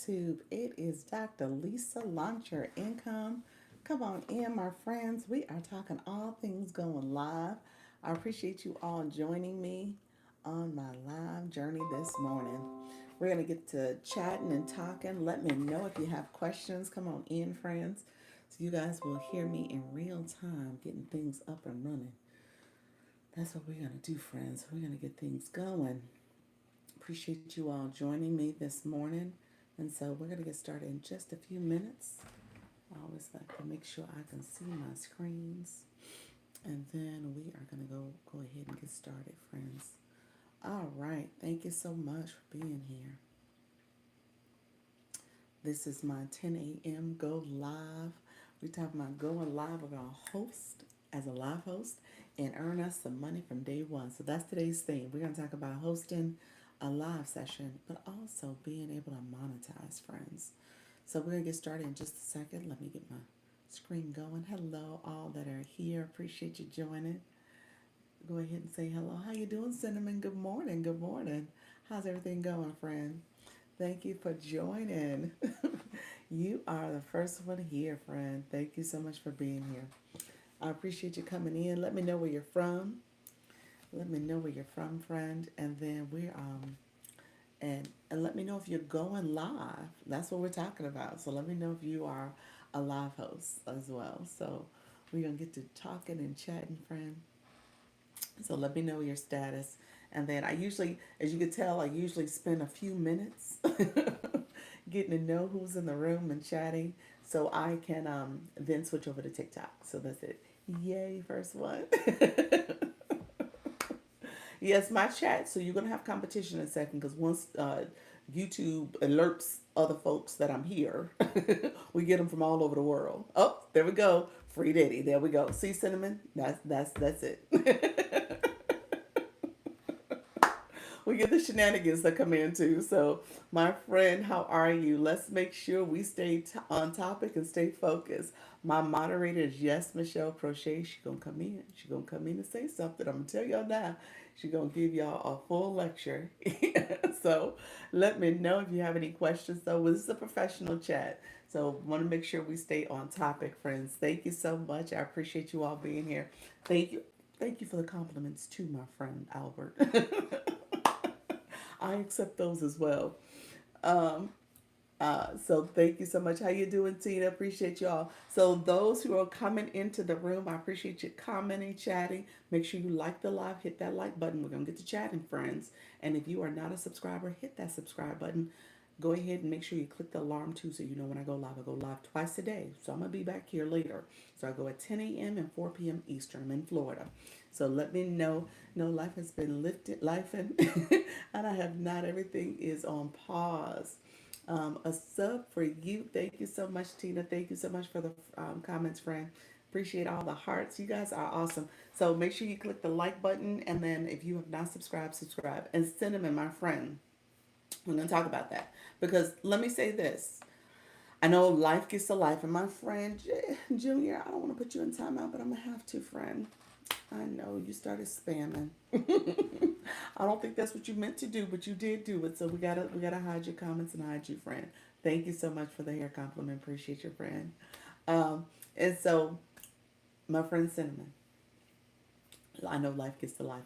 YouTube. It is Dr. Lisa Launch Your Income. Come on in, my friends. We are talking all things going live. I appreciate you all joining me on my live journey this morning. We're going to get to chatting and talking. Let me know if you have questions. Come on in, friends. So you guys will hear me in real time getting things up and running. That's what we're going to do, friends. We're going to get things going. Appreciate you all joining me this morning. And so we're going to get started in just a few minutes. I always like to make sure I can see my screens. And then we are going to go ahead and get started, friends. All right. Thank you so much for being here. This is my 10 a.m. go live. We're talking about going live with our host as a live host and earn us some money from day one. So that's today's theme. We're going to talk about hosting a live session, but also being able to monetize, friends. So we're going to get started in just a second. Let me get my screen going. Hello, all that are here. Appreciate you joining. Go ahead and say hello. How you doing, Cinnamon? Good morning. Good morning. How's everything going, friend? Thank you for joining. You are the first one here, friend. Thank you so much for being here. I appreciate you coming in. Let me know where you're from. Let me know where you're from, friend. And then and let me know if you're going live. That's what we're talking about. So let me know if you are a live host as well. So we're gonna get to talking and chatting, friend. So let me know your status. And then I usually, as you can tell, I usually spend a few minutes getting to know who's in the room and chatting. So I can then switch over to TikTok. So that's it. Yay, first one. Yes, my chat. So you're gonna have competition in a second because once YouTube alerts other folks that I'm here, we get them from all over the world. Oh, there we go, free Diddy. There we go. See, Cinnamon. That's it. We get the shenanigans that come in too. So, my friend, how are you? Let's make sure we stay on topic and stay focused. My moderator is Yes Michelle Crochet. She gonna come in. She gonna come in and say something. I'm gonna tell y'all now. She gonna give y'all a full lecture. So let me know if you have any questions. Though this is a professional chat, so want to make sure we stay on topic, friends. Thank you so much. I appreciate you all being here. Thank you. Thank you for the compliments too, my friend Albert. I accept those as well. Um, so thank you so much. How you doing, Tina? Appreciate y'all. So those who are coming into the room, I appreciate you commenting, chatting. Make sure you like the live, hit that like button. We're gonna get to chatting, friends. And if you are not a subscriber, hit that subscribe button. Go ahead and make sure you click the alarm too, so you know when I go live. I go live twice a day, so I'm gonna be back here later. So I go at 10 a.m. and 4 p.m. Eastern. I'm in Florida. So let me know. No, life has been lifted, life, and and I have not. Everything is on pause. A sub for you. Thank you so much, Tina. Thank you so much for the comments, friend. Appreciate all the hearts. You guys are awesome. So make sure you click the like button, and then if you have not subscribed, subscribe. And Cinnamon, my friend, we're gonna talk about that because let me say this. I know life gets to life, and my friend Junior, I don't want to put you in timeout, but I'm gonna have to, friend. I know you started spamming. I don't think that's what you meant to do, but you did do it. So we gotta hide your comments and hide you, friend. Thank you so much for the hair compliment. Appreciate your friend. And so my friend Cinnamon, I know life gets to life,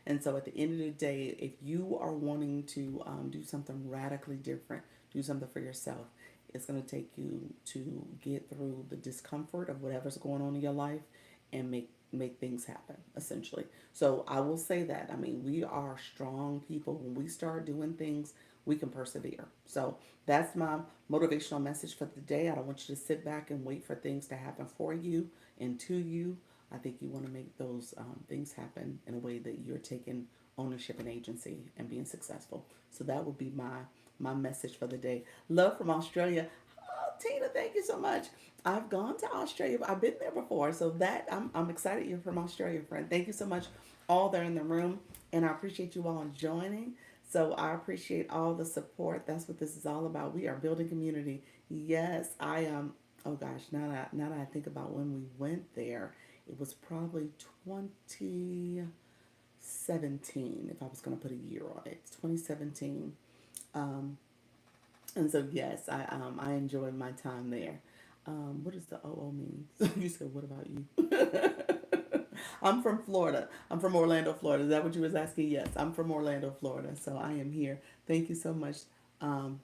and so at the end of the day, if you are wanting to do something radically different, do something for yourself, it's going to take you to get through the discomfort of whatever's going on in your life and make things happen essentially. So I will say that, I mean, we are strong people. When we start doing things, we can persevere. So that's my motivational message for the day. I don't want you to sit back and wait for things to happen for you and to you. I think you want to make those things happen in a way that you're taking ownership and agency and being successful. So that would be my message for the day. Love from Australia. Oh, Tina, thank you so much. I've gone to Australia. I've been there before, so that I'm excited you're from Australia, friend. Thank you so much, all there in the room, and I appreciate you all joining. So I appreciate all the support. That's what this is all about. We are building community. Yes, I am. Oh gosh, now that I think about when we went there, it was probably 2017. If I was going to put a year on it, 2017. Um, And so yes, I enjoyed my time there. What does the OO mean? You said, what about you? I'm from Florida. I'm from Orlando, Florida. Is that what you was asking? Yes, I'm from Orlando, Florida. So I am here. Thank you so much. Um,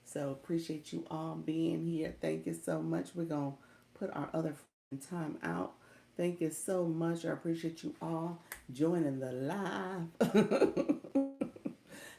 so appreciate you all being here. Thank you so much. We're gonna put our other friend time out. Thank you so much. I appreciate you all joining the live.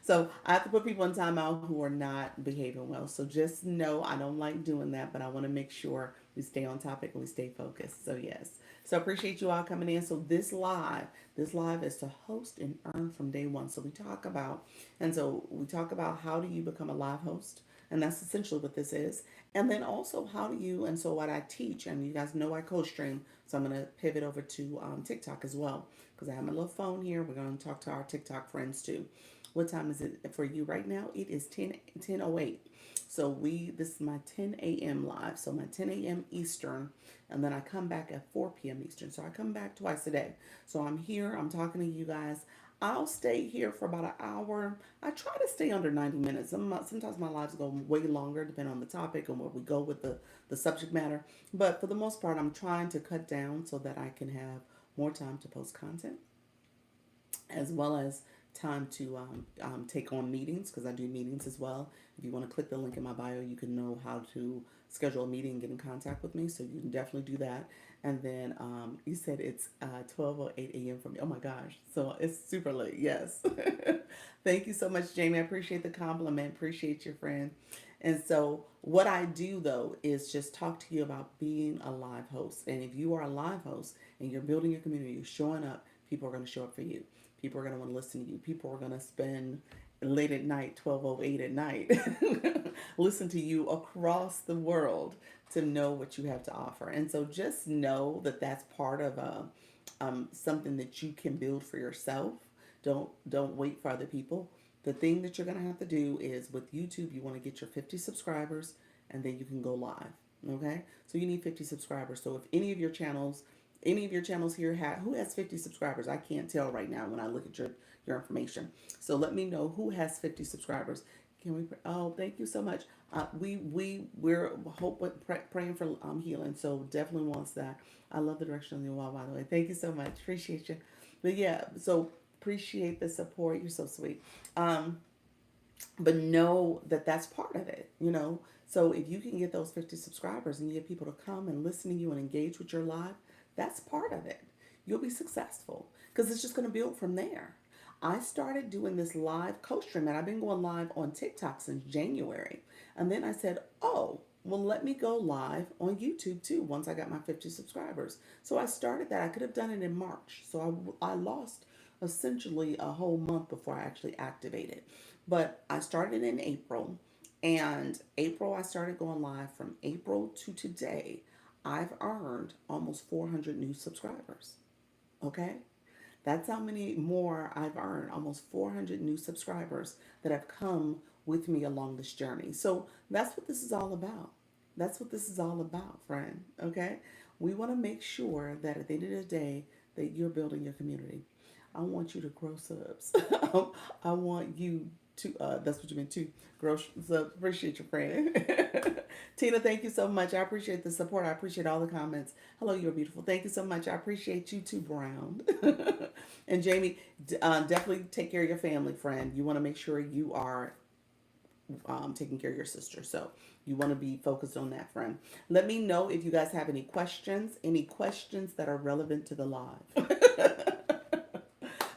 So I have to put people in timeout who are not behaving well. So just know I don't like doing that, but I want to make sure we stay on topic and we stay focused. So yes. So I appreciate you all coming in. So this live is to host and earn from day one. So we talk about how do you become a live host, and that's essentially what this is. And then also how do you, and so what I teach, and you guys know I co-stream, so I'm going to pivot over to TikTok as well because I have my little phone here. We're going to talk to our TikTok friends too. What time is it for you right now? It is 10:08. So this is my 10 a.m. live. So my 10 a.m. Eastern, and then I come back at 4 p.m. Eastern. So I come back twice a day. So I'm here. I'm talking to you guys. I'll stay here for about an hour. I try to stay under 90 minutes. Sometimes my lives go way longer, depending on the topic and where we go with the subject matter. But for the most part, I'm trying to cut down so that I can have more time to post content as well as time to take on meetings because I do meetings as well. If you want to click the link in my bio, you can know how to schedule a meeting and get in contact with me. So you can definitely do that. And then you said it's 12:08 a.m. for me. Oh my gosh. So it's super late. Yes. Thank you so much, Jamie. I appreciate the compliment. Appreciate your friend. And so, what I do though is just talk to you about being a live host. And if you are a live host and you're building your community, you're showing up, people are going to show up for you. People are going to want to listen to you. People are going to spend late at night, 12:08 at night, listen to you across the world to know what you have to offer. And so just know that that's part of something that you can build for yourself. Don't wait for other people. The thing that you're going to have to do is with YouTube, you want to get your 50 subscribers and then you can go live. Okay? So you need 50 subscribers. So if any of your channels here who has 50 subscribers? I can't tell right now when I look at your information. So let me know who has 50 subscribers. Can we? Oh, thank you so much. We're praying for healing. So definitely wants that. I love the direction of the wall. By the way, thank you so much. Appreciate you. But yeah, so appreciate the support. You're so sweet. Um, but know that that's part of it. So if you can get those 50 subscribers and you get people to come and listen to you and engage with your live, that's part of it. You'll be successful because it's just going to build from there. I started doing this live co-stream and I've been going live on TikTok since January. And then I said, oh, well, let me go live on YouTube too once I got my 50 subscribers. So I started that. I could have done it in March. So I lost essentially a whole month before I actually activated. But I started in April, and April I started going live. From April to today, I've earned almost 400 new subscribers. Okay? That's how many more I've earned, almost 400 new subscribers that have come with me along this journey. So that's what this is all about. That's what this is all about, friend. Okay? We want to make sure that at the end of the day that you're building your community. I want you to grow subs. I want you to, that's what you meant to, grow subs. Appreciate your friend. Tina, thank you so much. I appreciate the support. I appreciate all the comments. Hello, you're beautiful. Thank you so much. I appreciate you too, Brown. And Jamie, definitely take care of your family, friend. You want to make sure you are taking care of your sister. So you want to be focused on that, friend. Let me know if you guys have any questions that are relevant to the live.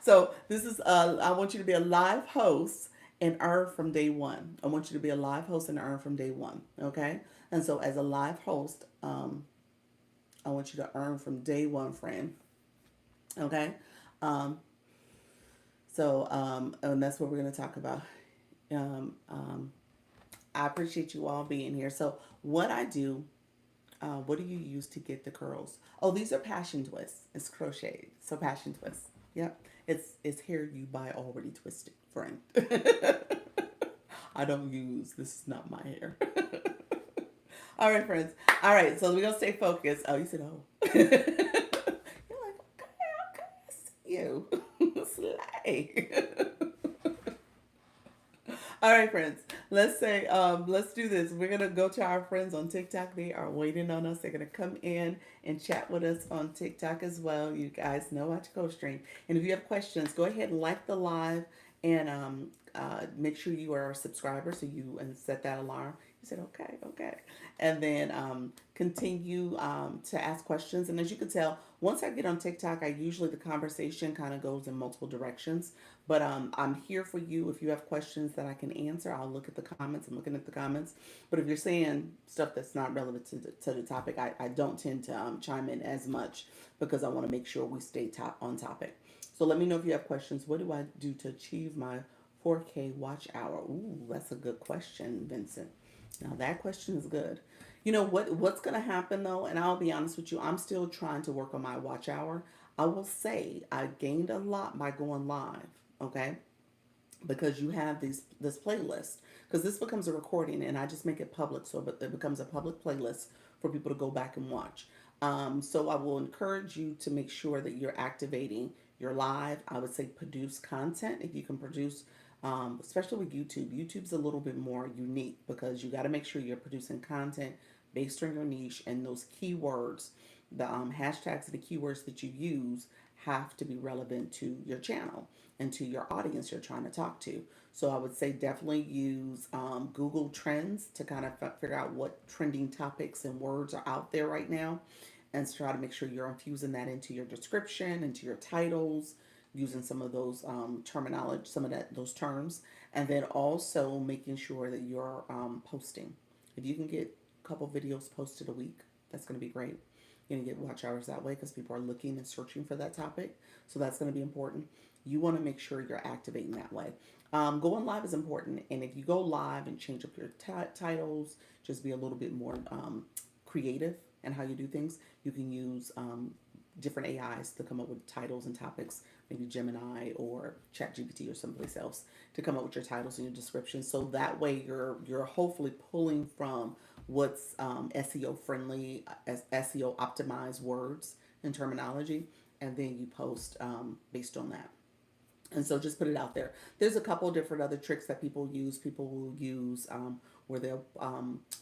So this is, I want you to be a live host and earn from day one. I want you to be a live host and earn from day one. Okay. And so as a live host, I want you to earn from day one, friend. Okay. Um, and that's what we're going to talk about. Um, um, I appreciate you all being here. So what do you use to get the curls? Oh, these are passion twists. It's crocheted. So passion twists. Yep. It's hair you buy already twisted, friend. I don't use, this is not my hair. All right, friends. All right, so we're gonna stay focused. Oh, you said oh. You're like, okay, I see you. Slay. All right, friends. Let's do this. We're gonna go to our friends on TikTok. They are waiting on us. They're gonna come in and chat with us on TikTok as well. You guys know how to co-stream. And if you have questions, go ahead and like the live and make sure you are a subscriber so you and set that alarm. You said okay, okay, and then continue to ask questions. And as you can tell, once I get on TikTok, I usually the conversation kind of goes in multiple directions. But I'm here for you. If you have questions that I can answer, I'll look at the comments. I'm looking at the comments. But if you're saying stuff that's not relevant to the topic, I don't tend to chime in as much because I want to make sure we stay top on topic. So let me know if you have questions. What do I do to achieve my 4K watch hour? Ooh, that's a good question, Vincent. Now that question is good. You know what's going to happen though, and I'll be honest with you, I'm still trying to work on my watch hour. I will say I gained a lot by going live, okay? Because you have this playlist, because this becomes a recording and I just make it public, so it becomes a public playlist for people to go back and watch. So I will encourage you to make sure that you're activating your live. I would say produce content if you can produce, especially with YouTube. YouTube's a little bit more unique because you got to make sure you're producing content based on your niche, and those keywords, the hashtags and the keywords that you use have to be relevant to your channel and to your audience you're trying to talk to. So I would say definitely use Google Trends to kind of figure out what trending topics and words are out there right now, and try to make sure you're infusing that into your description, into your titles, using some of those terminology, some of those terms, and then also making sure that you're posting. If you can get a couple videos posted a week, that's going to be great. You're going to get watch hours that way because people are looking and searching for that topic. So that's going to be important. You want to make sure you're activating that way. Going live is important. And if you go live and change up your titles, just be a little bit more creative in how you do things, you can use different AIs to come up with titles and topics, maybe Gemini or ChatGPT or someplace else to come up with your titles and your descriptions. So that way you're hopefully pulling from what's SEO friendly, SEO optimized words and terminology, and then you post based on that. And so just put it out there. There's a couple of different other tricks that people use. People will use where they'll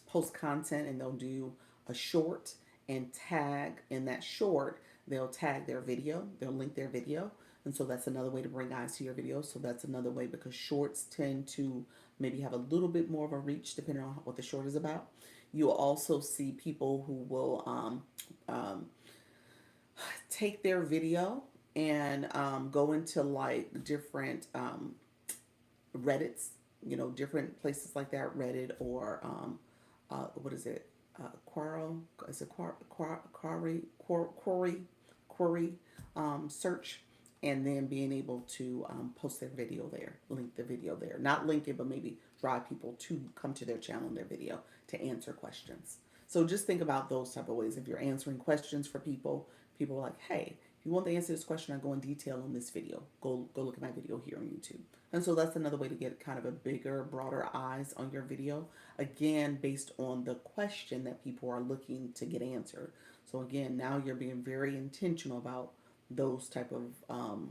post content and they'll do a short and tag in that short, they'll tag their video, they'll link their video. And so that's another way to bring eyes to your video. So that's another way because shorts tend to maybe have a little bit more of a reach depending on what the short is about. You'll also see people who will take their video and go into like different Reddits, different places like that, Reddit or what is it? Quora, is it Query search, and then being able to post their video there, link the video there. Not link it, but maybe drive people to come to their channel and their video to answer questions. So just think about those type of ways. If you're answering questions for people, people are like, hey, if you want to answer this question, I go in detail on this video. Go look at my video here on YouTube. And so that's another way to get kind of a bigger, broader eyes on your video. Again, based on the question that people are looking to get answered. So again, now you're being very intentional about those type of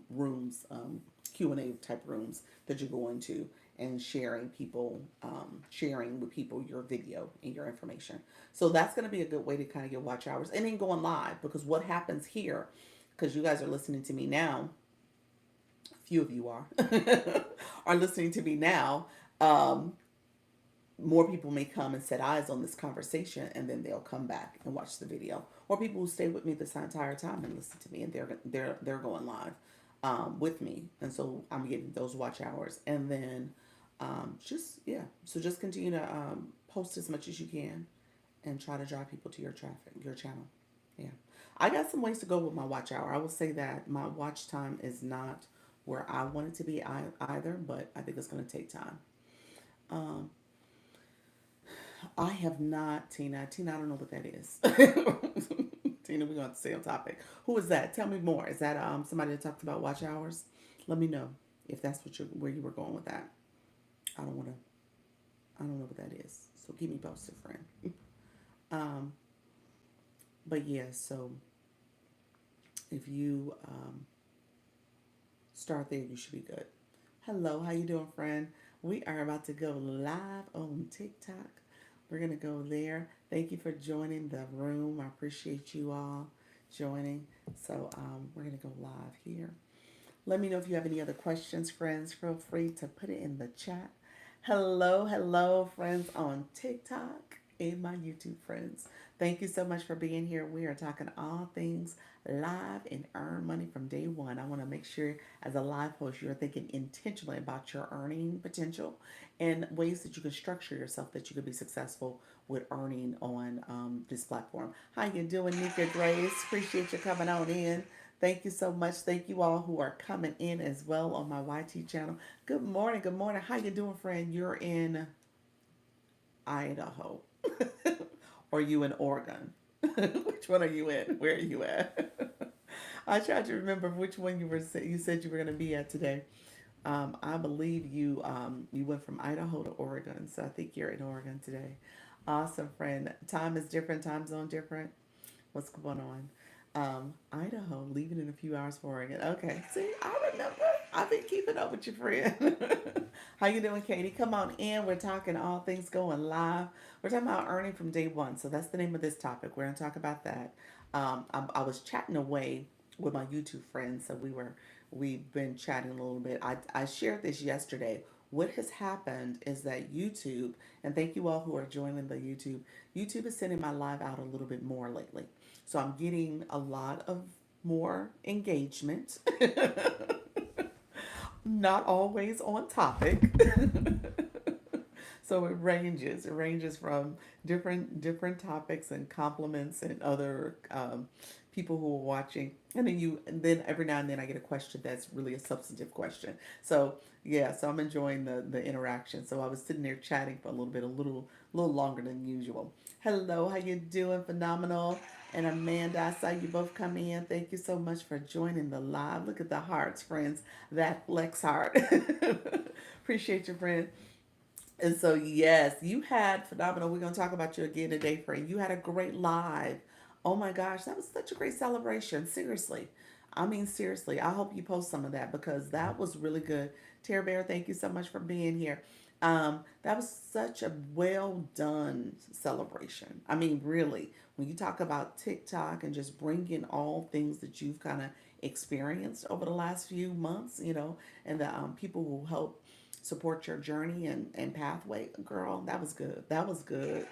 rooms, Q&A type rooms that you go into, and sharing with people your video and your information. So that's going to be a good way to kind of get watch hours, and then going live, because what happens here, because you guys are listening to me now, a few of you are are listening to me now. More people may come and set eyes on this conversation, and then they'll come back and watch the video, or people who stay with me this entire time and listen to me, and they're going live with me, and so I'm getting those watch hours. And then just yeah, so just continue to post as much as you can and try to drive people to your channel. Yeah, I got some ways to go with my watch hour. I will say that my watch time is not where I want it to be either, but I think it's going to take time. Um, I have not, Tina. Tina, I don't know what that is. Tina, we're going to stay on topic. Who is that? Tell me more. Is that somebody that talked about watch hours? Let me know if that's where you were going with that. I don't want to. I don't know what that is. So keep me posted, friend. Um, but yeah. So if you start there, you should be good. Hello, how you doing, friend? We are about to go live on TikTok. We're going to go there. Thank you for joining the room. I appreciate you all joining. So we're going to go live here. Let me know if you have any other questions, friends. Feel free to put it in the chat. Hello, hello, friends on TikTok and my YouTube friends. Thank you so much for being here. We are talking all things live and earn money from day one. I want to make sure, as a live host, you're thinking intentionally about your earning potential and ways that you can structure yourself that you could be successful with earning on this platform. How you doing, Nika Grace? Appreciate you coming on in. Thank you so much. Thank you all who are coming in as well on my YT channel. Good morning. Good morning. How you doing, friend? You're in Idaho. Or you in Oregon? Which one are you in? Where are you at? I tried to remember which one you said you were going to be at today. I believe you went from Idaho to Oregon, so I think you're in Oregon today. Awesome, friend. Time is different, time zone different. What's going on? Idaho, leaving in a few hours for Oregon. Okay, see, I remember. I've been keeping up with your friend. How you doing, Katie? Come on in. We're talking all things going live. We're talking about earning from day one. So that's the name of this topic. We're gonna talk about that. I was chatting away with my YouTube friends, so we've been chatting a little bit. I shared this yesterday. What has happened is that YouTube, and thank you all who are joining the YouTube. YouTube is sending my live out a little bit more lately. So I'm getting a lot of more engagement. Not always on topic. So it ranges. It ranges from different topics and compliments and other people who are watching. And then every now and then I get a question that's really a substantive question. So yeah, so I'm enjoying the interaction. So I was sitting there chatting for a little bit, a little longer than usual. Hello, how you doing? Phenomenal. And Amanda, I saw you both come in. Thank you so much for joining the live. Look at the hearts, friends. That flex heart. Appreciate you, friend. And so, yes, you had phenomenal. We're going to talk about you again today, friend. You had a great live. Oh my gosh, that was such a great celebration. Seriously. I mean, seriously. I hope you post some of that because that was really good. Tara Bear, thank you so much for being here. That was such a well done celebration. I mean, really, when you talk about TikTok and just bringing all things that you've kind of experienced over the last few months, and the people who help support your journey and pathway, girl, that was good. That was good.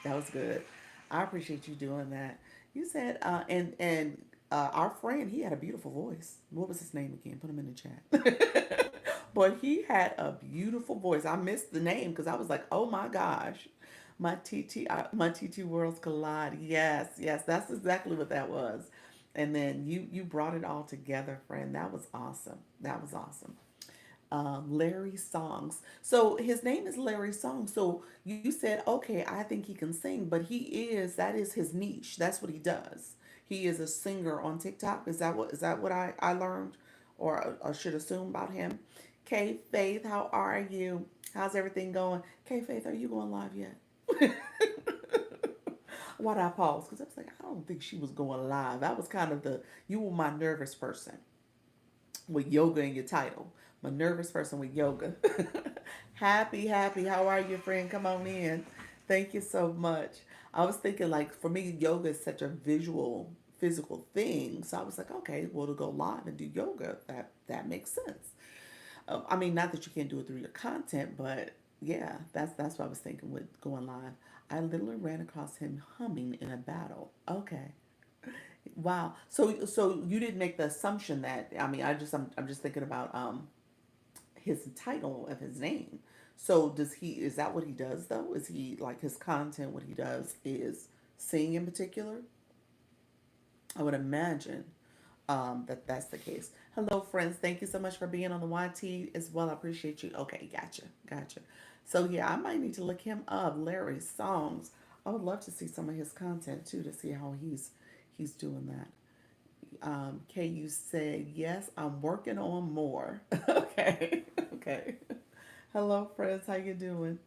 That was good. I appreciate you doing that. You said, and our friend, he had a beautiful voice. What was his name again? Put him in the chat. But he had a beautiful voice. I missed the name because I was like, oh my gosh, my TT worlds collide. Yes, yes, that's exactly what that was. And then you brought it all together, friend. That was awesome. That was awesome. Larry Songs. So his name is Larry Songs. So you said, okay, I think he can sing, but that is his niche. That's what he does. He is a singer on TikTok. Is that what I learned or should assume about him? K Faith, how are you? How's everything going? K Faith, are you going live yet? Why did I pause? Because I was like, I don't think she was going live. That was kind of you were my nervous person with yoga in your title. I'm a nervous person with yoga. Happy, happy. How are you, friend? Come on in. Thank you so much. I was thinking, like, for me, yoga is such a visual, physical thing. So I was like, okay, well, to go live and do yoga, that makes sense. I mean, not that you can't do it through your content, but yeah, that's what I was thinking with going live. I literally ran across him humming in a battle. Okay. Wow. So you didn't make the assumption that I mean I'm just thinking about his title of his name. So is that what he does though? Is he like his content what he does is sing in particular? I would imagine that that's the case. Hello friends, thank you so much for being on the YT as well. I appreciate you. Okay, gotcha. Gotcha. So yeah, I might need to look him up. Larry's songs. I would love to see some of his content too to see how he's doing that. Kay, you said, yes, I'm working on more. Okay. Okay. Hello, friends. How you doing?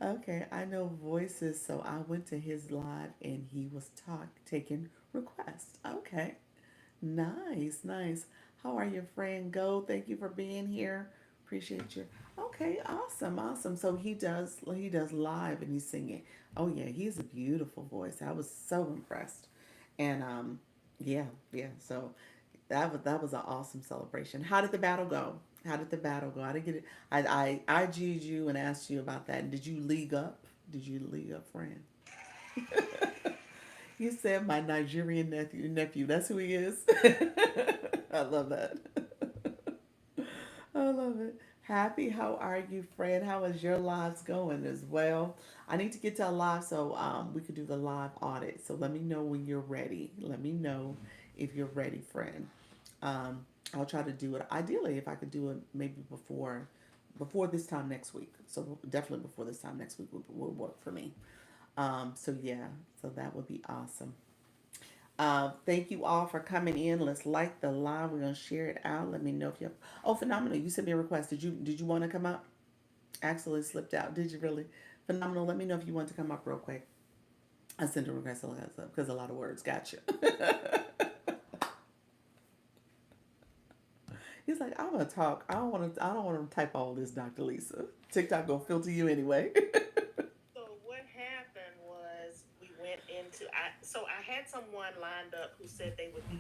Okay. I know voices, so I went to his live and he was taking requests. Okay. Nice, nice. How are you, friend? Go. Thank you for being here. Appreciate you. Okay. Okay, awesome, awesome. So he does live and he's singing. Oh yeah, he has a beautiful voice. I was so impressed. And yeah, yeah. So that was an awesome celebration. How did the battle go? How did the battle go? I didn't get it. I IG'd you and asked you about that. Did you league up? Did you league up, friend? You said my Nigerian nephew. That's who he is. I love that. I love it. Happy, how are you, friend? How is your lives going as well? I need to get to a live so we could do the live audit. So let me know when you're ready. Let me know if you're ready, friend. I'll try to do it. Ideally, if I could do it maybe before this time next week. So definitely before this time next week will work for me. So yeah, so that would be awesome. Thank you all for coming in. Let's like the live. We're gonna share it out. Let me know if you have. Oh, phenomenal! You sent me a request. Did you want to come up? Actually slipped out. Did you really? Phenomenal. Let me know if you want to come up real quick. I sent a request because a lot of words. Gotcha. He's like, I'm gonna talk. I don't want to. I don't want to type all this, Dr. Lisa. TikTok gonna filter you anyway. So what happened was we went into I had someone lined up who said they would do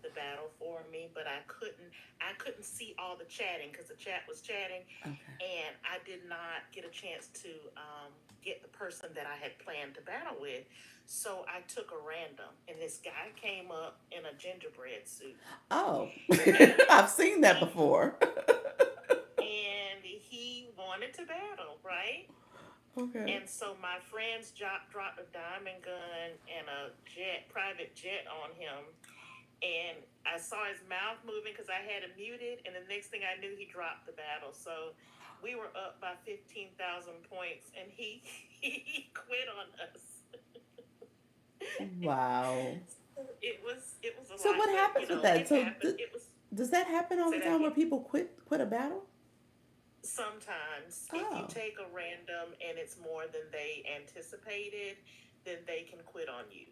the battle for me, but I couldn't see all the chatting because the chat was chatting, Okay. and I did not get a chance to get the person that I had planned to battle with. So I took a random, and this guy came up in a gingerbread suit, Oh, and I've seen that he before. and he wanted to battle, right? Okay. And so my friends dropped a diamond gun and a private jet on him. And I saw his mouth moving because I had him muted. And the next thing I knew, he dropped the battle. So we were up by 15,000 points, and he he quit on us. Wow. It was a So lot, what but happens with that? it happened. It was Does that happen all say the that time where again. people quit a battle? Sometimes, if you Oh, take a random and it's more than they anticipated, then they can quit on you.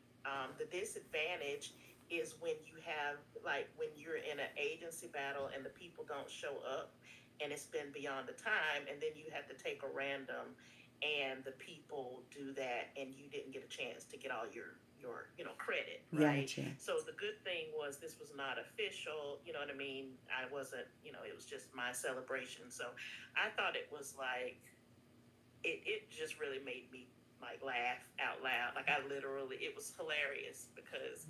The disadvantage is when you have, like, when you're in an agency battle and the people don't show up and it's been beyond the time, and then you have to take a random and the people do that and you didn't get a chance to get all your credit, right? gotcha. So the good thing was this was not official, you know what I mean? I wasn't, it was just my celebration. So I thought it was like it just really made me like laugh out loud. Like I literally, it was hilarious because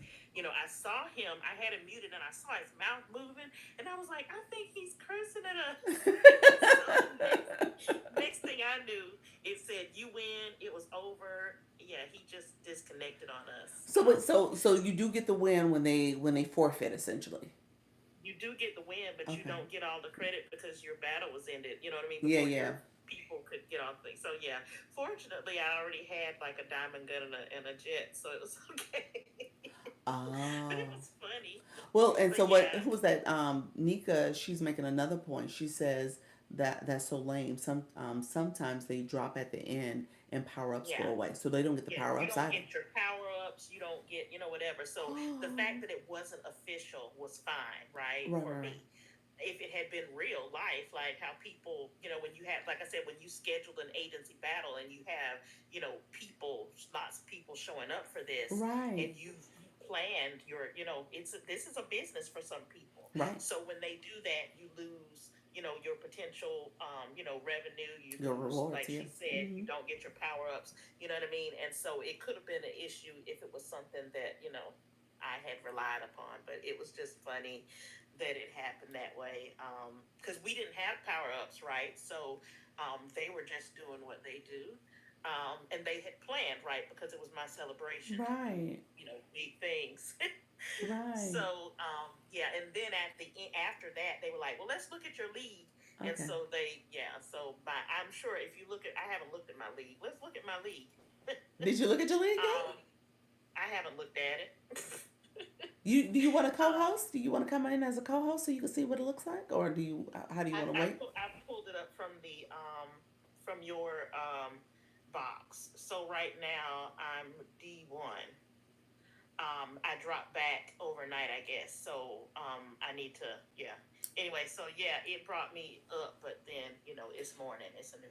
I saw him, I had him muted, and I saw his mouth moving, and I was like, I think he's cursing at us. So next thing I knew, it said you win. It was over. Yeah, he just disconnected on us. So you do get the win when they forfeit essentially. You do get the win, but you Okay. don't get all the credit because your battle was ended. You know what I mean? Yeah, Before yeah. your people could get off things. So yeah, fortunately, I already had like a diamond gun and a jet, so it was okay. But it Oh. was funny. Well, and so But what? yeah, Who was that? Nika. She's making another point. She says that that's so lame. Sometimes they drop at the end and power ups go yeah. away, so they don't get the Yeah, power you ups don't either. get your power ups, you don't get, whatever. So the fact Oh, that it wasn't official was fine, right? right, For right, right. me. If it had been real life, like how people, when you have, like I said, when you scheduled an agency battle and you have, people, lots of people showing up for this, Right, and you planned your, this is a business for some people. right. So when they do that, you lose, your potential, revenue. You Your lose, rewards, like yeah. she said, you Hmm. don't get your power ups. You know what I mean? And so it could have been an issue if it was something that, I had relied upon, but it was just funny that it happened that way. Because we didn't have power ups, right? So they were just doing what they do. And they had planned, right? Because it was my celebration to do, Right, big things. right. So yeah, and then after that, they were like, "Well, let's look at your league." And Okay. so yeah, so I'm sure if you look at, I haven't looked at my league. Let's look at my league. Did you look at your league yet? um, I haven't looked at it. Do you want to um, co-host? Do you want to come in as a co-host so you can see what it looks like, or do you? How do you want to wait? I pulled it up from your box. So right now I'm D1. I dropped back overnight, I guess. So I need to, yeah. Anyway, so yeah, it brought me up, but then it's morning. It's a new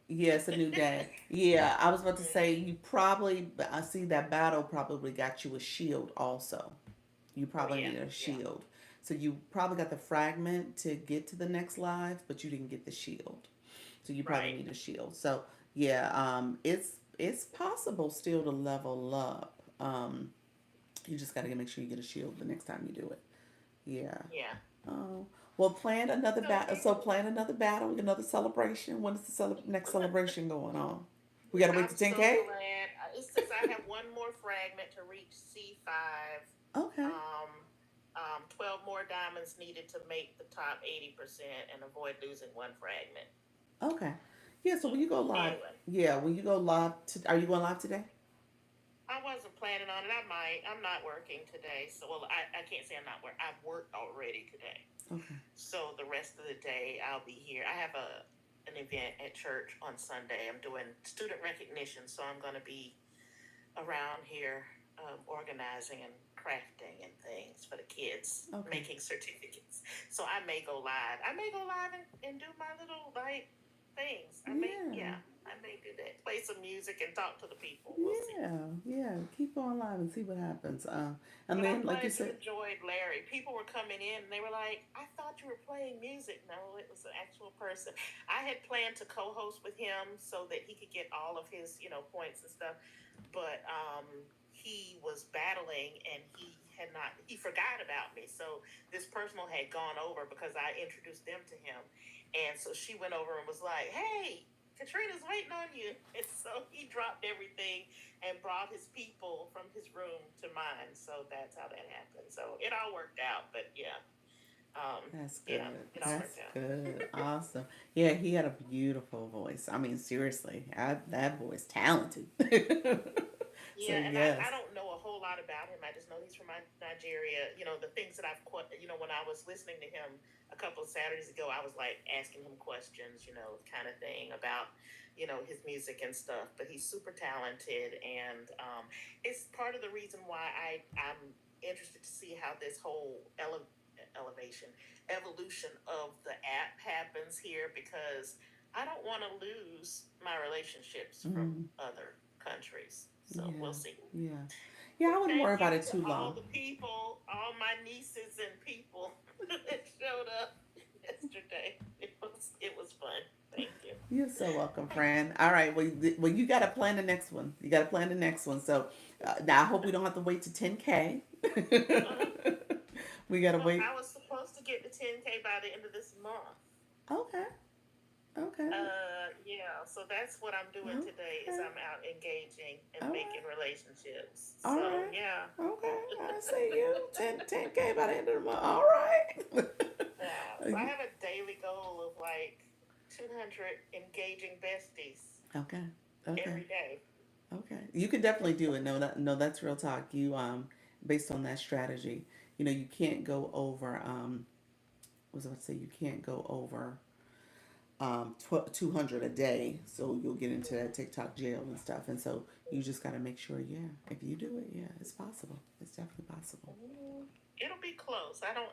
Yeah, day. it's a new day. Yeah, I was about to say Mhm. you probably. I see that battle probably got you a shield also. You Oh probably yeah, need a yeah, shield. So you probably got the fragment to get to the next live, but you didn't get the shield. So you probably right. need a shield. So yeah, it's possible still to level up. You just got to make sure you get a shield the next time you do it. Yeah. Yeah. Oh, well, plan another So battle. So plan another battle, another celebration. When is the next celebration going on? We got to wait to I'm ten so k. glad. It says I have one more fragment to reach C5. Okay. Um, 12 more diamonds needed to make the top 80% and avoid losing one fragment. Okay. Yeah. So So when you go live, anyway, yeah, when you go live, are you going live today? I wasn't planning on it. I might. I'm not working today. So, well, I can't say I'm not working. I've worked already today. Okay. So the rest of the day I'll be here. I have an event at church on Sunday. I'm doing student recognition, so I'm going to be around here organizing and crafting and things for the kids, Okay. making certificates. So I may go live. I may go live and do my little like things. Yeah. I may do that. Play some music and talk to the people. We'll see. Yeah. Yeah. Keep on live and see what happens. And But I'm then, like you glad you said, enjoyed Larry. People were coming in and they were like, I thought you were playing music. No, it was an actual person. I had planned to co host with him so that he could get all of his, points and stuff. But he was battling and he forgot about me. So this personal had gone over because I introduced them to him. And so she went over and was like, hey, Katrina's waiting on you. And so he dropped everything and brought his people from his room to mine. So that's how that happened. So it all worked out. But that's yeah, good. it all That's worked out. good. Awesome. Yeah, he had a beautiful voice. I mean, seriously, that boy's talented. So Yeah, and I yes. don't know a whole lot about him. I just know he's from Nigeria. The things that when I was listening to him a couple of Saturdays ago, I was like asking him questions, kind of thing about, his music and stuff. But he's super talented, and it's part of the reason why I'm interested to see how this whole elevation, evolution of the app happens here because I don't want to lose my relationships from Mm, other countries. So yeah. we'll see. Yeah. Yeah, I But wouldn't worry thank about you it to too all long. the people, all my nieces and people that showed up yesterday. It was fun. Thank you. You're so welcome, friend. All right. Well, you got to plan the next one. You got to plan the next one. So now I hope we don't have to wait to 10K. Uh-huh. We got to Well, wait. I was supposed to get the 10K by the end of this month. Okay. Okay. Yeah, so that's what I'm doing today is Okay. I'm out engaging and All making right. relationships. All So right. yeah. Okay. I see you. 10K by the end of the month. All right. Yeah. So I have a daily goal of like 200 engaging besties Okay. Okay. every day. Okay. You can definitely do it. No, that's real talk. You based on that strategy, you can't go over what was I about to say? You can't go over 200 a day, so you'll get into that TikTok jail and stuff. And so you just got to make sure, yeah, if you do it, yeah, it's possible. It's definitely possible. It'll be close. I don't,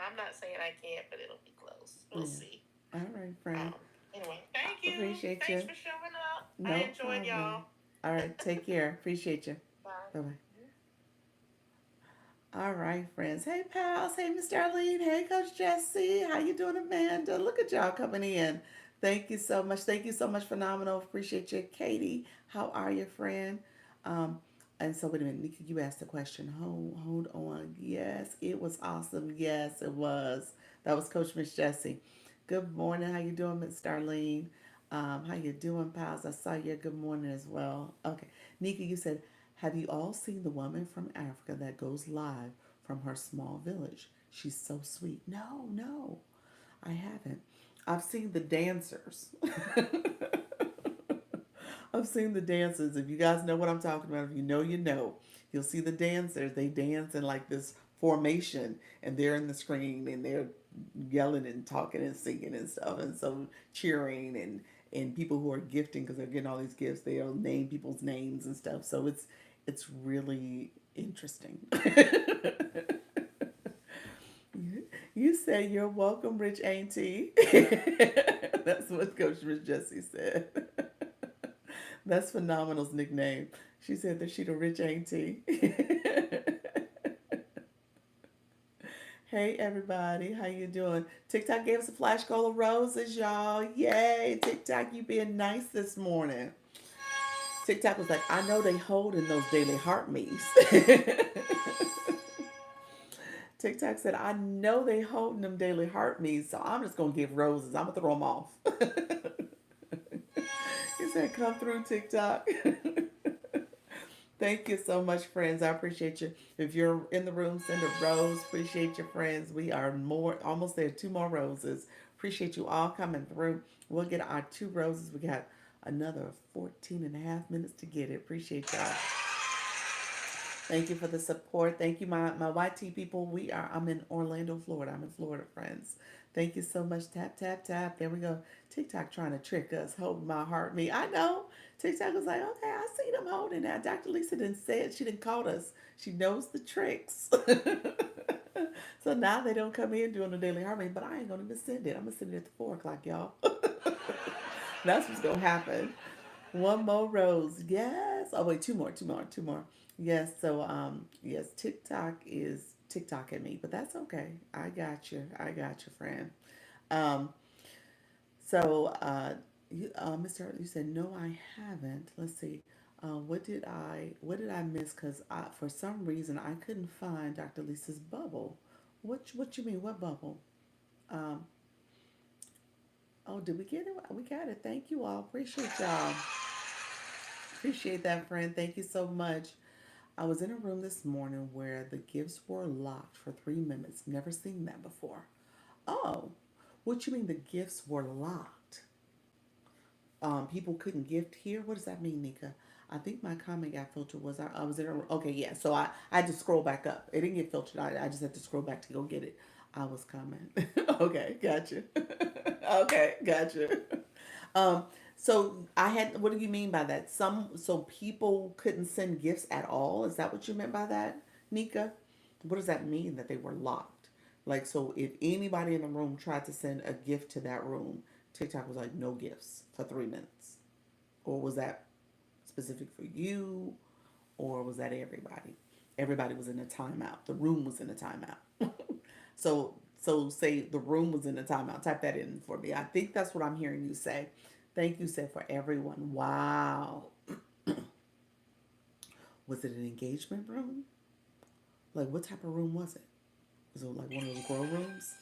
I'm not saying I can't, but it'll be close. We'll Yeah. see. All right, friend. Anyway, I thank you. appreciate Thanks you. for showing up. I No enjoyed problem. y'all. All right, take care. Appreciate you. Bye. Bye bye. All right, friends. Hey, pals. Hey, Mr. Arlene. Hey, Coach Jesse. How you doing, Amanda? Look at y'all coming in. Thank you so much. Thank you so much, Phenomenal. Appreciate you. Katie, how are you, friend? Um, and so, wait a minute. Nika, you asked the question. Hold on. Yes, it was awesome. Yes, it was. That was Coach Miss Jessie. Good morning. How you doing, Miss Darlene? How you doing, pals? I saw you. Good morning as well. Okay. Nika, you said, have you all seen the woman from Africa that goes live from her small village? She's so sweet. No, no, I haven't. I've seen the dancers. I've seen the dancers. If you guys know what I'm talking about, if you know, you know. You'll see the dancers. They dance in like this formation, and they're in the screen, and they're yelling and talking and singing and stuff, and so cheering and people who are gifting because they're getting all these gifts. They'll name people's names and stuff. So it's really interesting. You say you're welcome, Rich Auntie. That's what Coach Rich Jessie said. That's Phenomenal's nickname. She said that she the Rich Auntie. Hey everybody, how you doing? TikTok gave us a flash goal of roses, y'all. Yay! TikTok, you being nice this morning. TikTok was like, I know they hold in those daily heart me's. TikTok said, I know they hold in them daily heart me's, so I'm just gonna give roses. I'm gonna throw them off. He said, come through TikTok. Thank you so much, friends. I appreciate you. If you're in the room, send a rose. Appreciate your friends. We are more almost there. Two more roses. Appreciate you all coming through. We'll get our two roses. We got another 14 and a half minutes to get it. Appreciate y'all. Thank you for the support. Thank you, my YT people. I'm in Orlando, Florida. I'm in Florida, friends. Thank you so much. Tap, tap, tap. There we go. TikTok trying to trick us, holding my heart. Me. I know. TikTok was like, okay, I see them holding that. Dr. Lisa didn't say it. She didn't call us. She knows the tricks. So now they don't come in doing the daily harmony, but I ain't gonna even send it. I'm gonna send it at the 4 o'clock, y'all. That's what's gonna happen. One more rose. Yes. Oh wait, two more, two more, two more. Yes. So yes, TikTok is TikTok at me, but that's okay. I got you. I got you, friend. Um, so Mr. You said no, I haven't. Let's see. What did I miss? Cause for some reason I couldn't find Dr. Lisa's bubble. What you mean? What bubble? Um, oh, did we get it? We got it. Thank you all. Appreciate y'all. Appreciate that, friend. Thank you so much. I was in a room this morning where the gifts were locked for 3 minutes. Never seen that before. Oh, what you mean the gifts were locked? People couldn't gift here? What does that mean, Nika? I think my comment got filtered. I was in a okay, yeah. So I had to scroll back up. It didn't get filtered. I just had to scroll back to go get it. I was coming. Okay, gotcha. Okay, gotcha. Um, so I had. What do you mean by that? So people couldn't send gifts at all. Is that what you meant by that, Nika? What does that mean that they were locked? Like, so if anybody in the room tried to send a gift to that room, TikTok was like, no gifts for 3 minutes. Or was that specific for you? Or was that everybody? Everybody was in a timeout. The room was in a timeout. So say the room was in a timeout. Type that in for me. I think that's what I'm hearing you say. Thank you, said for everyone. Wow. Was it an engagement room? Like what type of room was it? Was it like one of those grow rooms?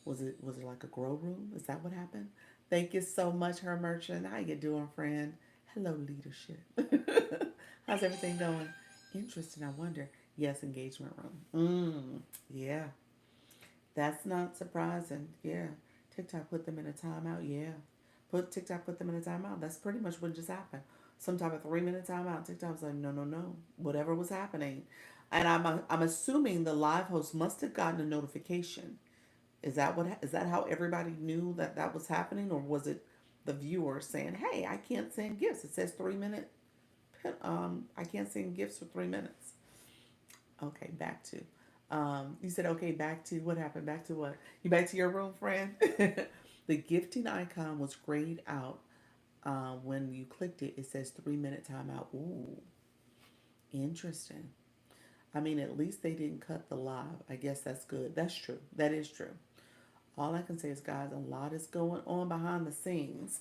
Was it like a grow room? Is that what happened? Thank you so much, her merchant. How you doing, friend? Hello, leadership. How's everything going? Interesting. I wonder. Yes, engagement room. Yeah, that's not surprising. Yeah, TikTok put them in a timeout. Yeah, put them in a timeout. That's pretty much what just happened. Some type of 3 minute timeout. TikTok was like, no, no, no. Whatever was happening, and I'm assuming the live host must have gotten a notification. Is that how everybody knew that that was happening, or was it the viewer saying, "Hey, I can't send gifts. It says 3 minute. I can't send gifts for 3 minutes." Okay, back to. You said okay. Back to what happened? Back to what? You back to your room, friend? The gifting icon was grayed out. When you clicked it, it says 3 minute timeout. Ooh, interesting. I mean, at least they didn't cut the live. I guess that's good. That's true. That is true. All I can say is, guys, a lot is going on behind the scenes.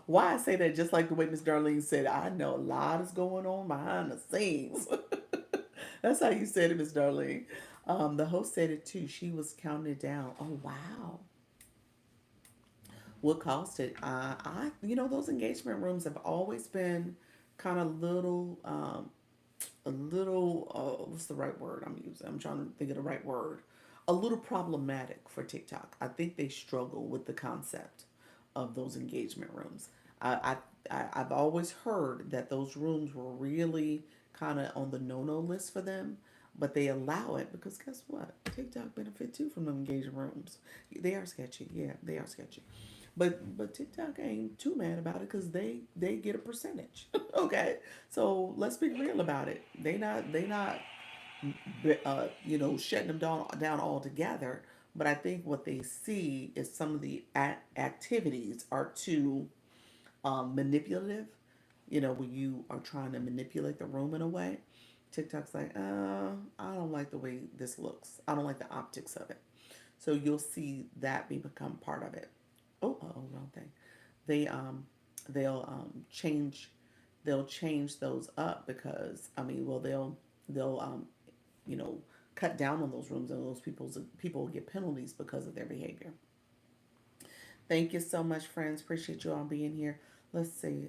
Why I say that, just like the way Miss Darlene said, I know a lot is going on behind the scenes. That's how you said it, Miss Darlene. The host said it too. She was counting it down. Oh wow, what caused it? Those engagement rooms have always been kind of a little. What's the right word I'm using? I'm trying to think of the right word. A little problematic for TikTok. I think they struggle with the concept of those engagement rooms. I've always heard that those rooms were really kind of on the no list for them, but they allow it because guess what? TikTok benefit too from the engagement rooms. They are sketchy. Yeah, they are sketchy. But TikTok ain't too mad about it because they get a percentage. Okay, so let's be real about it. They not shutting them down altogether. But I think what they see is some of the activities are too manipulative. When you are trying to manipulate the room in a way, TikTok's like, I don't like the way this looks. I don't like the optics of it. So you'll see that become part of it. Oh, wrong thing. They they'll change those up because I mean, well, they'll you know cut down on those rooms, and those people will get penalties because of their behavior. Thank you so much, friends. Appreciate you all being here. Let's see.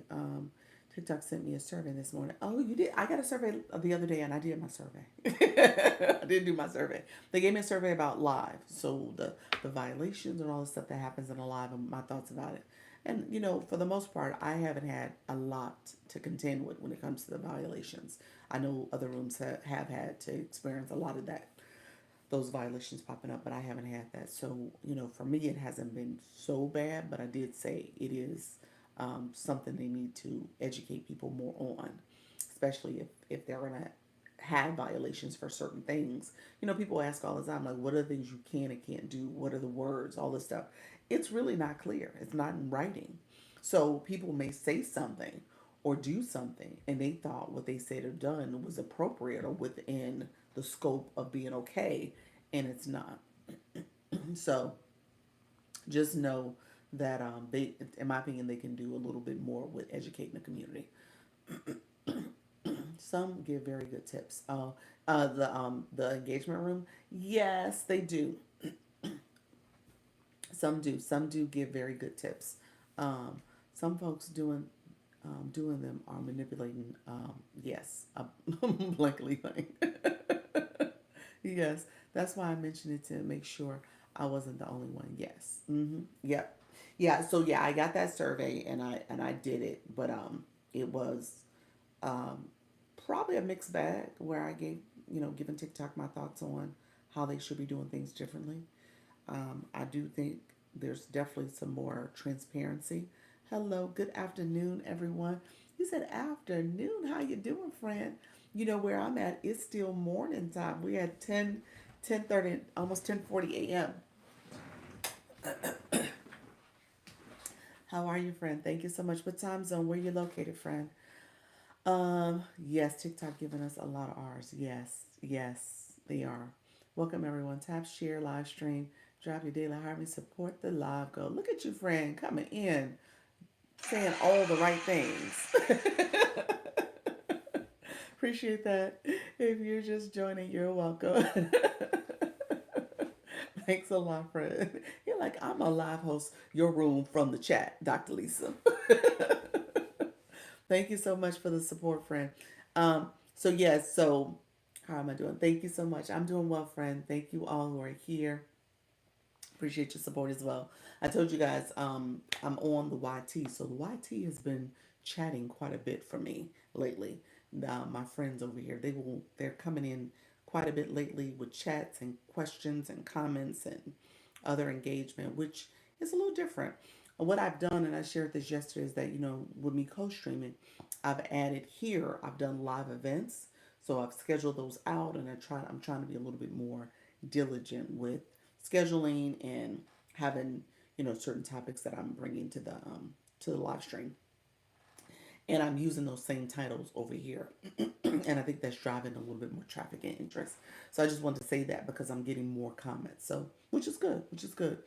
TikTok sent me a survey this morning. Oh, you did? I got a survey the other day, and I did my survey. I did do my survey. They gave me a survey about live, so the violations and all the stuff that happens in a live, and my thoughts about it. And for the most part, I haven't had a lot to contend with when it comes to the violations. I know other rooms have had to experience a lot of that, those violations popping up, but I haven't had that. So, for me, it hasn't been so bad, but I did say it is something they need to educate people more on, especially if they're going to have violations for certain things. People ask all the time, like, what are the things you can and can't do? What are the words? All this stuff. It's really not clear, it's not in writing. So, people may say something or do something, and they thought what they said or done was appropriate or within the scope of being okay, and it's not. So just know that in my opinion, they can do a little bit more with educating the community. Some give very good tips. The engagement room, yes, they do. Some do. Some do give very good tips. Some folks doing them are manipulating. Yes, a blankly thing. Yes, that's why I mentioned it to make sure I wasn't the only one. Yes. Yep. Yeah. So yeah, I got that survey and I did it, but it was um, probably a mixed bag where I gave giving TikTok my thoughts on how they should be doing things differently. I do think there's definitely some more transparency. Hello, good afternoon, everyone. You said afternoon. How you doing, friend? Where I'm at, it's still morning time. We had 10:30, almost 10:40 a.m. How are you, friend? Thank you so much. What time zone? Where you located, friend? Yes, TikTok giving us a lot of R's. Yes, yes, they are. Welcome everyone. Tap share, live stream, drop your daily harvey, support the live goal. Look at you, friend, coming in, saying all the right things. Appreciate that. If you're just joining, you're welcome. Thanks a lot, friend. You're like, I'm a live host, your room from the chat, Dr. Lisa. Thank you so much for the support, friend. So yes, so how am I doing? Thank you so much. I'm doing well, friend. Thank you all who are here. Appreciate your support as well. I told you guys I'm on the YT, so the YT has been chatting quite a bit for me lately. My friends over here, they're coming in quite a bit lately with chats and questions and comments and other engagement, which is a little different. What I've done, and I shared this yesterday, is that with me co-streaming, I've added here. I've done live events, so I've scheduled those out, and I'm trying to be a little bit more diligent with scheduling and having certain topics that I'm bringing to the live stream, and I'm using those same titles over here, and I think that's driving a little bit more traffic and interest. So I just wanted to say that because I'm getting more comments, so which is good, which is good.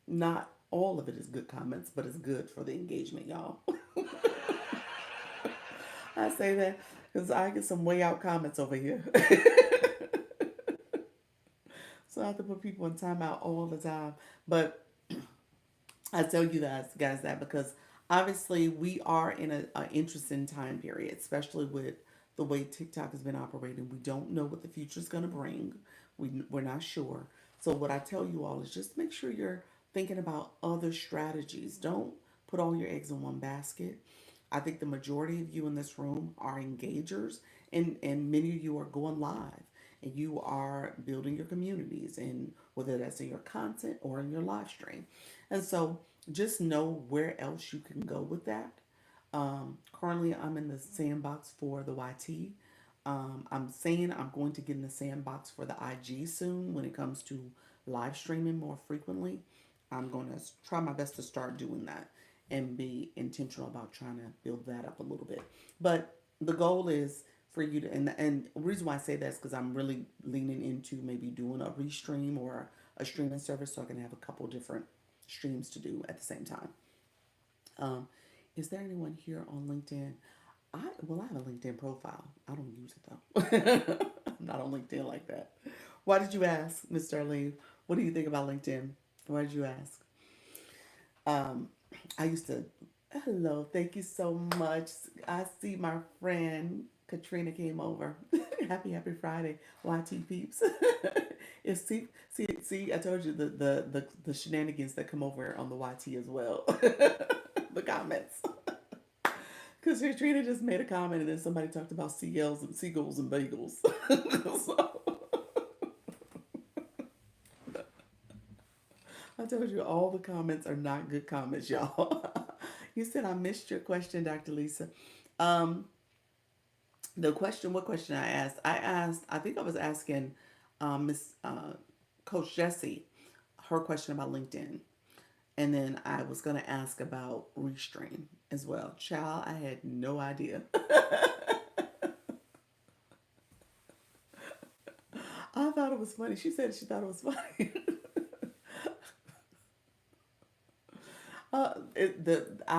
Not all of it is good comments, but it's good for the engagement, y'all. I say that because I get some way out comments over here. So I have to put people in timeout all the time. But I tell you guys that because obviously we are in a interesting time period, especially with the way TikTok has been operating. We don't know what the future is going to bring. We're not sure. So what I tell you all is just make sure you're thinking about other strategies. Don't put all your eggs in one basket. I think the majority of you in this room are engagers, and many of you are going live and you are building your communities, and whether that's in your content or in your live stream. And so just know where else you can go with that. Currently, I'm in the sandbox for the YT. I'm saying I'm going to get in the sandbox for the IG soon when it comes to live streaming more frequently. I'm going to try my best to start doing that and be intentional about trying to build that up a little bit. But the goal is for you to, and the reason why I say that is because I'm really leaning into maybe doing a restream or a streaming service so I can have a couple different streams to do at the same time. Um, is there anyone here on LinkedIn? I have a LinkedIn profile. I don't use it though. I'm not on LinkedIn like that. Why did you ask, Mr. Arlene? What do you think about LinkedIn? Why did you ask? Um, I used to. Hello, thank you so much. I see my friend Katrina came over. Happy Friday, YT peeps. It's see. I told you the shenanigans that come over on the YT as well. The comments. Because Katrina just made a comment and then somebody talked about CLs and seagulls and bagels. So I told you all the comments are not good comments, y'all. You said I missed your question, Dr. Lisa. Um, the question, what question I asked, I think I was asking Miss Coach Jessie her question about LinkedIn. And then I was going to ask about Restream as well. Child, I had no idea. I thought it was funny. She said she thought it was funny. I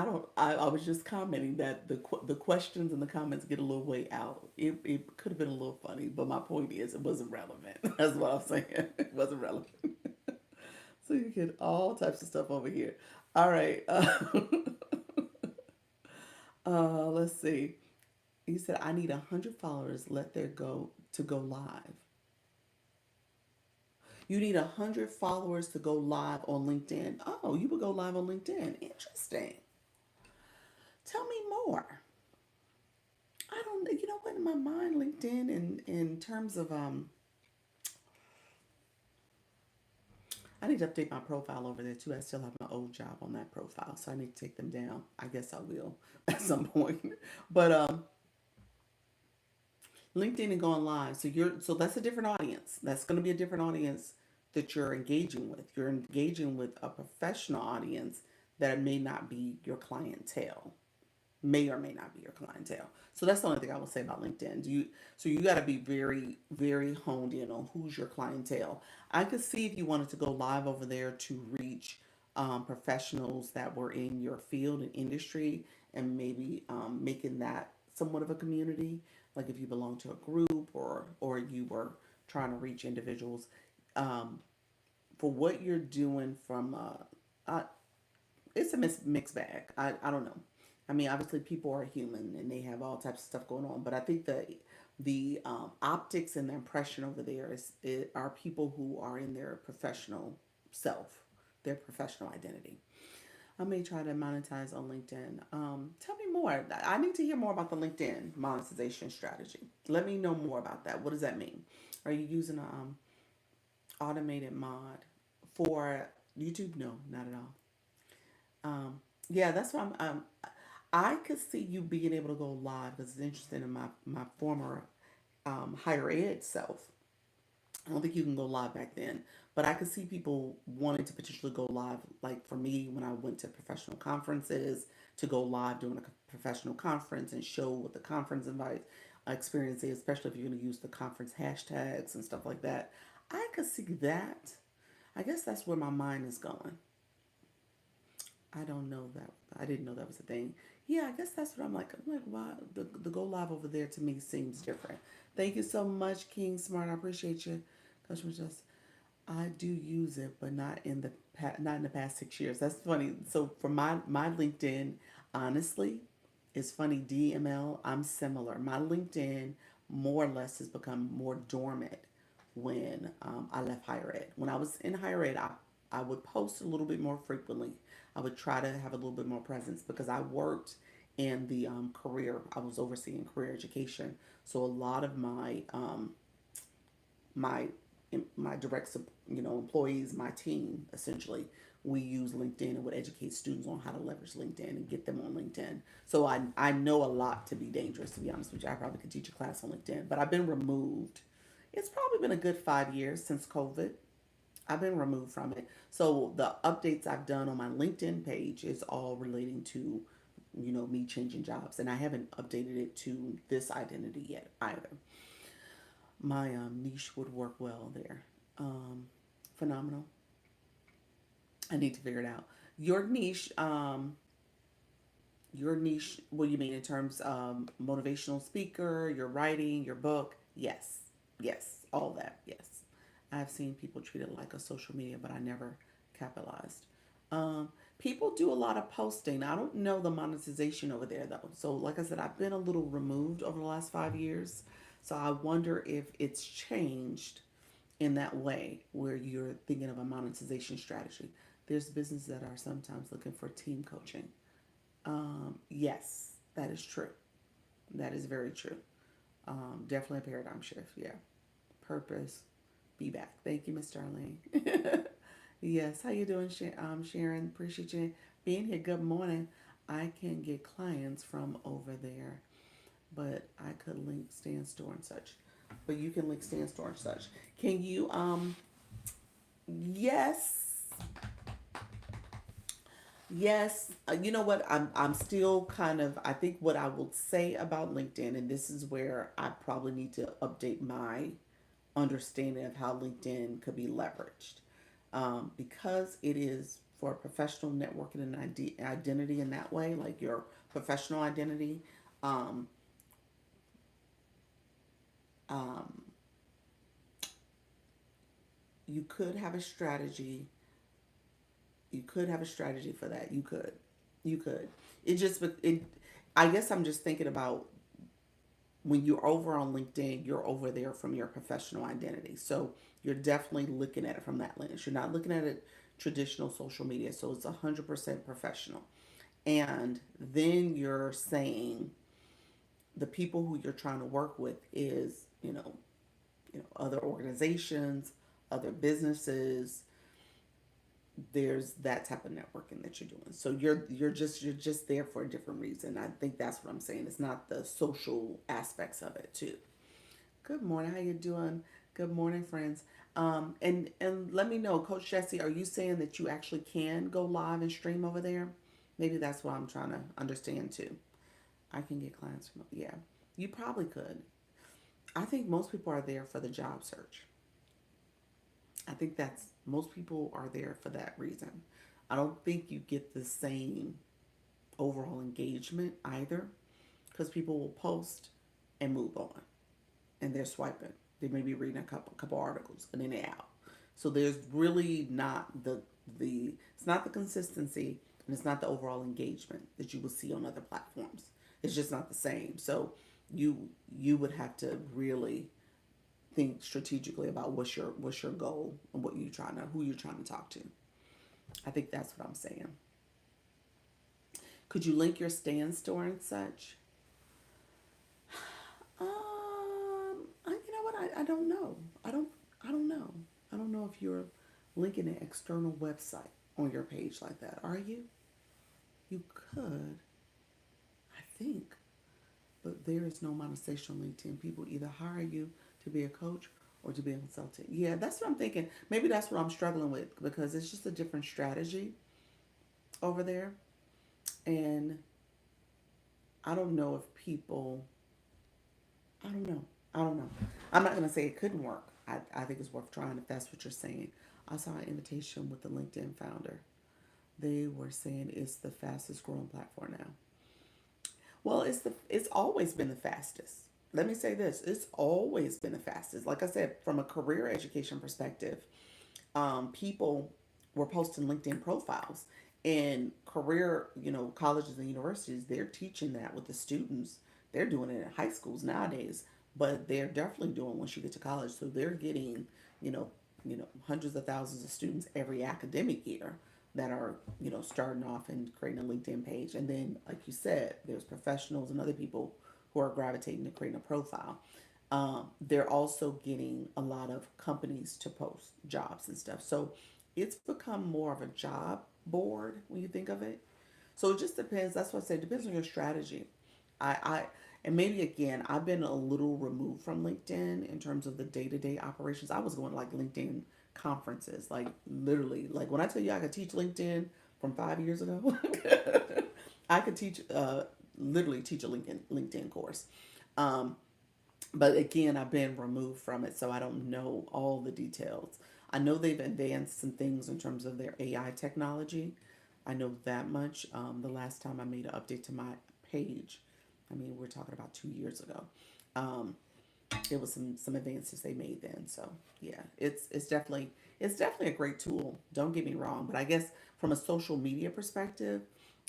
don't. I was just commenting that the questions and the comments get a little way out. It could have been a little funny, but my point is it wasn't relevant. That's what I'm saying. It wasn't relevant. So you get all types of stuff over here. All right. Let's see. You said I need 100 followers. Let there go to go live. You need 100 followers to go live on LinkedIn. Oh, you would go live on LinkedIn. Interesting. Tell me more. I don't. You know what? In my mind, LinkedIn, in terms of I need to update my profile over there too. I still have my old job on that profile, so I need to take them down. I guess I will at some point. But LinkedIn and going live. So that's a different audience. That's going to be a different audience that you're engaging with. You're engaging with a professional audience that may not be your clientele. May or may not be your clientele. So that's the only thing I will say about LinkedIn. You got to be very very honed in on who's your clientele. I could see if you wanted to go live over there to reach professionals that were in your field and industry, and maybe making that somewhat of a community. Like if you belong to a group or you were trying to reach individuals. Um, for what you're doing from it's a mixed bag. I don't know. I mean, obviously, people are human and they have all types of stuff going on. But I think the optics and the impression over there are people who are in their professional self, their professional identity. I may try to monetize on LinkedIn. Tell me more. I need to hear more about the LinkedIn monetization strategy. Let me know more about that. What does that mean? Are you using a automated mod for YouTube? No, not at all. Yeah, that's what I could see you being able to go live because it's interesting in my former higher ed self. I don't think you can go live back then, but I could see people wanting to potentially go live. Like for me, when I went to professional conferences, to go live doing a professional conference and show what the conference invite experience is, especially if you're going to use the conference hashtags and stuff like that. I could see that. I guess that's where my mind is going. I don't know that. I didn't know that was a thing. Yeah, I guess that's what I'm like. I'm like, wow, the go live over there to me seems different. Thank you so much, King Smart. I appreciate you. Customer just, I do use it, but not in the past 6 years. That's funny. So for my LinkedIn, honestly, it's funny. DML, I'm similar. My LinkedIn more or less has become more dormant when I left higher ed. When I was in higher ed, I would post a little bit more frequently. I would try to have a little bit more presence because I worked in the career. I was overseeing career education, so a lot of my my direct employees, my team essentially we use LinkedIn and would educate students on how to leverage LinkedIn and get them on LinkedIn. So I know a lot to be dangerous, to be honest with you. I probably could teach a class on LinkedIn, but I've been removed. It's probably been a good 5 years since COVID. I've been removed from it. So the updates I've done on my LinkedIn page is all relating to, me changing jobs. And I haven't updated it to this identity yet either. My niche would work well there. Um, Phenomenal. I need to figure it out. Your niche, what do you mean in terms of motivational speaker, your writing, your book? Yes, yes, all that. Yes, I've seen people treat it like a social media, but I never capitalized. People do a lot of posting. I don't know the monetization over there though. So, like I said, I've been a little removed over the last 5 years. So I wonder if it's changed in that way where you're thinking of a monetization strategy. There's businesses that are sometimes looking for team coaching. Yes, that is true. That is very true. Definitely a paradigm shift. Yeah. Purpose. Be back. Thank you, Miss Darlene. Yes. How you doing, Sharon? Appreciate you being here. Good morning. I can get clients from over there, but I could link stand store and such. But you can link stand store and such. Can you? Yes. Yes, you know what? I'm still kind of. I think what I will say about LinkedIn, and this is where I probably need to update my understanding of how LinkedIn could be leveraged, because it is for professional networking and identity in that way, like your professional identity. Um, um, you could have a strategy. You could have a strategy for that. You could. It just, it. I guess I'm just thinking about when you're over on LinkedIn, you're over there from your professional identity. So you're definitely looking at it from that lens. You're not looking at it traditional social media. So it's 100% professional. And then you're saying the people who you're trying to work with is, other organizations, other businesses. There's that type of networking that you're doing. So you're just there for a different reason. I think that's what I'm saying. It's not the social aspects of it too. Good morning. How you doing? Good morning, friends. And let me know, Coach Jesse, are you saying that you actually can go live and stream over there? Maybe that's what I'm trying to understand too. I can get clients from, yeah. You probably could. I think most people are there for the job search. I think that's most people are there for that reason. I don't think you get the same overall engagement either because people will post and move on and they're swiping. They may be reading a couple articles and then they're out. So there's really not the it's not the consistency and it's not the overall engagement that you will see on other platforms. It's just not the same. So you would have to really think strategically about what's your goal and what you trying to who you're trying to talk to. I think that's what I'm saying. Could you link your stand store and such? You know what? I don't know. I don't know. I don't know if you're linking an external website on your page like that. Are you? You could, I think, but there is no monetization on LinkedIn. People either hire you to be a coach or to be a consultant. Yeah, that's what I'm thinking. Maybe that's what I'm struggling with because it's just a different strategy over there. And I don't know if people, I don't know. I don't know. I'm not going to say it couldn't work. I think it's worth trying if that's what you're saying. I saw an invitation with the LinkedIn founder. They were saying it's the fastest growing platform now. Well, it's always been the fastest. Let me say this: it's always been the fastest. Like I said, from a career education perspective, people were posting LinkedIn profiles and career, colleges and universities. They're teaching that with the students. They're doing it in high schools nowadays, but they're definitely doing once you get to college. So they're getting, you know, hundreds of thousands of students every academic year that are, starting off and creating a LinkedIn page. And then, like you said, there's professionals and other people who are gravitating to creating a profile. They're also getting a lot of companies to post jobs and stuff. So it's become more of a job board when you think of it. So it just depends. That's what I say. It depends on your strategy. I and maybe again, I've been a little removed from LinkedIn in terms of the day to day operations. I was going to like LinkedIn conferences, like literally, like when I tell you I could teach LinkedIn from 5 years ago, I could teach, literally teach a LinkedIn course. Um, but again, I've been removed from it, so I don't know all the details. I know they've advanced some things in terms of their AI technology. I know that much. The last time I made an update to my page, I mean, we're talking about 2 years ago. Um, it was some advances they made then. So yeah, it's definitely a great tool. Don't get me wrong, but I guess from a social media perspective,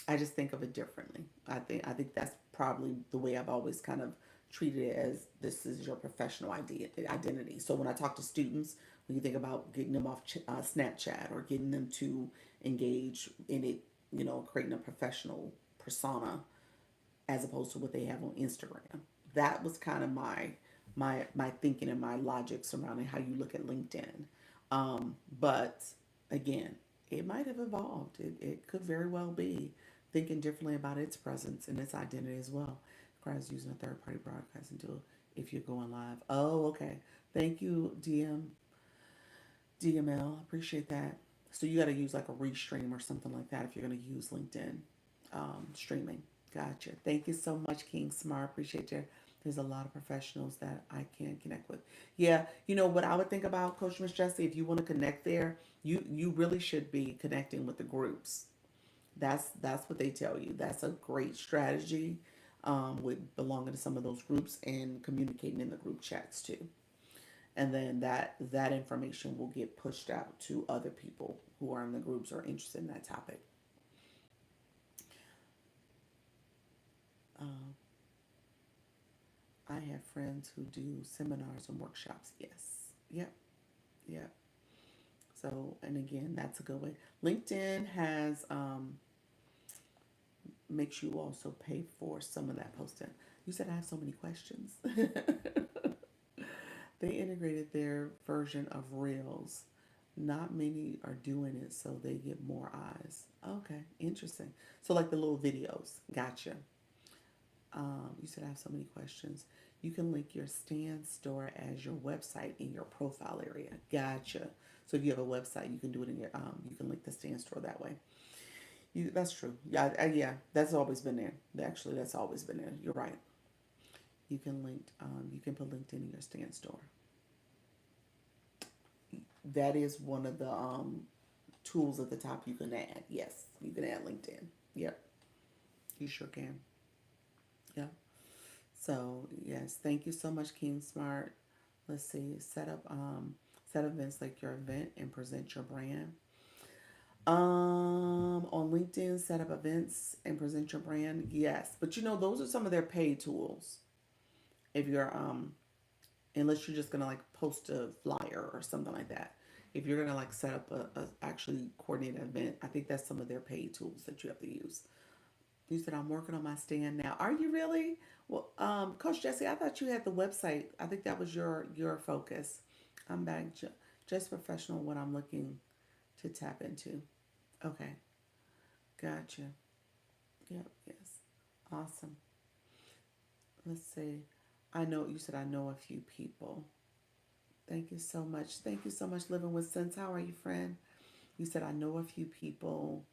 I just think of it differently. I think that's probably the way I've always kind of treated it, as this is your professional identity. So when I talk to students, when you think about getting them off Snapchat or getting them to engage in it, creating a professional persona as opposed to what they have on Instagram. That was kind of my thinking and my logic surrounding how you look at LinkedIn. But again, it might have evolved. It could very well be thinking differently about its presence and its identity as well. Requires using a third party broadcasting tool if you're going live. Oh, okay. Thank you, DML. Appreciate that. So you got to use like a restream or something like that if you're going to use LinkedIn streaming. Gotcha. Thank you so much, King Smart. Appreciate you. There's a lot of professionals that I can connect with. Yeah, you know what I would think about, Coach Miss Jessie. If you want to connect there, you really should be connecting with the groups. That's what they tell you. That's a great strategy, with belonging to some of those groups and communicating in the group chats too. And then that information will get pushed out to other people who are in the groups or interested in that topic. Um, I have friends who do seminars and workshops. Yes. Yep. Yep. So, and again, that's a good way. LinkedIn has makes you also pay for some of that posting. You said I have so many questions. They integrated their version of Reels. Not many are doing it, so they get more eyes. Okay, interesting. So, like the little videos. Gotcha. You said I have so many questions. You can link your stand store as your website in your profile area. Gotcha. So if you have a website, you can do it in your you can link the stand store that way. That's true. Yeah, yeah. That's always been there. Actually, that's always been there. You're right. You can put LinkedIn in your stand store. That is one of the tools at the top you can add. Yes, you can add LinkedIn. Yep, you sure can. Yep. So yes, thank you so much, King Smart. Let's see. Set events like your event and present your brand. On LinkedIn, set up events and present your brand. Yes, but those are some of their paid tools. If you're unless you're just gonna like post a flyer or something like that. If you're gonna like set up a actually coordinate an event, I think that's some of their paid tools that you have to use. You said I'm working on my stand now. Are you really? Well, Coach Jesse, I thought you had the website. I think that was your focus. I'm back. Just professional. What I'm looking to tap into. Okay, gotcha. Yep. Yes. Awesome. Let's see. I know you said I know a few people. Thank you so much. Thank you so much, Living with Sense. How are you, friend? You said I know a few people.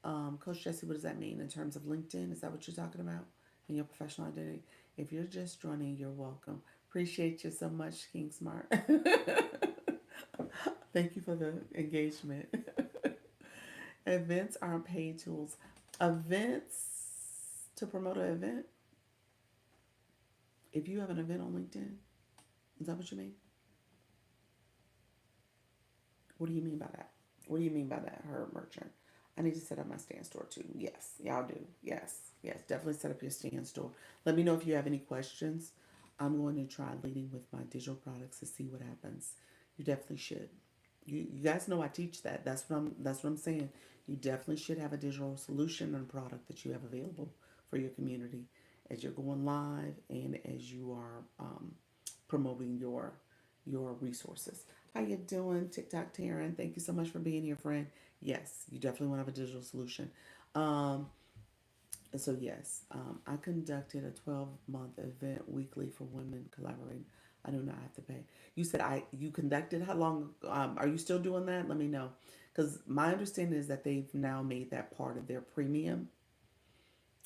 Coach Jesse, what does that mean in terms of LinkedIn? Is that what you're talking about in your professional identity? If you're just joining, you're welcome. Appreciate you so much, King Smart. Thank you for the engagement. Events aren't paid tools. Events to promote an event. If you have an event on LinkedIn, is that what you mean? What do you mean by that? What do you mean by that, her merchant? I need to set up my stand store too. Yes, y'all do. Yes, yes, definitely set up your stand store. Let me know if you have any questions. I'm going to try leading with my digital products to see what happens. You definitely should. You guys know I teach that. That's what I'm saying. You definitely should have a digital solution and product that you have available for your community as you're going live and as you are promoting your resources. How you doing, TikTok Taryn? Thank you so much for being here, friend. Yes, you definitely want to have a digital solution. Um, so yes, I conducted a 12-month event weekly for women collaborating. I do not have to pay. You said you conducted how long? Are you still doing that? Let me know, because my understanding is that they've now made that part of their premium.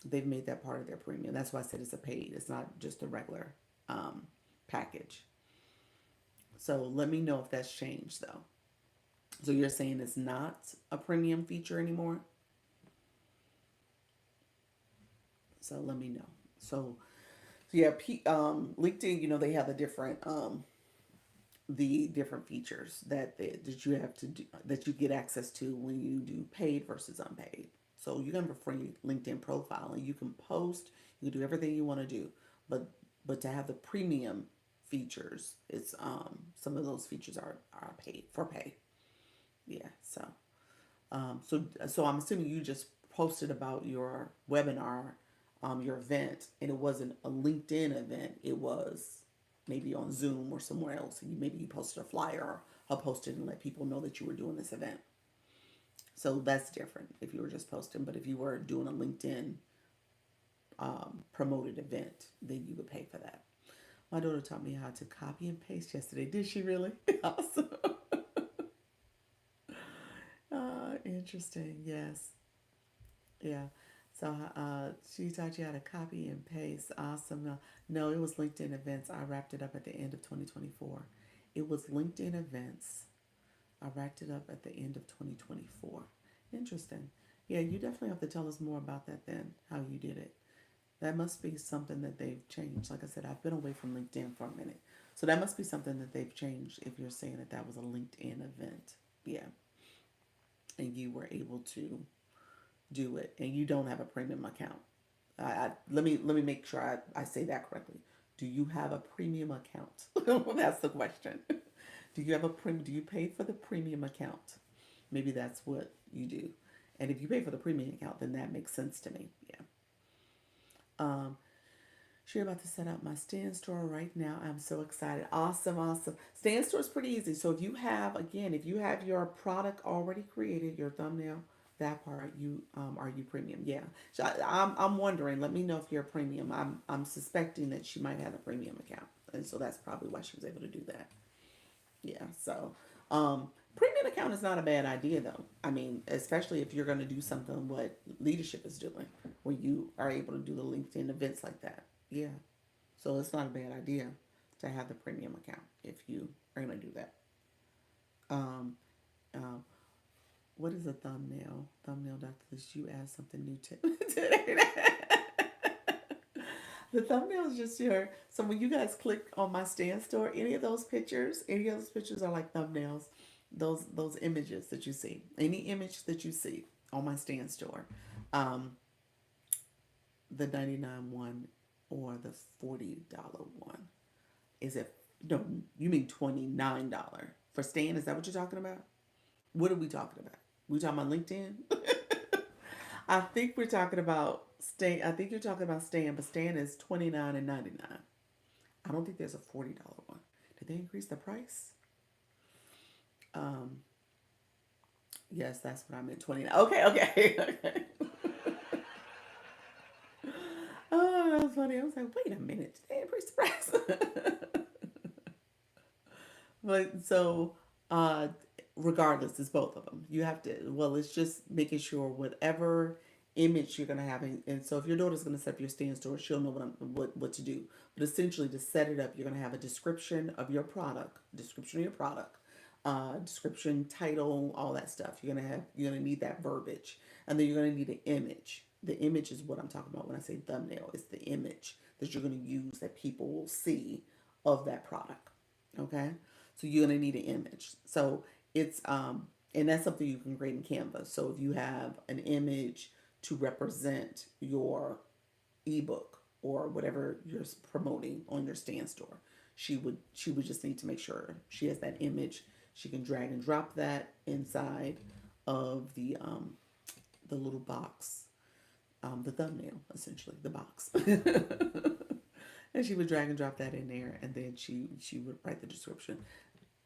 They've made that part of their premium. That's why I said it's a paid. It's not just a regular um, package. So let me know if that's changed though. So you're saying it's not a premium feature anymore? So let me know. So yeah, LinkedIn, they have the different features that you have to do, that you get access to when you do paid versus unpaid. So you can have a free LinkedIn profile and you can post, you can do everything you want to do, but to have the premium features, it's some of those features are paid for pay. Yeah. So I'm assuming you just posted about your webinar, your event, and it wasn't a LinkedIn event. It was maybe on Zoom or somewhere else. And maybe you posted a flyer or posted and let people know that you were doing this event. So that's different if you were just posting. But if you were doing a LinkedIn promoted event, then you would pay for that. My daughter taught me how to copy and paste yesterday. Did she really? Awesome. Interesting. Yes. Yeah. So she taught you how to copy and paste. Awesome. No, it was LinkedIn events. I wrapped it up at the end of 2024. It was LinkedIn events. I wrapped it up at the end of 2024. Interesting. Yeah, you definitely have to tell us more about that then, how you did it. That must be something that they've changed. Like I said, I've been away from LinkedIn for a minute. So that must be something that they've changed if you're saying that that was a LinkedIn event. Yeah. And you were able to do it and you don't have a premium account. Let me make sure I say that correctly. Do you have a premium account? That's the question. Do you have a premium? Do you pay for the premium account? Maybe that's what you do. And if you pay for the premium account, then that makes sense to me. Yeah. Um, Sure, about to set up my stand store right now. I'm so excited. Awesome, awesome. Stand store is pretty easy. So if you have, again, if you have your product already created, your thumbnail, that part, you are you premium? Yeah. So I'm wondering. Let me know if you're a premium. I'm suspecting that she might have a premium account, and so that's probably why she was able to do that. Yeah. So premium account is not a bad idea though. I mean, especially if you're going to do something what leadership is doing, where you are able to do the LinkedIn events like that. Yeah. So it's not a bad idea to have the premium account if you are going to do that. Um, um, what is a thumbnail? Thumbnail, Dr. Liz, you add something new to today. The thumbnail is just your. So when you guys click on my stand store, any of those pictures are like thumbnails. Those images that you see, any image that you see on my stand store, um, the 99 one or the $40 one. Is it no? You mean $29 for Stan? Is that what you're talking about? What are we talking about? We talking about LinkedIn? I think we're talking about Stan. I think you're talking about Stan, but Stan is 29 and 99. I don't think there's a $40 one. Did they increase the price? Um, yes, that's what I meant. 29. Okay, okay, okay. Oh, that was funny. I was like, wait a minute, did they increase the price? But so, uh, regardless, it's both of them. You have to. Well, it's just making sure whatever image you're gonna have, and so if your daughter's gonna set up your stand store, she'll know what to do. But essentially, to set it up, you're gonna have a description of your product, description, title, all that stuff. You're gonna need that verbiage, and then you're gonna need an image. The image is what I'm talking about when I say thumbnail. It's the image that you're gonna use that people will see of that product. Okay, so you're gonna need an image. So it's and that's something you can create in Canva. So if you have an image to represent your ebook or whatever you're promoting on your stand store, she would just need to make sure she has that image. She can drag and drop that inside of the little box, the thumbnail, essentially the box. And she would drag and drop that in there, and then she would write the description.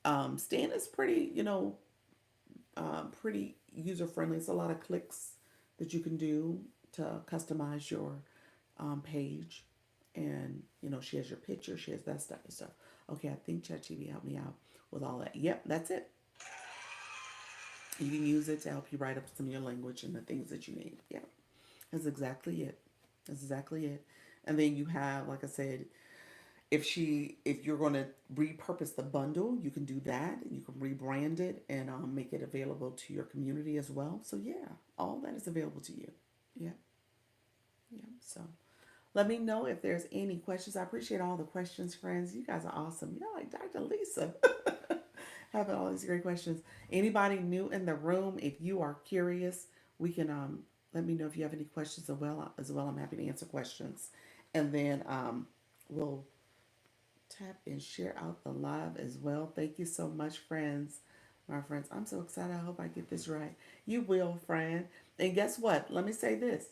Stan is pretty, pretty user friendly. It's a lot of clicks that you can do to customize your page, and she has your picture, she has that stuff and stuff. Okay, I think ChatGPT helped me out with all that. Yep, that's it. You can use it to help you write up some of your language and the things that you need. Yeah, that's exactly it. That's exactly it. And then you have, like I said, if you're going to repurpose the bundle, you can do that. You can rebrand it and make it available to your community as well. So yeah, all that is available to you. Yeah, yeah. So let me know if there's any questions. I appreciate all the questions, friends. You guys are awesome. You're like Dr. Lisa. Having all these great questions. Anybody new in the room, if you are curious, we can let me know if you have any questions as well. I'm happy to answer questions. And then we'll tap and share out the live as well. Thank you so much, friends. My friends, I'm so excited. I hope I get this right. You will, friend. And guess what? Let me say this.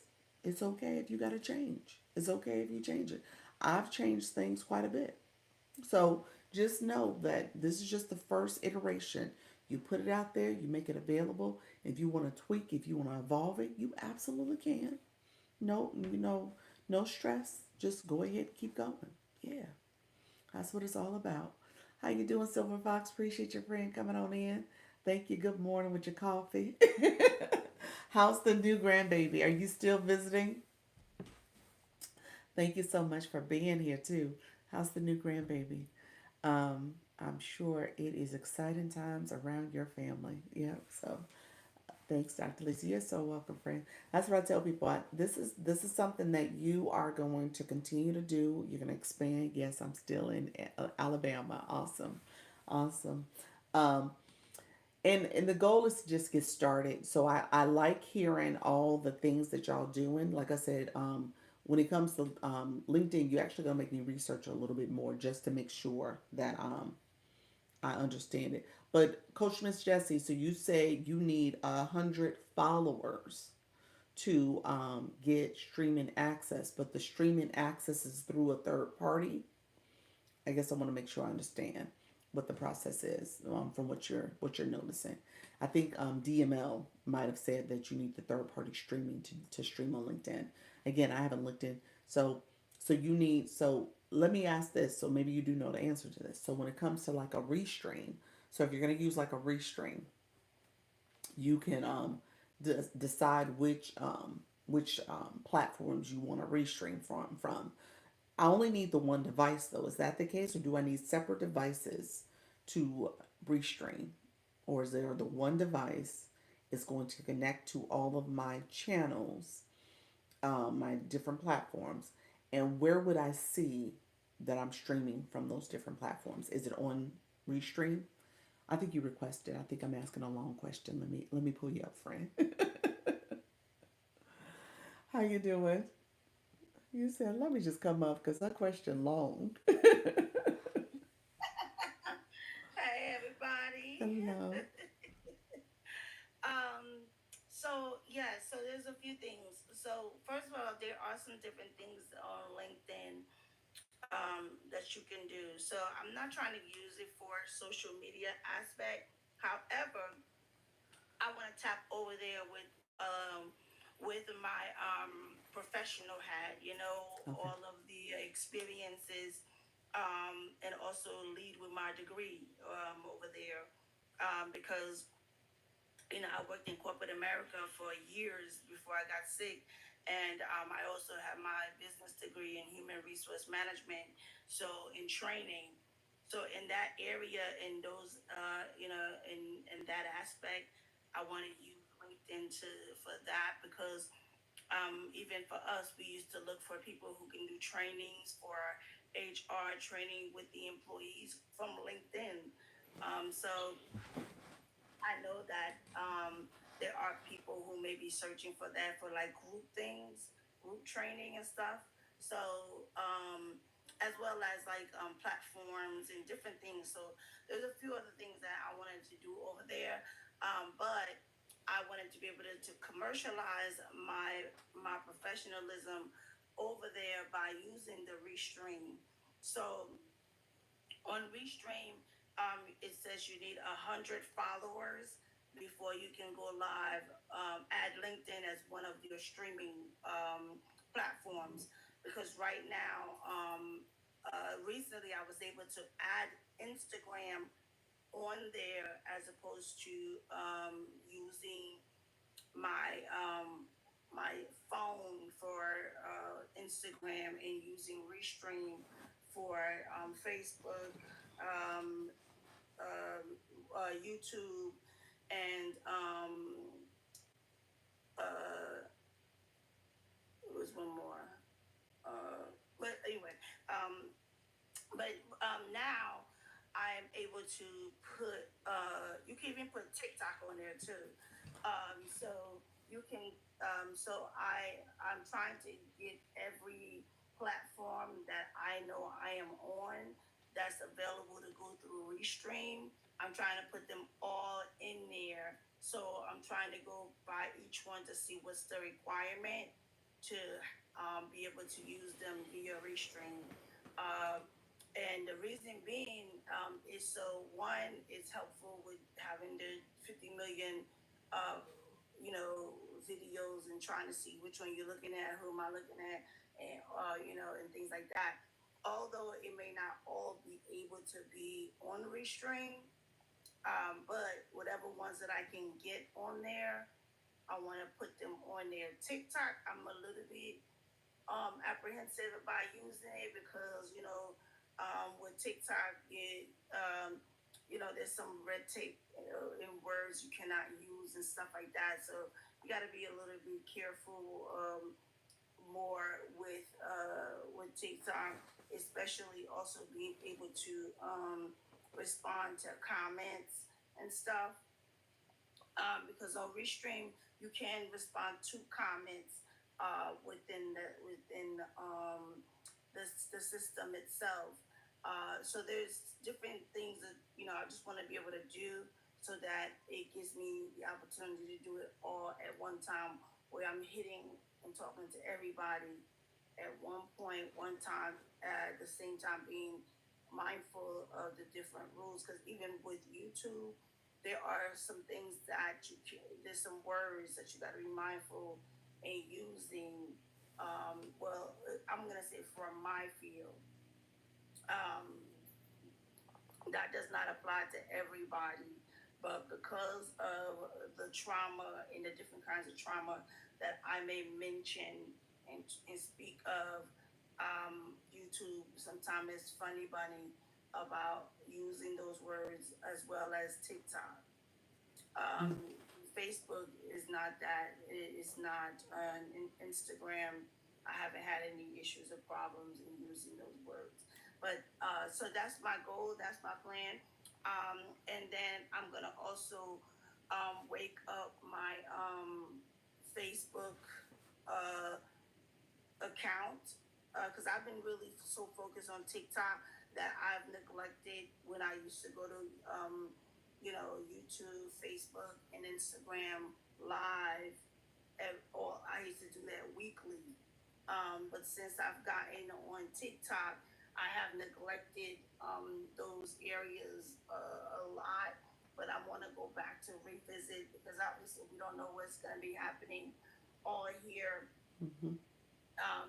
It's okay if you got to change. It's okay if you change it. I've changed things quite a bit. So just know that this is just the first iteration. You put it out there, you make it available. If you want to tweak, if you want to evolve it, you absolutely can. No, no stress. Just go ahead and keep going. Yeah. That's what it's all about. How you doing, Silver Fox? Appreciate your friend coming on in. Thank you. Good morning with your coffee. How's the new grandbaby? Are you still visiting? Thank you so much for being here too. How's the new grandbaby? I'm sure it is exciting times around your family. Yeah. So thanks, Dr. Lisa. You're so welcome, friend. That's what I tell people. This is something that you are going to continue to do. You're going to expand. Yes, I'm still in Alabama. Awesome, awesome. Um, and the goal is to just get started. So I like hearing all the things that y'all doing. Like I said, when it comes to LinkedIn, you actually gonna make me research a little bit more just to make sure that I understand it. But Coach Miss Jessie, so you say you need 100 followers to get streaming access, but the streaming access is through a third party. I guess I want to make sure I understand what the process is from what you're noticing. I think DML might have said that you need the third party streaming to stream on LinkedIn. Again, I haven't looked in. So let me ask this. So maybe you do know the answer to this. So when it comes to like a restream, so if you're gonna use like a restream, you can decide which platforms you want to restream from. I only need the one device though. Is that the case, or do I need separate devices to restream, or is there the one device is going to connect to all of my channels, my different platforms, and where would I see that I'm streaming from those different platforms? Is it on restream? I think you requested. I think I'm asking a long question. Let me pull you up, friend. How you doing? You said let me just come up because that question long. Hey everybody. Hello. um so there's a few things. So first of all, there are some different things on LinkedIn that you can do. So I'm not trying to use it for social media aspect. However, I want to tap over there with my professional hat, Okay. all of the experiences, and also lead with my degree over there, because I worked in corporate America for years before I got sick. And I also have my business degree in human resource management. So, in training. So, in that area, in those, in that aspect, I want to use LinkedIn for that because even for us, we used to look for people who can do trainings for HR training with the employees from LinkedIn. So I know that there are people who may be searching for that for like group things, group training and stuff. So, as well as like platforms and different things. So, there's a few other things that I wanted to do over there. But I wanted to be able to commercialize my professionalism over there by using the Restream. So, on Restream, It says you need 100 followers before you can go live. Add LinkedIn as one of your streaming platforms, because right now, recently I was able to add Instagram on there as opposed to using my phone for Instagram and using Restream for Facebook, um, YouTube, and uh, it was one more. But anyway, um, but now I'm able to put you can even put TikTok on there too. So you can I'm trying to get every platform that I know I am on that's available to go through Restream. I'm trying to put them all in there. So I'm trying to go by each one to see what's the requirement to be able to use them via Restream. Um, and the reason being is so one, it's helpful with having the 50 million, uh, videos and trying to see which one you're looking at, who am I looking at, and and things like that. Although it may not all be able to be on Restream, but whatever ones that I can get on there, I want to put them on there. TikTok, I'm a little bit apprehensive about using it because with TikTok, there's some red tape in words you cannot use and stuff like that. So you got to be a little bit careful more with TikTok, especially also being able to respond to comments and stuff, because on Restream you can respond to comments within the system itself. So there's different things that I just want to be able to do so that it gives me the opportunity to do it all at one time, where I'm hitting and talking to everybody at one point, one time, at the same time being mindful of the different rules. Because even with YouTube, there are some things that there's some words that you got to be mindful in using. I'm gonna say from my field, um, that does not apply to everybody. But because of the trauma and the different kinds of trauma that I may mention and speak of, YouTube sometimes is funny bunny about using those words, as well as TikTok. Facebook is not that. It's not. Instagram, I haven't had any issues or problems in using those words. But so that's my goal. That's my plan. And then I'm gonna also wake up my Facebook uh, account, because I've been really so focused on TikTok that I've neglected when I used to go to YouTube, Facebook, and Instagram live. Or I used to do that weekly. But since I've gotten on TikTok, I have neglected those areas a lot. But I want to go back to revisit, because obviously we don't know what's going to be happening all here, Mm-hmm.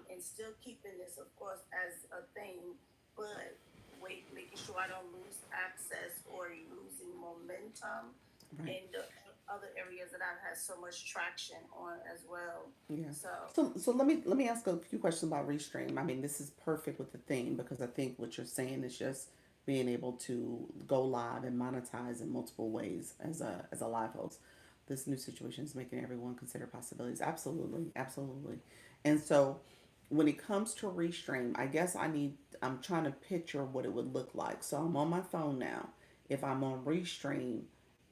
and still keeping this, of course, as a thing, but making sure I don't lose access or losing momentum Right. in the other areas that I've had so much traction on as well. Yeah. So, So let me ask a few questions about Restream. I mean, this is perfect with the theme because I think what you're saying is just being able to go live and monetize in multiple ways as a live host. This new situation is making everyone consider possibilities. Absolutely, absolutely. And so when it comes to Restream, I guess I'm trying to picture what it would look like. So I'm on my phone now. If I'm on Restream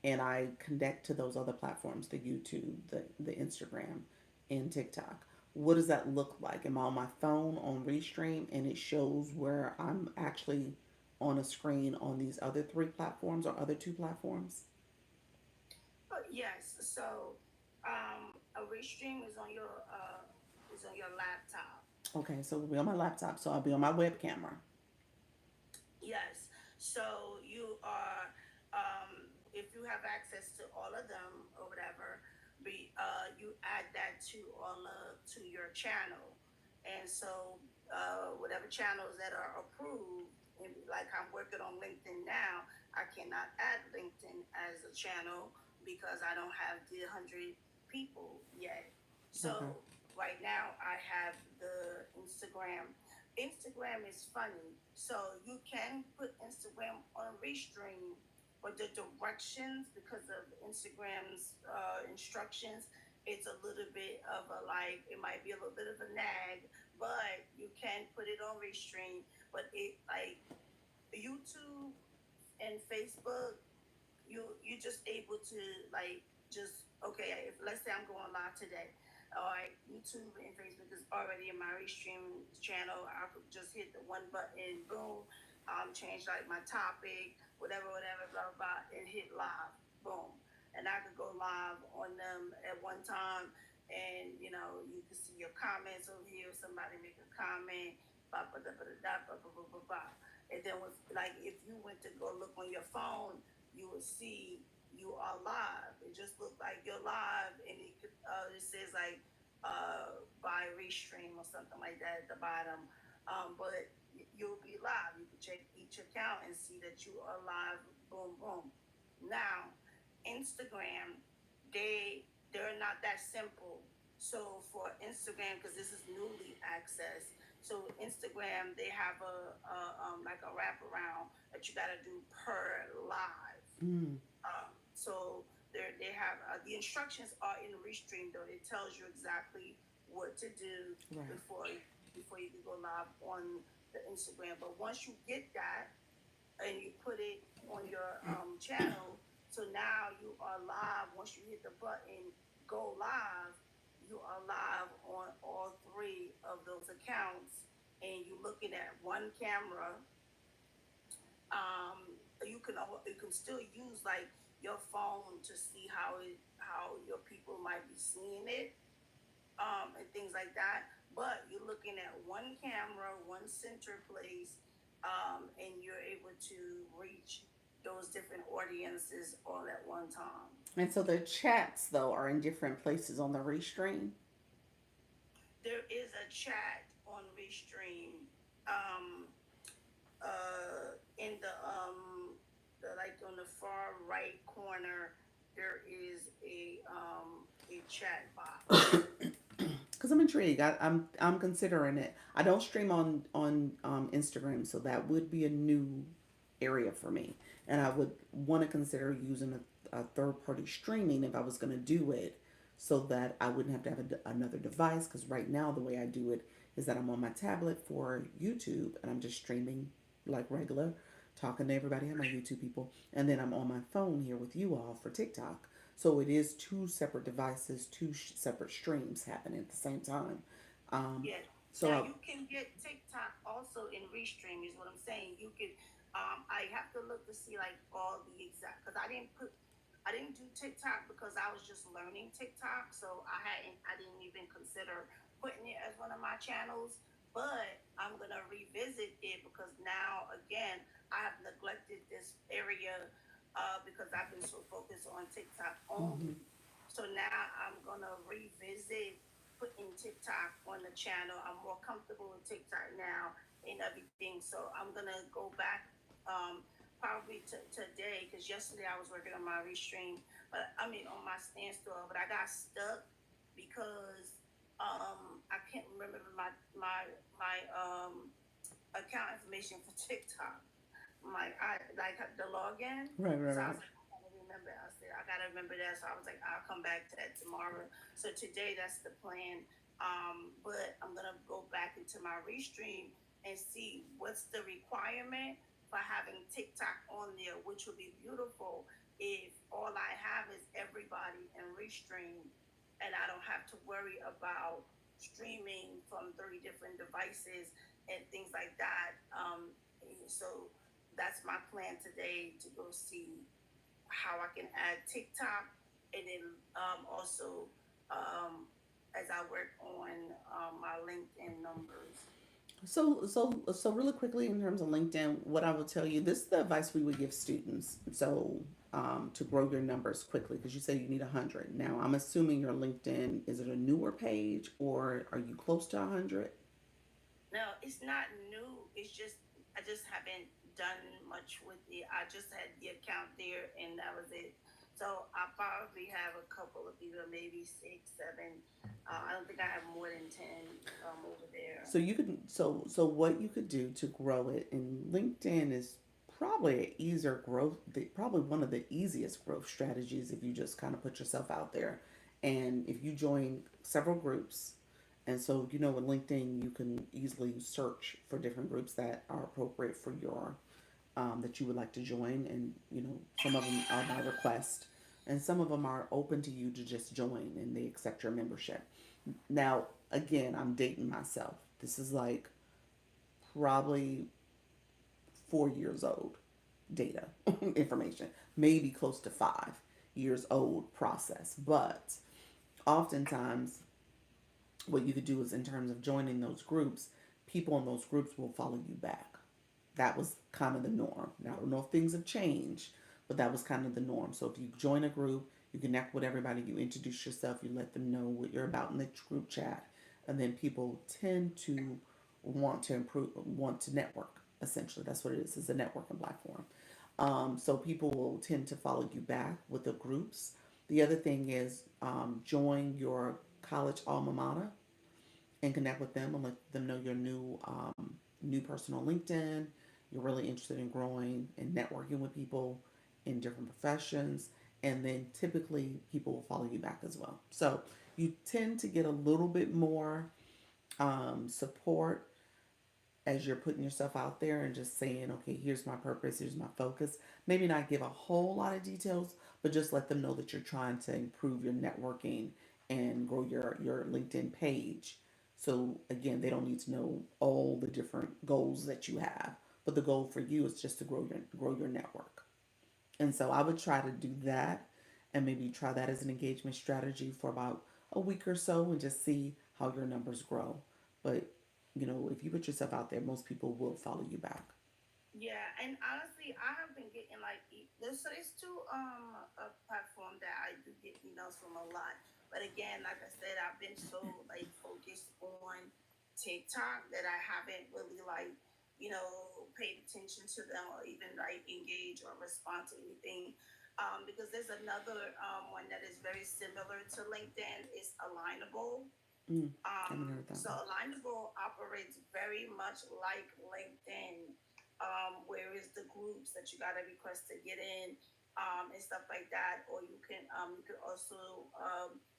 and I connect to those other platforms, the YouTube, the Instagram, and TikTok, what does that look like? Am I on my phone on Restream and it shows where I'm actually on a screen on these other three platforms or other two platforms? yes. So, a restream is on your laptop. Okay, so it'll be on my laptop, so I'll be on my web camera. Yes. So you are, if you have access to all of them or whatever, you add that to all to your channel, and so whatever channels that are approved, and like I'm working on LinkedIn now, I cannot add LinkedIn as a channel because I don't have the 100 people yet. Okay. So right now I have the Instagram. Instagram is funny. So you can put Instagram on Restream, but the directions, because of Instagram's instructions, it's a little bit of a like, it might be a little bit of a nag, but you can put it on Restream. But it like YouTube and Facebook, you just able to like just okay, if let's say I'm going live today, all right, YouTube and Facebook is already in my restream channel. I could just hit the one button, boom, change like my topic, whatever, blah blah blah, and hit live, boom, and I could go live on them at one time. And you can see your comments over here. Somebody make a comment, blah blah blah blah blah blah blah blah blah. And then with like if you went to go look on your phone, you will see you are live. It just looked like you're live, and it says like by restream or something like that at the bottom. But you'll be live. You can check each account and see that you are live. Boom, boom. Now, Instagram, they're not that simple. So for Instagram, because this is newly accessed, so Instagram they have a like a wraparound that you got to do per live. Mm, So they have the instructions are in Restream though. It tells you exactly what to do right. before you can go live on the Instagram. But once you get that and you put it on your channel, so now you are live. Once you hit the button, go live. You are live on all three of those accounts, and you're looking at one camera. You can still use like your phone to see how your people might be seeing it, and things like that. But you're looking at one camera, one center place, and you're able to reach those different audiences all at one time. And so the chats though are in different places on the restream. There is a chat on Restream. Um, in the like on the far right corner, there is a chat box. Because I'm intrigued. I'm considering it. I don't stream on Instagram, so that would be a new area for me, and I would want to consider using a third party streaming if I was going to do it, so that I wouldn't have to have another device. Because right now the way I do it is that I'm on my tablet for YouTube and I'm just streaming like regular, talking to everybody, my YouTube people, and then I'm on my phone here with you all for TikTok. So it is two separate devices, two separate streams happening at the same time. Um, Yeah. so Now I, you can get TikTok also in Restream is what I'm saying. You can I have to look to see like all the exact because I didn't do TikTok because I was just learning TikTok, so I didn't even consider putting it as one of my channels. But I'm gonna revisit it because now again I have neglected this area because I've been so focused on TikTok mhm. only. So now I'm gonna revisit putting TikTok on the channel. I'm more comfortable with TikTok now and everything. So I'm gonna go back probably today because yesterday I was working on my restream, but I mean on my standstill. But I got stuck because I can't remember my account information for TikTok. I like the login. Right, right, So I right. was like, I gotta remember. I said I gotta remember that. So I was like, I'll come back to that tomorrow. So today that's the plan. But I'm gonna go back into my restream and see what's the requirement for having TikTok on there, which would be beautiful if all I have is everybody in restream, and I don't have to worry about streaming from 30 different devices and things like that. So that's my plan today to go see how I can add TikTok, and then also as I work on my LinkedIn numbers. So really quickly in terms of LinkedIn, what I will tell you, this is the advice we would give students. So to grow your numbers quickly, because you say you need 100. Now I'm assuming your LinkedIn, is it a newer page or are you close to 100? No, it's not new. It's just I just haven't done much with it. I just had the account there, and that was it. So I probably have a couple of people, maybe six, seven. I don't think I have more than 10 over there. So you could so what you could do to grow it, and LinkedIn is probably an easier growth, probably one of the easiest growth strategies if you just kind of put yourself out there, and if you join several groups, and so with LinkedIn you can easily search for different groups that are appropriate for your that you would like to join, and some of them are by request, and some of them are open to you to just join and they accept your membership. Now, again, I'm dating myself. This is like probably 4 years old data information, maybe close to 5 years old process. But oftentimes, what you could do is in terms of joining those groups, people in those groups will follow you back. That was kind of the norm. Now, I don't know if things have changed, but that was kind of the norm. So if you join a group, you connect with everybody, you introduce yourself, you let them know what you're about in the group chat, and then people tend to want to improve, want to network. Essentially, that's what it is. It's a networking platform. So people will tend to follow you back with the groups. The other thing is join your college alma mater and connect with them and let them know your new person on LinkedIn. You're really interested in growing and networking with people in different professions, and then typically people will follow you back as well. So you tend to get a little bit more support as you're putting yourself out there and just saying, okay, here's my purpose, here's my focus. Maybe not give a whole lot of details, but just let them know that you're trying to improve your networking and grow your LinkedIn page. So again, they don't need to know all the different goals that you have, but the goal for you is just to grow your network. And so I would try to do that and maybe try that as an engagement strategy for about a week or so and just see how your numbers grow. But if you put yourself out there, most people will follow you back. Yeah, and honestly, I have been getting like there's two a platform that I do get emails from a lot. But again, like I said, I've been so like focused on TikTok that I haven't really like paid attention to them or even like engage or respond to anything. Because there's another one that is very similar to LinkedIn. It's Alignable. Mm, I haven't heard that So one. Alignable operates very much like LinkedIn, where is the groups that you got to request to get in, and stuff like that. Or you can also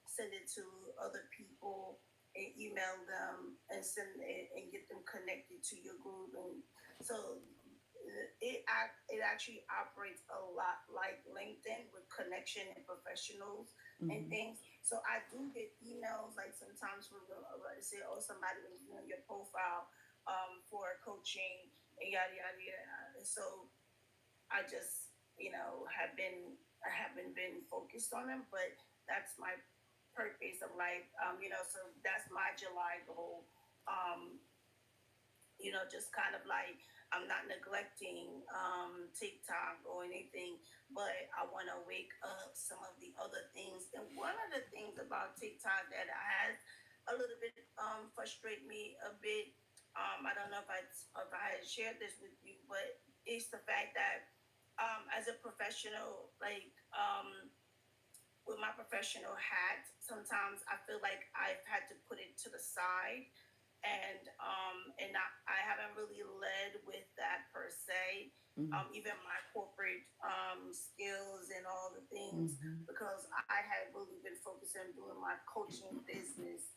send it to other people and email them and send it and get them connected to your group. And so it actually operates a lot like LinkedIn with connection and professionals and Mm-hmm. things. So I do get emails like sometimes from say, oh, somebody was doing your profile for coaching and yada yada yada. So I just I haven't been focused on them, but that's my purpose of life. So that's my July goal. Um, just kind of like I'm not neglecting TikTok or anything, but I want to wake up some of the other things. And one of the things about TikTok that I had a little bit frustrate me a bit. I don't know if I had shared this with you, but it's the fact that as a professional, like with my professional hat, sometimes I feel like I've had to put it to the side, and I haven't really led with that per se. Mm-hmm. Even my corporate skills and all the things, Mm-hmm. because I had really been focused on doing my coaching business,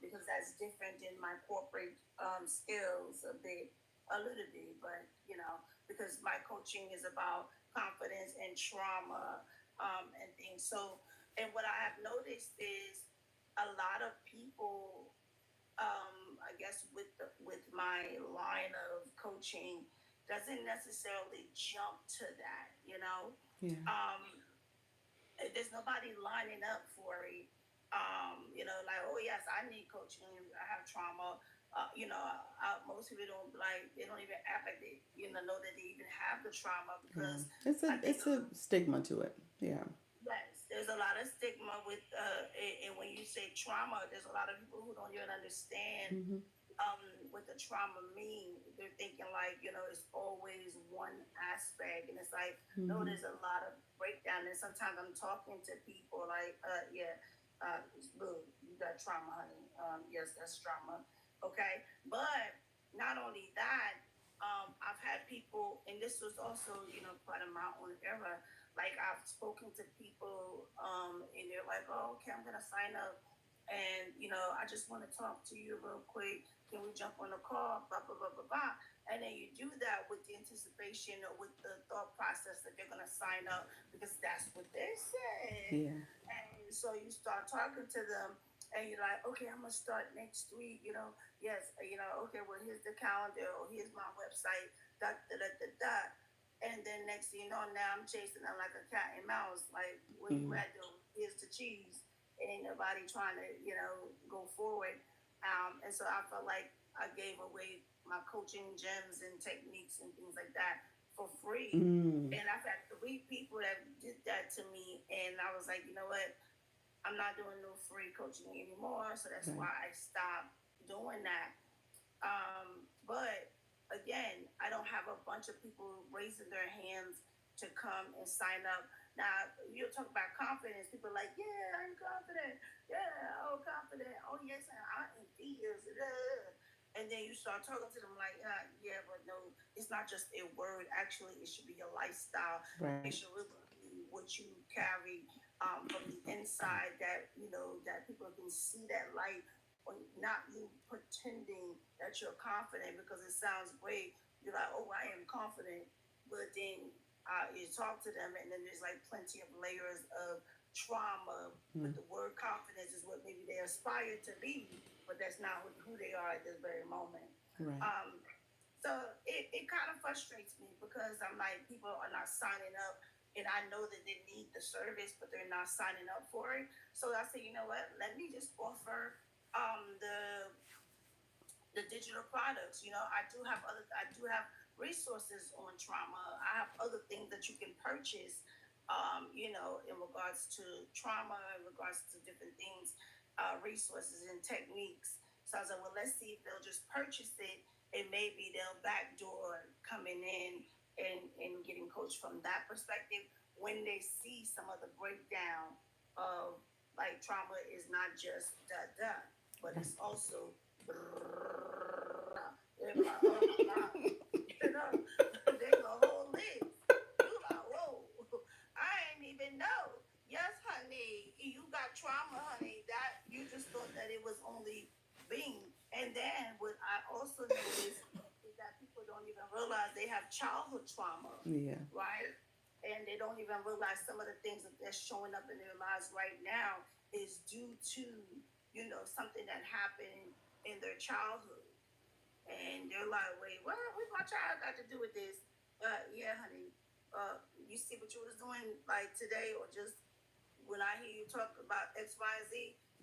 because that's different than my corporate skills a little bit, but because my coaching is about confidence and trauma and things. So, and what I have noticed is a lot of people, I guess with my line of coaching, doesn't necessarily jump to that. Yeah. Um, there's nobody lining up for it. Like, oh yes, I need coaching. I have trauma. Most people don't like, they don't even act like they, know that they even have the trauma, Yeah, because it's a I think stigma to it. Yeah. yes, there's a lot of stigma with, and when you say trauma, there's a lot of people who don't even understand Mm-hmm. what the trauma mean. They're thinking like, it's always one aspect, and it's like, no, Mm-hmm. there's a lot of breakdown. And sometimes I'm talking to people like, yeah, boo, you got trauma, honey. Yes, that's trauma. Okay, but not only that, I've had people, and this was also, part of my own era. Like, I've spoken to people, and they're like, oh, okay, I'm gonna sign up, and I just want to talk to you real quick. Can we jump on a call? Blah blah blah blah blah. And then you do that with the anticipation, or with the thought process that they're gonna sign up because that's what they said. Yeah. And so you start talking to them, and you're like, okay, I'm gonna start next week. Yes, okay. Well, here's the calendar, or here's my website. Da da da da da. And then next thing you know, now I'm chasing them like a cat and mouse. Like, where you Mm-hmm. at though? Here's the cheese. Ain't nobody trying to, go forward. And so I felt like I gave away my coaching gems and techniques and things like that for free. Mm. And I've had three people that did that to me, and I was like, you know what? I'm not doing no free coaching anymore. So that's Right. why I stopped doing that. But again, I don't have a bunch of people raising their hands to come and sign up. Now, you talk about confidence. People are like, yeah, I'm confident. Yeah, oh, confident. Oh, yes, I'm in fears. And then you start talking to them like, yeah, but no, it's not just a word. Actually, it should be a lifestyle. It Right. should really be what you carry, from the inside, that, that people can see that light, or not you pretending that you're confident because it sounds great. You're like, oh, I am confident, but then you talk to them, and then there's like plenty of layers of trauma. Mm. But the word confidence is what maybe they aspire to be, but that's not who they are at this very moment. Right. Um, so it kind of frustrates me because I'm like, people are not signing up, and I know that they need the service, but they're not signing up for it. So I say, you know what? Let me just offer the digital products. I do have resources on trauma. I have other things that you can purchase, in regards to trauma, in regards to different things, resources and techniques. So I was like, well, let's see if they'll just purchase it, and maybe they'll backdoor coming in and getting coached from that perspective when they see some of the breakdown of, like, trauma is not just da da, but Right. it's also they're like, oh my God, there's a whole list. You like, whoa, I ain't even know. Yes, honey, you got trauma, honey. That you just thought that it was only being. And then what I also noticed is that people don't even realize they have childhood trauma, Yeah. right? And they don't even realize some of the things that they're showing up in their lives right now is due to, something that happened in their childhood. And they're like, wait, what my child got to do with this? Yeah, honey. You see what you was doing like today, or just when I hear you talk about X, Y, and Z,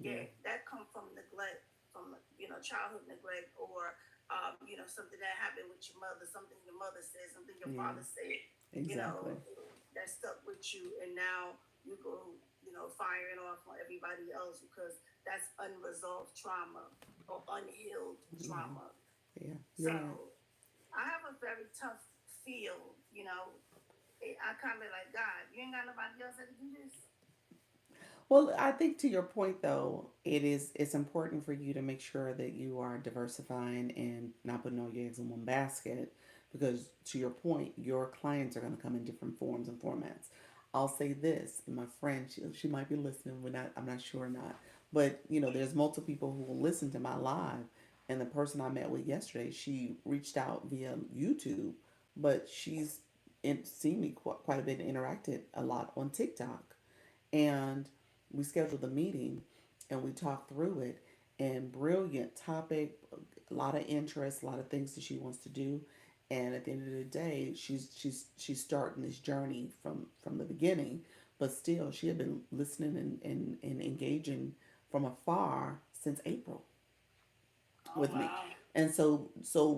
Yeah. yeah, that come from neglect, from, childhood neglect, or something that happened with your mother, something your mother said, something your Yeah. father said, you Exactly. know, that stuck with you, and now you go, firing off on everybody else because that's unresolved trauma or unhealed Yeah. trauma. Yeah. You're right. So I have a very tough feel, I kind of like, God, you ain't got nobody else that can do this. Well, I think to your point though, it's important for you to make sure that you are diversifying and not putting all your eggs in one basket because to your point, your clients are going to come in different forms and formats. I'll say this, and my friend, she might be listening. I'm not sure or not, but there's multiple people who will listen to my live. And the person I met with yesterday, she reached out via YouTube, but she's seen me quite a bit and interacted a lot on TikTok. And we scheduled the meeting and we talked through it, and brilliant topic, a lot of interest, a lot of things that she wants to do. And at the end of the day, she's starting this journey from the beginning, but still she had been listening and engaging from afar since April Oh with me. wow. And so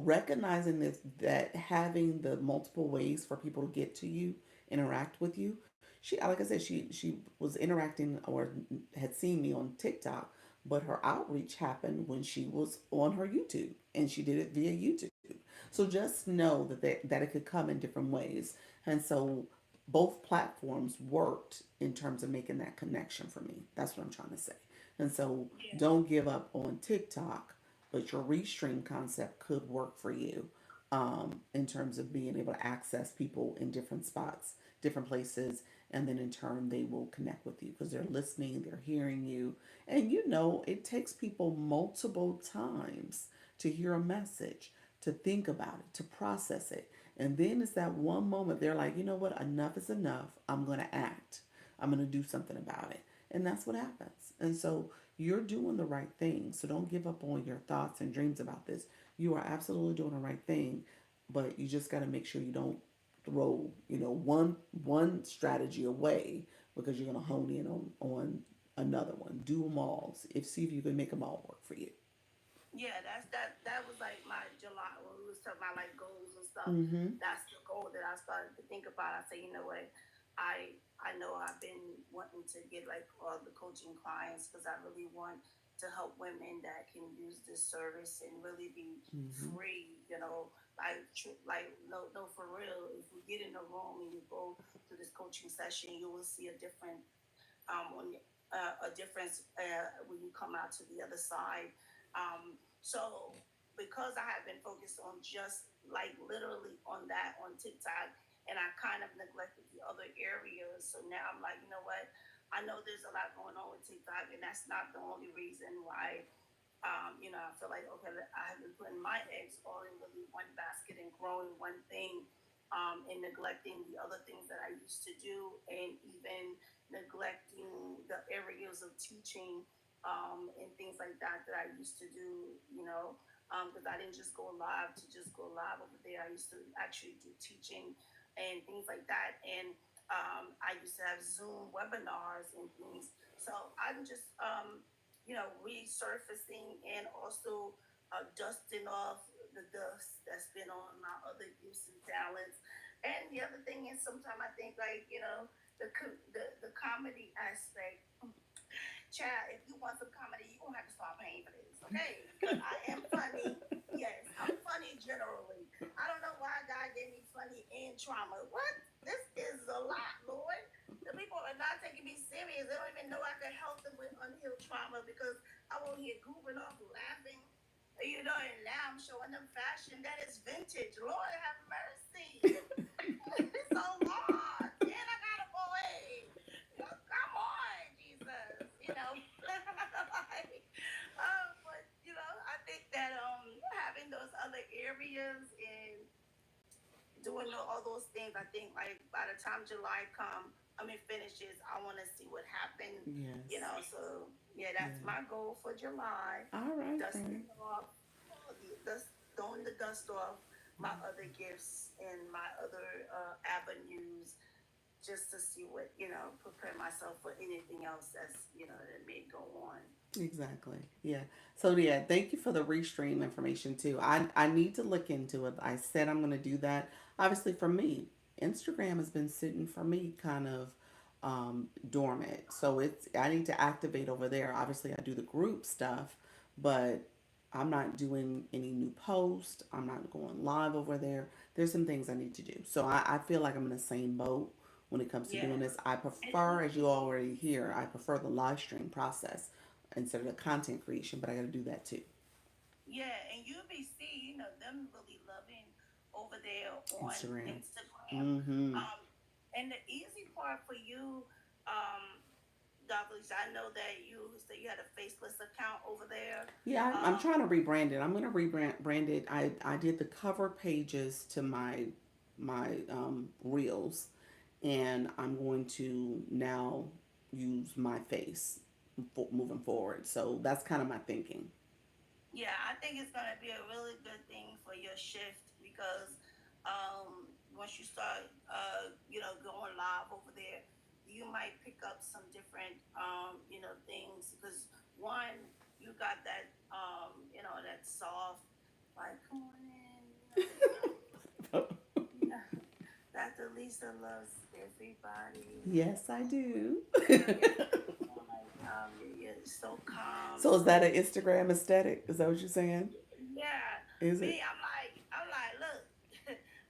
recognizing this, that having the multiple ways for people to get to you, interact with you. She, like I said, she was interacting or had seen me on TikTok, but her outreach happened when she was on her YouTube, and she did it via YouTube. So just know that it could come in different ways. And so both platforms worked in terms of making that connection for me. That's what I'm trying to say. And so Yeah. don't give up on TikTok, but your restream concept could work for you, in terms of being able to access people in different spots, different places, and then in turn they will connect with you because they're listening, they're hearing you. And it takes people multiple times to hear a message, to think about it, to process it. And then it's that one moment they're like, you know what, enough is enough. I'm going to act. I'm going to do something about it. And that's what happens. And so you're doing the right thing. So don't give up on your thoughts and dreams about this. You are absolutely doing the right thing, but you just got to make sure you don't throw, one strategy away because you're going to hone in on another one. Do them all. If See if you can make them all work for you. Yeah, that was like my July when we was talking about like goals and stuff. Mm-hmm. That's the goal that I started to think about. I say, you know what, I know I've been wanting to get like all the coaching clients because I really want to help women that can use this service and really be Mm-hmm. free. You know, like no for real. If we get in a room and you go to this coaching session, you will see a different when a difference when you come out to the other side. So because I have been focused on just like literally on that on TikTok, and I kind of neglected the other areas. So now I'm like, you know what? I know there's a lot going on with TikTok, and that's not the only reason why I feel like okay, I have been putting my eggs all in really one basket and growing one thing, and neglecting the other things that I used to do, and even neglecting the areas of teaching, and things like that I used to do. Because I didn't just go live to just go live over there. I used to actually do teaching and things like that, and I used to have Zoom webinars and things. So I'm just resurfacing and also dusting off the dust that's been on my other gifts and talents. And the other thing is, sometimes I think like the comedy aspect. Child, if you want some comedy, you're gonna have to start paying for this, okay? Because I am funny. Yes, I'm funny generally. I don't know why God gave me funny and trauma. What? This is a lot, Lord. The people are not taking me serious. They don't even know I can help them with unhealed trauma because I won't hear goofing off laughing. And now I'm showing them fashion that is vintage. Lord have mercy. It's a lot. And I got a boy. Come on, Jesus. Like, but I think that having those other areas and doing all those things, I think like by the time July finishes, I want to see what happened. Yes. So yeah, that's Yeah. my goal for July. All right, Dusting friend. off, throwing the dust off my other gifts and my other avenues, just to see what prepare myself for anything else that may go on. Exactly. Yeah. So yeah, thank you for the restream information too. I need to look into it. I said I'm going to do that. Obviously, for me, Instagram has been sitting for me kind of dormant. So I need to activate over there. Obviously, I do the group stuff, but I'm not doing any new posts. I'm not going live over there. There's some things I need to do. So I feel like I'm in the same boat when it comes to Yeah, doing this. I and prefer, as you already hear, I prefer the live stream process instead of the content creation, but I got to do that too. yeah, and UBC, them really loving over there on Instagram. Instagram. Mm-hmm. And the easy part for you, um, Douglas, I know that you said you had a faceless account over there. Yeah, I'm Um, trying to rebrand it. I'm going to rebrand it. I did the cover pages to my reels, and I'm going to now use my face moving forward. So that's kind of my thinking. Yeah, I think it's gonna be a really good thing for your shift because once you start going live over there, you might pick up some different things because one, you got that that soft Like, come on in, you know, Dr. Lisa loves everybody. Yes, I do. Yeah, like, you're so calm, So is so that an Instagram aesthetic? Is that what you're saying? yeah. Is it? Me, I'm like, look,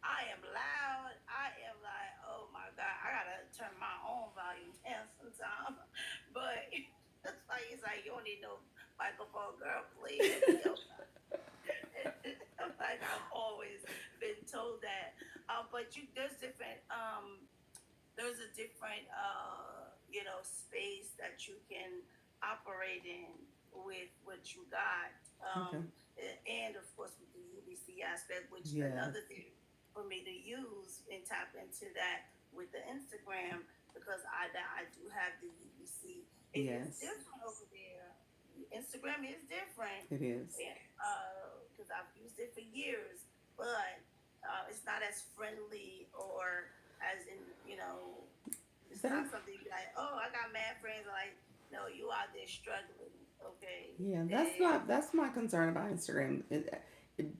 I am loud. I am like, oh my God, I gotta turn my own volume down sometimes. But that's why it's like you don't need no microphone, girl. Please, yo. Like I've always been told that. But there's different there's a different space that you can operate in with what you got, Okay. and of course with the UBC aspect, which Yes. another thing for me to use and tap into that with the Instagram, because I do have the UBC. It is Yes. different over there. Instagram is different, It is. because I've used it for years, but it's not as friendly, or as in, it's That not something you be like, oh, I got mad friends. Like, no, you out there struggling, okay? yeah, And that's my concern about Instagram.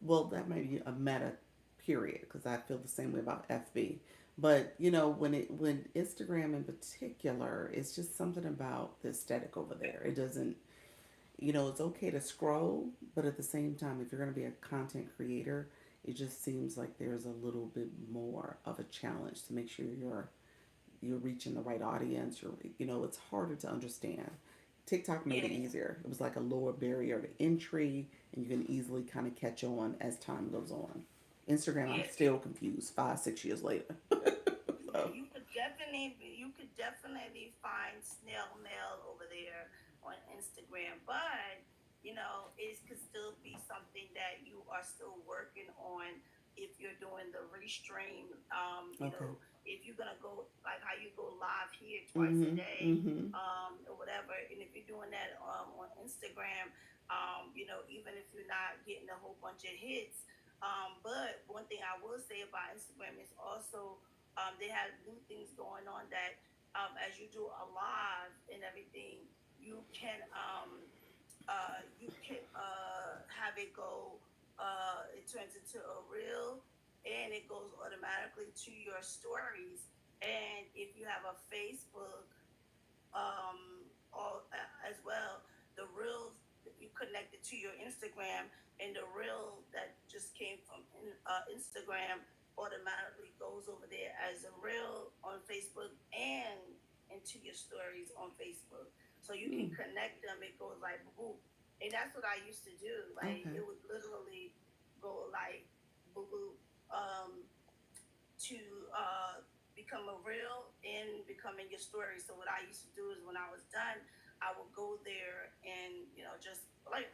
Well, that may be a meta period because I feel the same way about FB. But when Instagram in particular, it's just something about the aesthetic over there. It doesn't, it's okay to scroll, but at the same time, if you're going to be a content creator, it just seems like there's a little bit more of a challenge to make sure you're reaching the right audience. It's harder to understand. TikTok made it yeah, easier. It was like a lower barrier to entry, and you can easily kind of catch on as time goes on. Instagram, I'm yeah, still confused 5, 6 years later. yeah, So, you could definitely find snail mail over there on Instagram, but it could still be something that you are still working on if you're doing the restream. okay. If you're gonna go like how you go live here twice a Mhm. day, Mhm. or whatever, and if you're doing that on Instagram, even if you're not getting a whole bunch of hits. But one thing I will say about Instagram is also, they have new things going on that, as you do a live and everything, you can have it go. It turns into a reel, and it goes automatically to your stories. And if you have a Facebook, as well, the reels that you connected to your Instagram, and the reel that just came from Instagram automatically goes over there as a reel on Facebook and into your stories on Facebook. So you can Mm. connect them. It goes like boop. And that's what I used to do. Like, Okay. it would literally go like boop boop. To become a reel and becoming your story. So what I used to do is when I was done, I would go there and just like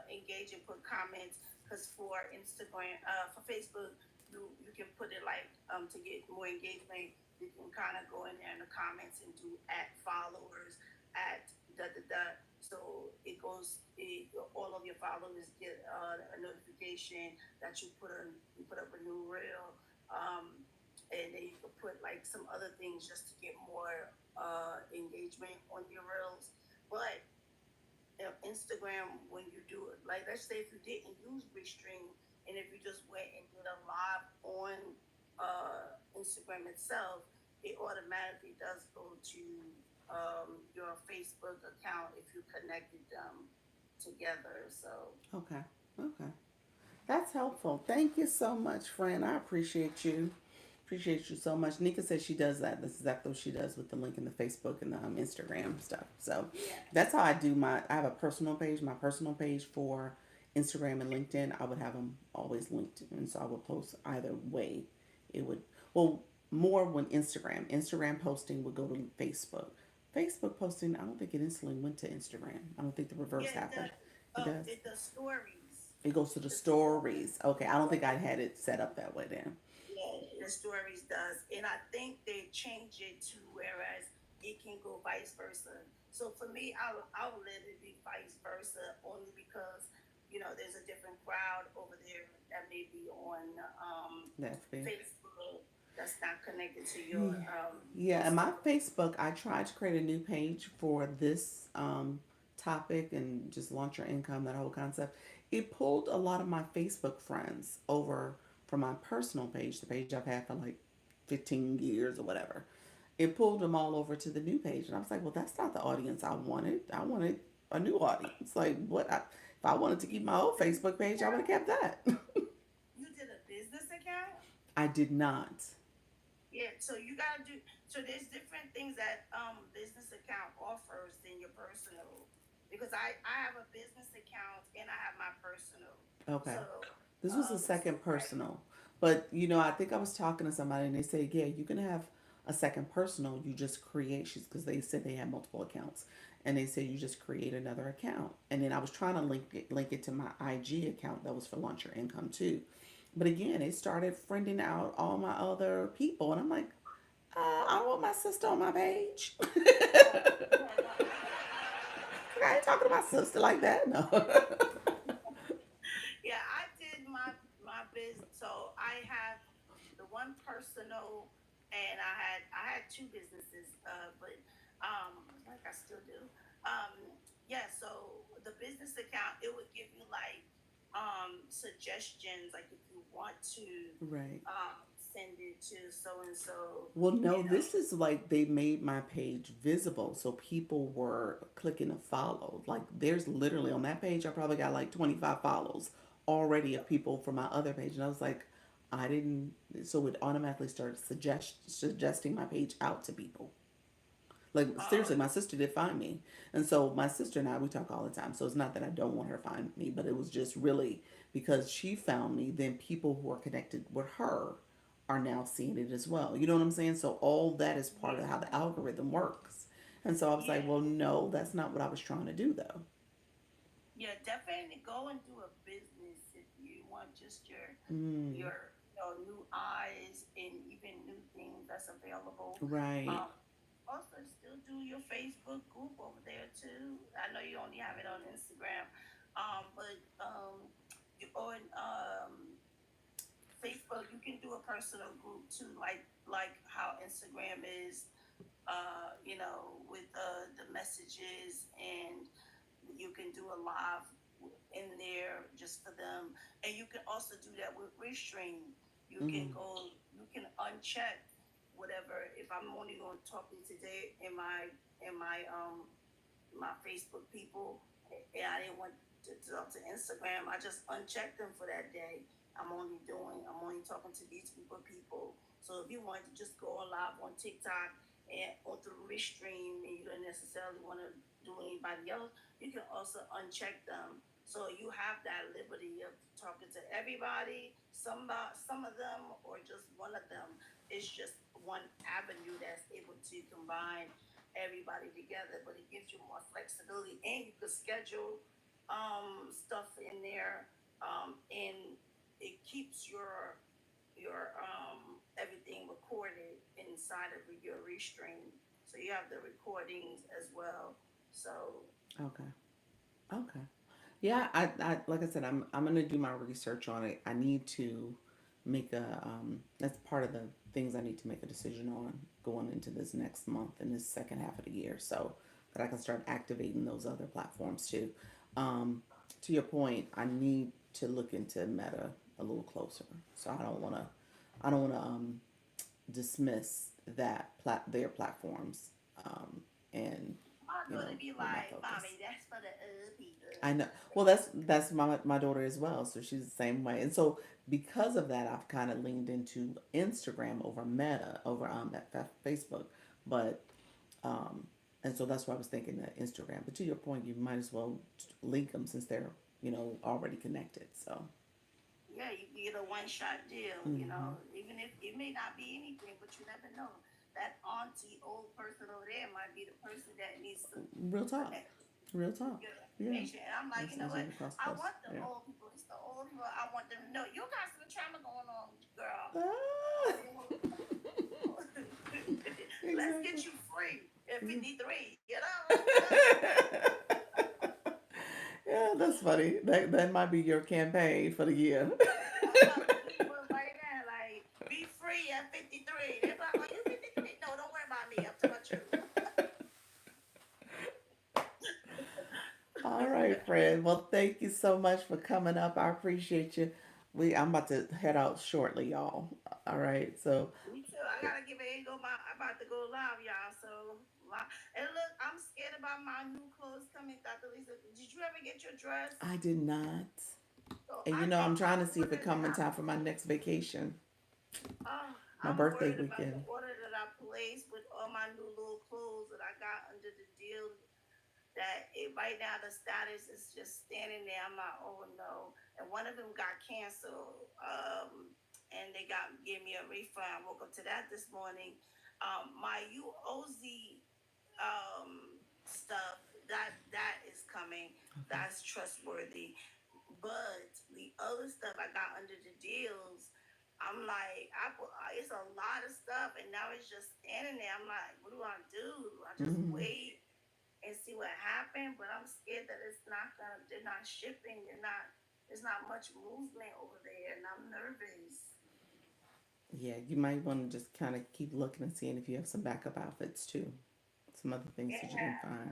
engage and put comments. Because for Instagram, for Facebook, you can put it like, to get more engagement. You can kind of go in there in the comments and do at followers at da da da. So all of your followers get a notification that you put up a new reel. And then you could put like some other things just to get more engagement on your reels. But Instagram, when you do it, like let's say if you didn't use Restream, and if you just went and did a live on Instagram itself, it automatically does go to your Facebook account if you connected them together. So Okay. Okay. That's helpful. Thank you so much, friend. I appreciate you. Appreciate you so much. Nika says she does that. That's exactly what she does with the link in the Facebook and the Instagram stuff. So yeah, that's how I do my. I have a personal page. My personal page for Instagram and LinkedIn. I would have them always linked, and so I would post either way. It would well more when Instagram posting would go to Facebook. Facebook posting, I don't think it instantly went to Instagram. I don't think the reverse yeah, it happened. does. It does. It does stories. It goes to the The stories. stories. Okay, I don't think I Yeah. had it set up that way then. Yeah, the stories does, and I think they change it to whereas it can go vice versa. So for me, I would let it be vice versa, only because there's a different crowd over there that may be on That's fair. Facebook that's not connected to your Yeah. Yeah, and my Instagram. Facebook, I tried to create a new page for this topic and just launch your income, that whole concept. it pulled a lot of my Facebook friends over from my personal page, the page I've had for like 15 years or whatever. It pulled them all over to the new page. And I was like, well, that's not the audience I wanted. I wanted a new audience. Like, if I wanted to You keep my did a old business Facebook page, I would have account? kept that. You did a business account? I did not. Yeah, so you gotta do so there's different things that business account offers than your personal. Because I have a business account and I have my personal. Okay. So This was the so second right. personal. But, I think I was talking to somebody and they said, yeah, you can have a second personal. You just create, because they said they had multiple accounts. And they said you just create another account. And then I was trying to link it to my IG account that was for launch your income too. But again, it started friending out all my other people. And I'm like, I don't want my sister on my page. Oh, yeah, no, I get it. I ain't talking to my sister like that. No. Yeah, I did my business. So I have the one personal, and I had two businesses. But like I still do. Yeah. So the business account, it would give you like suggestions, like if you want to Right. send it to so and so, Well, no, you know. this is like they made my page visible, so people were clicking to follow. Like, there's literally on that page, I probably got like 25 follows already of people from my other page, and I was like, I didn't. So it automatically started suggesting my page out to people. Like, Oh, seriously, my sister did find me, and so my sister and I, we talk all the time. So it's not that I don't want her to find me, but it was just really because she found me. Then people who are connected with her are now seeing it as well. You know what I'm saying? So all that is part of yeah, how the algorithm works. And so I was like, yeah. well, no, that's not what I was trying to do, though. Yeah, definitely go and do a business if you want just Mm, your new eyes and even new things that's available. right. Um, Also, still do your Facebook group over there too. I know you only have it on Instagram, but you on Facebook you can do a personal group too, like how Instagram is. With the messages, and you can do a live in there just for them, and you can also do that with restream. You can Mm, go, you can uncheck whatever. If I'm only going to talk to you today in my Facebook people, and I didn't want to talk to Instagram, I just unchecked them for that day. I'm only talking to these group of people. So if you want to just go live on TikTok and or through Restream, and you don't necessarily want to do anybody else, you can also uncheck them. So you have that liberty of talking to everybody, some of them, or just one of them. It's just one avenue that's able to combine everybody together, but it gives you more flexibility, and you could schedule stuff in there, and it keeps your everything recorded inside of your restream. So you have the recordings as well. So okay. Okay. Yeah, I like I said, I'm gonna do my research on it. I need to make a that's part of the things I need to make a decision on going into this next month and this second half of the year, so that I can start activating those other platforms too. Um, to your point, I need to look into Meta a little closer. So I don't wanna dismiss their platforms, and my daughter be with my like, focus. "Mommy, that's for the other people." I know. Well, that's my daughter as well. So she's the same way. And so because of that, I've kind of leaned into Instagram over Meta over Facebook. But um, and so that's why I was thinking that Instagram. But to your point, you might as well link them since they're already connected. So. Yeah, you get a one shot deal, Hmm. even if it may not be anything, but you never know. That auntie old person over there might be the person that needs to Real talk. connect Real with talk. your Yeah. information. And I'm like, you That's know that's what? even across the I coast. want the Yeah. old people. It's the old people. I want them to know you got some trauma going on, girl. Ah, Let's exactly. get you free at Yeah. 53. Yeah, that's funny. That might be your campaign for the year. I'm about to do one right now. Like, be free at 53. They're like, are you 53? No, don't worry about me. I'm talking about you. All right, friend. Well, thank you so much for coming up. I appreciate you. I'm about to head out shortly, y'all. All right. So, Me too. I gotta get ready and go. I'm about to go live, y'all. So, and look, I'm scared about my new clothes coming. Dr. Lisa, did you ever get your dress? I did not. So And I I'm trying to see if it ordered it. come in time for my next vacation, my I'm birthday worried about the weekend. order that I placed with all my new little clothes that I got under the deal. Right now the status is just standing there. I'm like, oh no. And one of them got canceled. And they gave me a refund. I woke up to that this morning. My UOZ stuff that is coming. Okay. That's trustworthy. But the other stuff I got under the deals, I'm like, it's a lot of stuff, and now it's just standing there. I'm like, what do I do? I just Mm-hmm. wait and see what happened. But I'm scared that it's not gonna. They're not shipping. They're not. There's not much movement over there, and I'm nervous. Yeah, you might want to just kind of keep looking and seeing if you have some backup outfits too. Some other things that you can Yeah, find,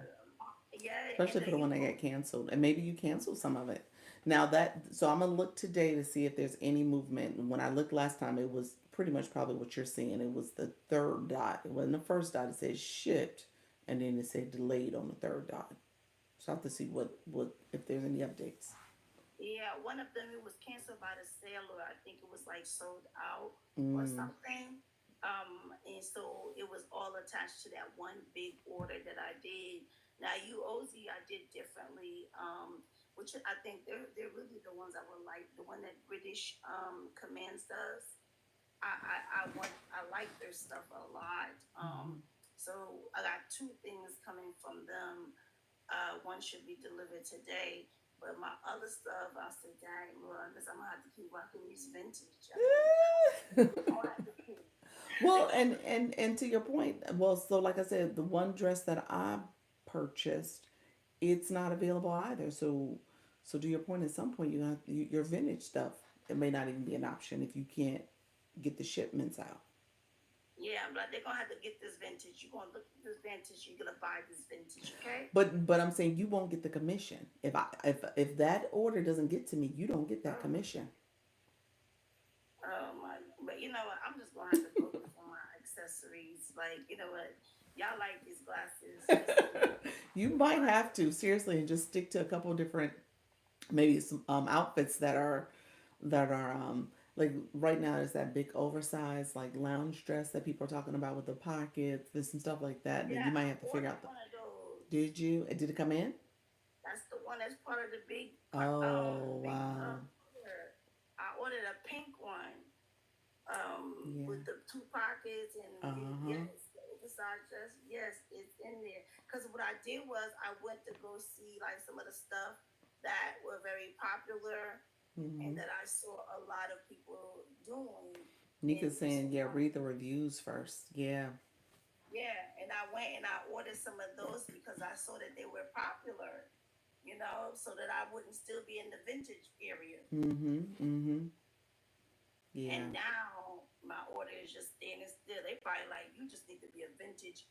yeah, and especially for the one that got canceled. And maybe you cancel some of it. Now so I'm gonna look today to see if there's any movement. And when I looked last time, it was pretty much probably what you're seeing. It was the third dot. It wasn't the first dot. It said shipped, and then it said delayed on the third dot. So I have to see what if there's any updates. Yeah, one of them it was canceled by the seller. I think it was like sold out or Mm, something. And so it was all attached to that one big order that I did. Now UOZ I did differently, which I think they're really the ones I would like. The one that British Commands does. I like their stuff a lot. mm-hmm. So I got two things coming from them. One should be delivered today. But my other stuff, I said, dang, well, I guess I'm gonna have to keep rocking these vintage. I'm gonna have to keep. Well, and to your point, well, so like I said, the one dress that I purchased, it's not available either. So to your point, at some point your vintage stuff. It may not even be an option if you can't get the shipments out. Yeah, I'm like, they're gonna have to get this vintage. You're gonna look at this vintage. You're gonna buy this vintage, okay? But I'm saying you won't get the commission if that order doesn't get to me, you don't get that Oh, commission. oh my! But you know what? I'm just gonna have to go for my accessories. Like, you know what? Y'all like these glasses? Just You might have to seriously and just stick to a couple different maybe some outfits that are like right now there's that big oversized like lounge dress that people are talking about with the pockets, this and stuff like that. That yeah, you might I have to figure ordered out. one of those. Did it come in? That's the one that's part of the Oh big wow. order. I ordered a pink one, Yeah. with the two pockets Uh huh. yes, the oversized dress. Yes, it's in there. Because what I did was I went to go see like some of the stuff that were very popular and Mm-hmm. that I saw a lot of people doing in Nika's the saying, yeah, store. read the reviews first. Yeah. Yeah, and I went and I ordered some of those because I saw that they were popular, so that I wouldn't still be in the vintage area. Mm-hmm. Mm-hmm. Yeah. And now my order is just standing still. They probably like, you just need to be a vintage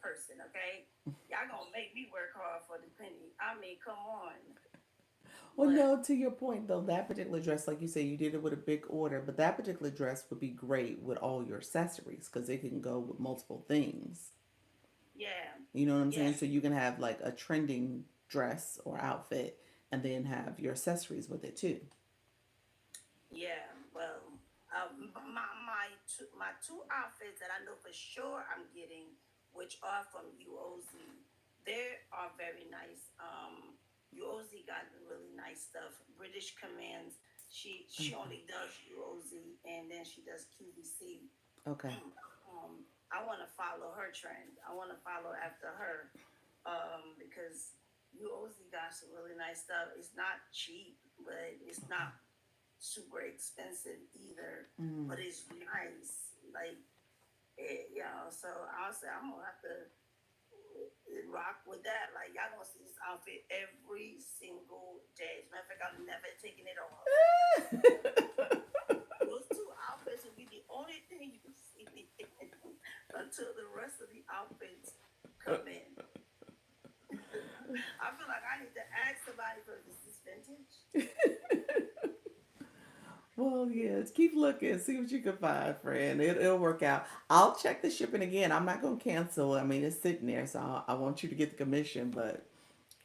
person, okay? Y'all gonna make me work hard for the penny. I mean, come on. Well, But no, to your point though, that particular dress, like you say, you did it with a big order, but that particular dress would be great with all your accessories because it can go with multiple things. yeah, You know what I'm yeah, saying? So you can have like a trending dress or outfit and then have your accessories with it too. yeah. Well, my two outfits that I know for sure I'm getting, which are from UOZ, they are very nice. UOZ got really nice stuff. British Commands. She Okay. only does UOZ and then she does QVC. Okay. I want to follow her trend. I want to follow after her, because UOZ got some really nice stuff. It's not cheap, but it's Okay. not super expensive either. Mm. But it's nice, like So I'll say I'm gonna have to rock with that. Like y'all gonna see this outfit every single day. As a matter of fact, I'm never taking it off. Those two outfits will be the only thing you see me in until the rest of the outfits come in. I feel like I need to ask somebody first. Is this vintage? Well, yes, keep looking, see what you can find, friend. It'll work out. I'll check the shipping again. I'm not gonna cancel. I mean, it's sitting there, so I want you to get the commission, but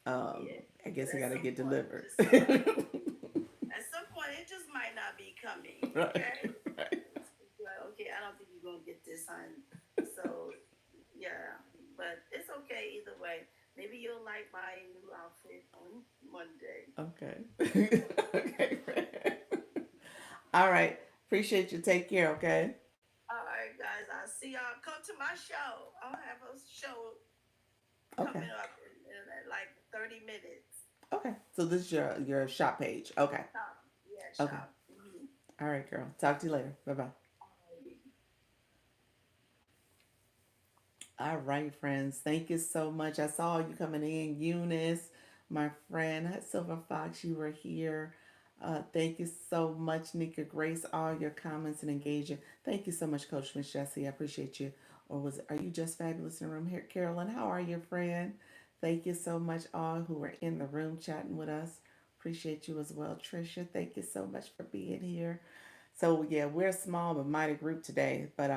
Yeah. I But guess it at got to some get point, delivered. just at some point, it just might not be coming. Right, Okay. right. It's like, okay, I don't think you're gonna get this, hon. So yeah, but it's okay either way. Maybe you'll like my new outfit on Monday. Okay. Okay, friend. All right. Appreciate you. Take care. Okay. All right, guys. I'll see y'all. Come to my show. I'll have a show Okay. coming up in like 30 minutes. Okay. So this is your shop page. Okay. Shop. Yeah, Okay. shop. Mm-hmm. All right, girl. Talk to you later. Bye bye. All right, friends. Thank you so much. I saw you coming in, Eunice, my friend, Silver Fox. You were here. Thank you so much, Nika Grace. All your comments and engaging. Thank you so much, Coach Miss Jessie. I appreciate you. Or was it? Are you just fabulous in the room here, Carolyn? How are you, friend? Thank you so much, all who are in the room chatting with us. Appreciate you as well, Trisha. Thank you so much for being here. So yeah, we're a small but mighty group today. But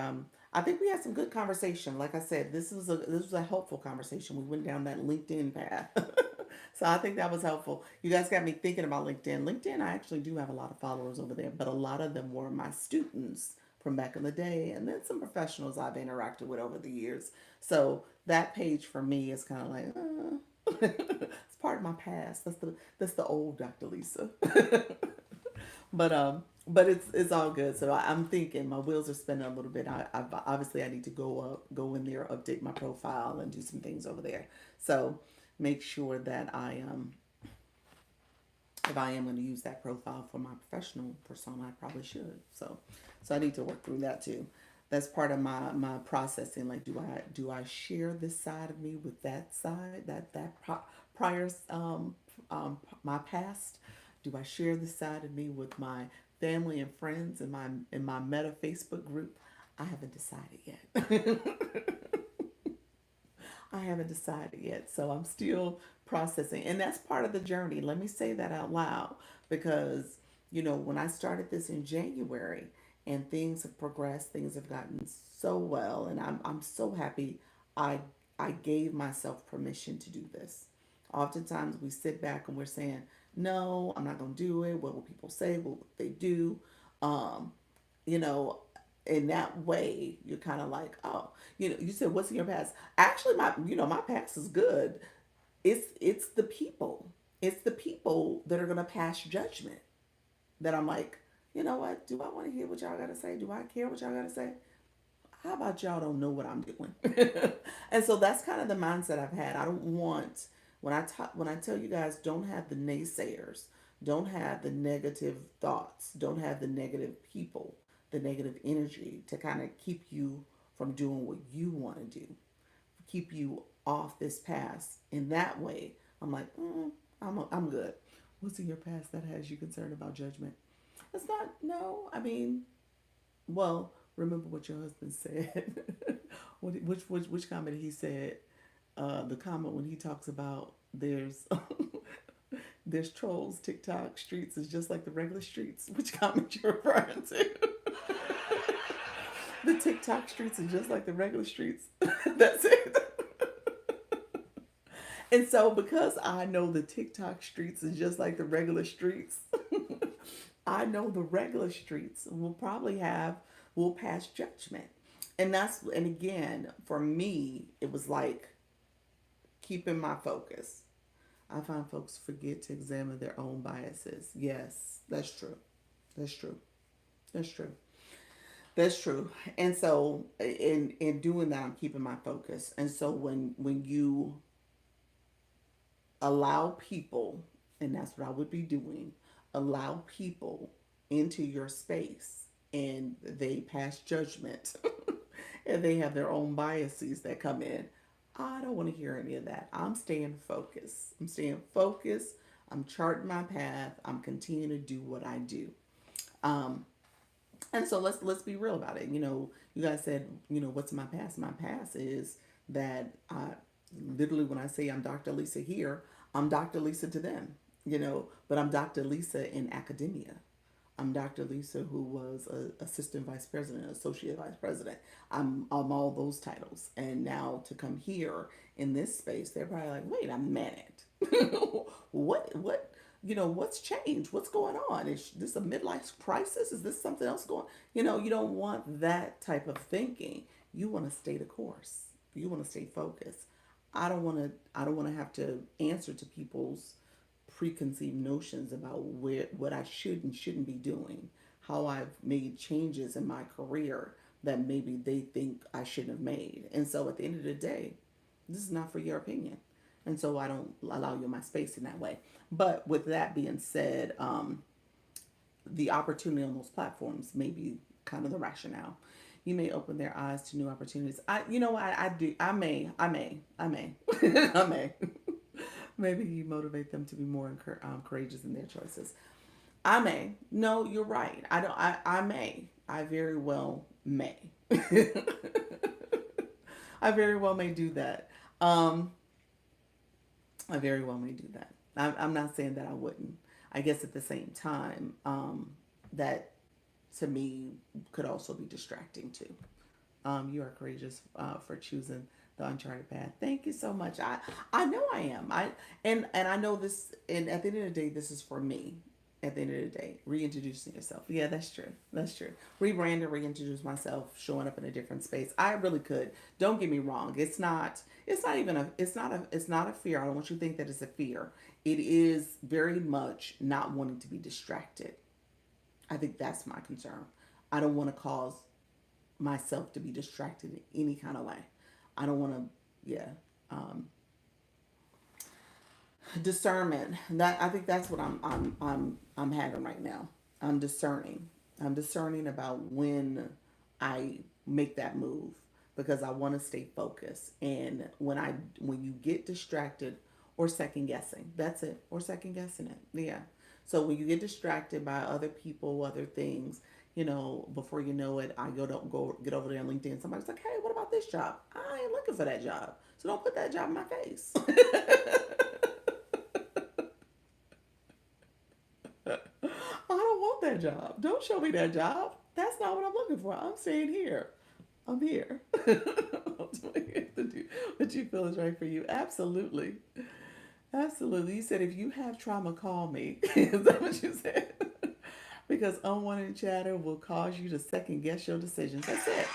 I think we had some good conversation. Like I said, this was a helpful conversation. We went down that LinkedIn path. So I think that was helpful. You guys got me thinking about LinkedIn. LinkedIn, I actually do have a lot of followers over there, but a lot of them were my students from back in the day, and then some professionals I've interacted with over the years. So that page for me is kind of like, it's part of my past. That's the old Dr. Lisa. But it's all good. So I'm thinking my wheels are spinning a little bit. Obviously I need to go in there, update my profile, and do some things over there. So make sure that if I am going to use that profile for my professional persona, I probably should. So I need to work through that too. That's part of my processing. Like, do I share this side of me with that side, prior my past? Do I share this side of me with my family and friends in my Meta Facebook group? I haven't decided yet. I haven't decided yet. So I'm still processing. And that's part of the journey. Let me say that out loud because, when I started this in January and things have progressed, things have gotten so well. And I'm so happy I, I gave myself permission to do this. Oftentimes we sit back and we're saying, no, I'm not going to do it. What will people say? What will they do? Um, you know, in that way, you're kind of like, oh, you said, what's in your past? Actually, my past is good. It's the people. It's the people that are gonna pass judgment. That I'm like, you know what? Do I want to hear what y'all gotta say? Do I care what y'all gotta say? How about y'all don't know what I'm doing? And so that's kind of the mindset I've had. I don't want when I tell you guys don't have the naysayers, don't have the negative thoughts, don't have the negative people, the negative energy to kind of keep you from doing what you want to do, keep you off this path. In that way, I'm like, I'm good. What's in your past that has you concerned about judgment? It's not. No, I mean, well, remember what your husband said. Which comment he said? The comment when he talks about there's trolls. TikTok streets is just like the regular streets. Which comment you're referring to? The TikTok streets are just like the regular streets. That's it. And so because I know the TikTok streets is just like the regular streets, I know the regular streets will pass judgment. And again, for me, it was like keeping my focus. I find folks forget to examine their own biases. Yes, that's true. That's true. That's true. That's true. And so in doing that, I'm keeping my focus. And so when you allow people, and that's what I would be doing, allow people into your space and they pass judgment and they have their own biases that come in. I don't want to hear any of that. I'm staying focused. I'm staying focused. I'm charting my path. I'm continuing to do what I do. Um, and so let's be real about it. You guys said, what's my past? My past is that Literally, when I say I'm Dr. Lisa here, I'm Dr. Lisa to them, but I'm Dr. Lisa in academia. I'm Dr. Lisa, who was a assistant vice president, associate vice president. I'm all those titles. And now to come here in this space, they're probably like, wait a minute. what, what's changed? What's going on? Is this a midlife crisis? Is this something else going? You don't want that type of thinking. You want to stay the course. You want to stay focused. I don't want to have to answer to people's preconceived notions about what I should and shouldn't be doing, how I've made changes in my career that maybe they think I shouldn't have made. And so at the end of the day, this is not for your opinion. And so I don't allow you in my space in that way. But with that being said, the opportunity on those platforms may be kind of the rationale. You may open their eyes to new opportunities. I do. I may, I may. Maybe you motivate them to be more courageous in their choices. I may. No, you're right. I don't. I may. I very well may. I very well may do that. Um, I very well may do that. I'm not saying that I wouldn't. I guess at the same time, that to me could also be distracting too. You are courageous for choosing the uncharted path. Thank you so much. I know I am. And I know this. And at the end of the day, this is for me. At the end of the day, reintroducing yourself. Yeah, that's true. That's true. Rebrand and reintroduce myself, showing up in a different space. I really could. Don't get me wrong. It's not. It's not even a. It's not a. It's not a fear. I don't want you to think that it's a fear. It is very much not wanting to be distracted. I think that's my concern. I don't want to cause myself to be distracted in any kind of way. I don't want to, yeah. Um, Discernment. That I think that's what I'm having right now. I'm discerning. I'm discerning about when I make that move because I want to stay focused. And when you get distracted or second guessing, that's it. Or second guessing it. Yeah. So when you get distracted by other people, other things, before you know it, I go get over there on LinkedIn. Somebody's like, "Hey, what about this job? I ain't looking for that job, so don't put that job in my face." I don't want that job. Don't show me that job. That's not what I'm looking for. I'm staying here. I'm here. To do what you feel is right for you. Absolutely. Absolutely. You said if you have trauma, call me. Is that what you said? Because unwanted chatter will cause you to second guess your decisions. That's it.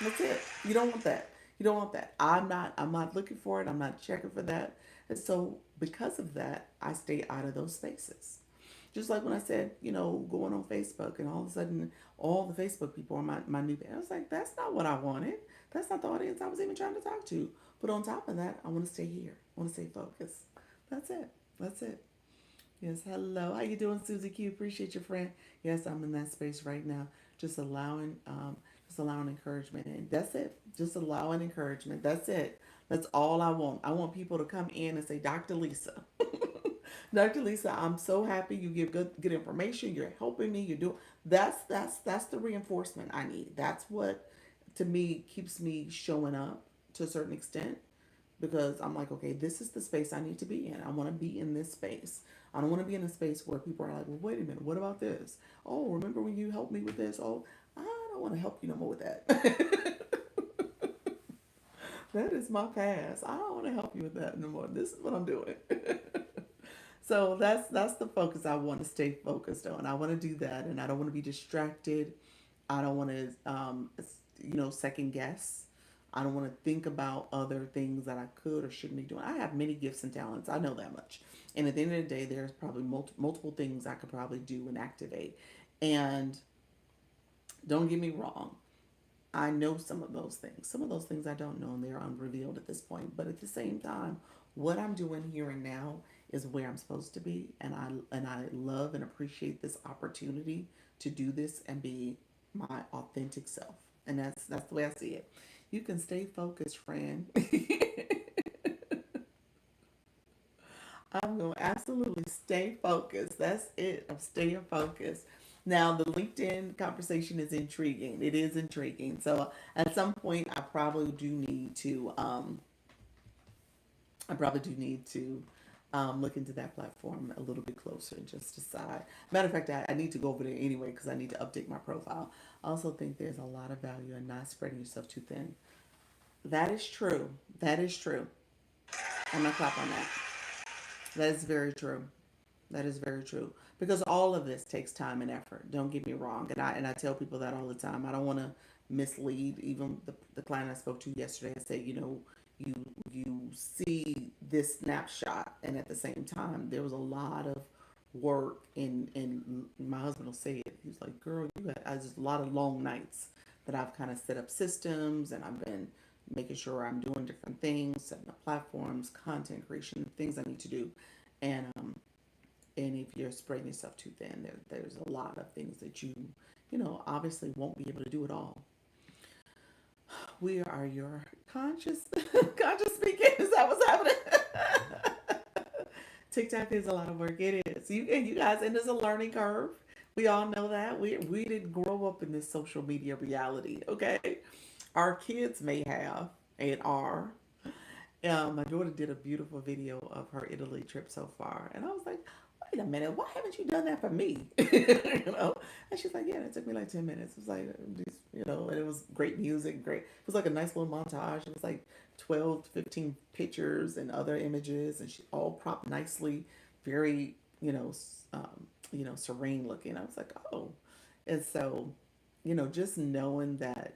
That's it. You don't want that. You don't want that. I'm not looking for it. I'm not checking for that. And so because of that, I stay out of those spaces. Just like when I said, going on Facebook and all of a sudden all the Facebook people are my new band. I was like, that's not what I wanted. That's not the audience I was even trying to talk to. But on top of that, I want to stay here. I want to stay focused. That's it. That's it. Yes, hello. How you doing, Susie Q? Appreciate your friend. Yes, I'm in that space right now. Just allowing encouragement, and that's it. Just allowing encouragement. That's it. That's all I want. I want people to come in and say, Dr. Lisa, Dr. Lisa, I'm so happy you give good information. You're helping me. You're doing that's the reinforcement I need. That's what to me keeps me showing up to a certain extent because I'm like, okay, this is the space I need to be in. I want to be in this space. I don't want to be in a space where people are like, well, wait a minute, what about this? Oh, remember when you helped me with this? Oh, I don't want to help you no more with that. That is my past. I don't want to help you with that no more. This is what I'm doing. So that's the focus I want to stay focused on. I want to do that, and I don't want to be distracted. I don't want to, second guess. I don't want to think about other things that I could or shouldn't be doing. I have many gifts and talents. I know that much. And at the end of the day, there's probably multiple things I could probably do and activate. And don't get me wrong, I know some of those things. Some of those things I don't know, and they're unrevealed at this point. But at the same time, what I'm doing here and now is where I'm supposed to be, and I love and appreciate this opportunity to do this and be my authentic self. And that's the way I see it. You can stay focused, friend. I'm going to absolutely stay focused. That's it. I'm staying focused. Now, the LinkedIn conversation is intriguing. It is intriguing. So, at some point, I probably do need to I probably do need to look into that platform a little bit closer and just decide. Matter of fact, I need to go over there anyway because I need to update my profile. I also think there's a lot of value in not spreading yourself too thin. That is true. That is true. I'm gonna clap on that. That is very true. That is very true. Because all of this takes time and effort. Don't get me wrong. And I tell people that all the time. I don't want to mislead even the client I spoke to yesterday. I said, you you see this snapshot and at the same time there was a lot of work and my husband will say it. He was like, girl, you had just a lot of long nights that I've kind of set up systems and I've been making sure I'm doing different things, setting up platforms, content creation, things I need to do. And if you're spreading yourself too thin, there's a lot of things that obviously won't be able to do it all. We are your conscious, conscious speaking. Is that what's happening? TikTok is a lot of work. It is. You guys, and there's a learning curve. We all know that. We didn't grow up in this social media reality. Okay, our kids may have and are. My daughter did a beautiful video of her Italy trip so far, and I was like, "Wait a minute, why haven't you done that for me?" And she's like, "Yeah, it took me like 10 minutes." It was like, and it was great music, great. It was like a nice little montage. It was like 12 to 15 pictures and other images, and she all propped nicely, very, serene looking. I was like, "Oh," and so just knowing that,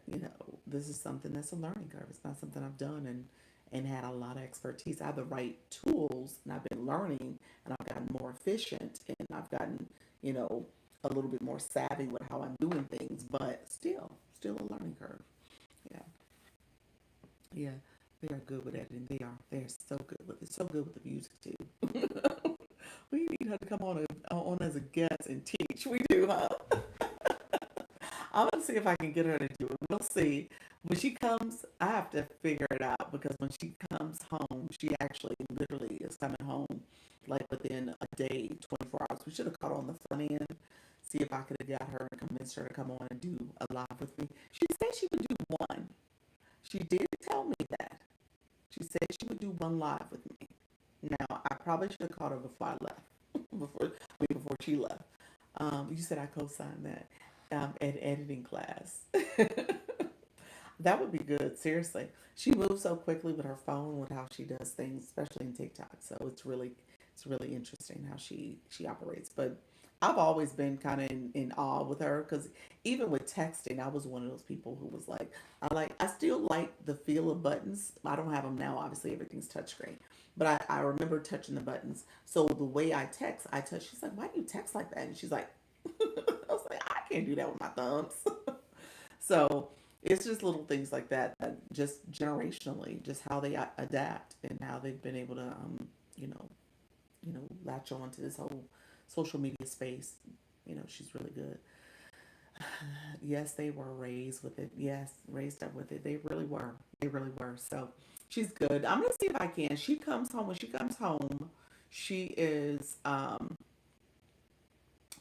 this is something that's a learning curve. It's not something I've done and had a lot of expertise. I have the right tools and I've been learning and I've gotten more efficient and I've gotten, you know, a little bit more savvy with how I'm doing things, but still a learning curve. Yeah. Yeah. They are good with editing. They're so good with it. So good with the music too. We need her to come on as a guest and teach. We do, huh? I'm gonna see if I can get her to do it. We'll see. When she comes, I have to figure it out because when she comes home, she actually literally is coming home like within a day, 24 hours. We should have caught her on the front end, see if I could have got her and convinced her to come on and do a live with me. She said she would do one. She did tell me that. She said she would do one live with me. Now, I probably should have called her before I left, before she left. You said I co-signed that at editing class. That would be good. Seriously, she moves so quickly with her phone, with how she does things, especially in TikTok. So it's really interesting how she operates. But I've always been kind of in awe with her because even with texting, I was one of those people who was like, I still like the feel of buttons. I don't have them now. Obviously, everything's touchscreen, but I remember touching the buttons. So the way I touch. She's like, "Why do you text like that?" And she's like, "I was like, I can't do that with my thumbs." So it's just little things like that just generationally, just how they adapt and how they've been able to, you know, latch on to this whole social media space. She's really good. Yes, they were raised with it. Yes, raised up with it. They really were. They really were. So she's good. I'm gonna see if I can. She comes home. When she comes home, she is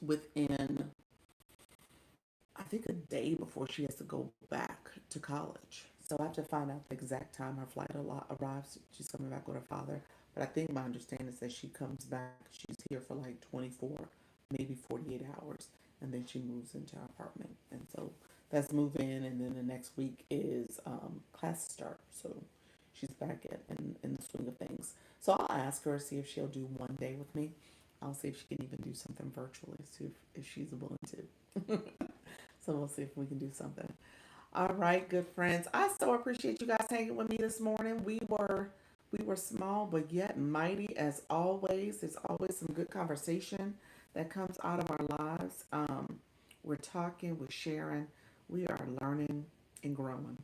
within I think a day before she has to go back to college. So I have to find out the exact time her flight arrives. She's coming back with her father. But I think my understanding is that she comes back, she's here for like 24, maybe 48 hours, and then she moves into her apartment. And so that's move in, and then the next week is class start. So she's back in the swing of things. So I'll ask her, see if she'll do one day with me. I'll see if she can even do something virtually, see if she's willing to. So we'll see if we can do something. All right, good friends. I so appreciate you guys hanging with me this morning. We were small but yet mighty as always. There's always some good conversation that comes out of our lives. We're talking, we're sharing, we are learning and growing.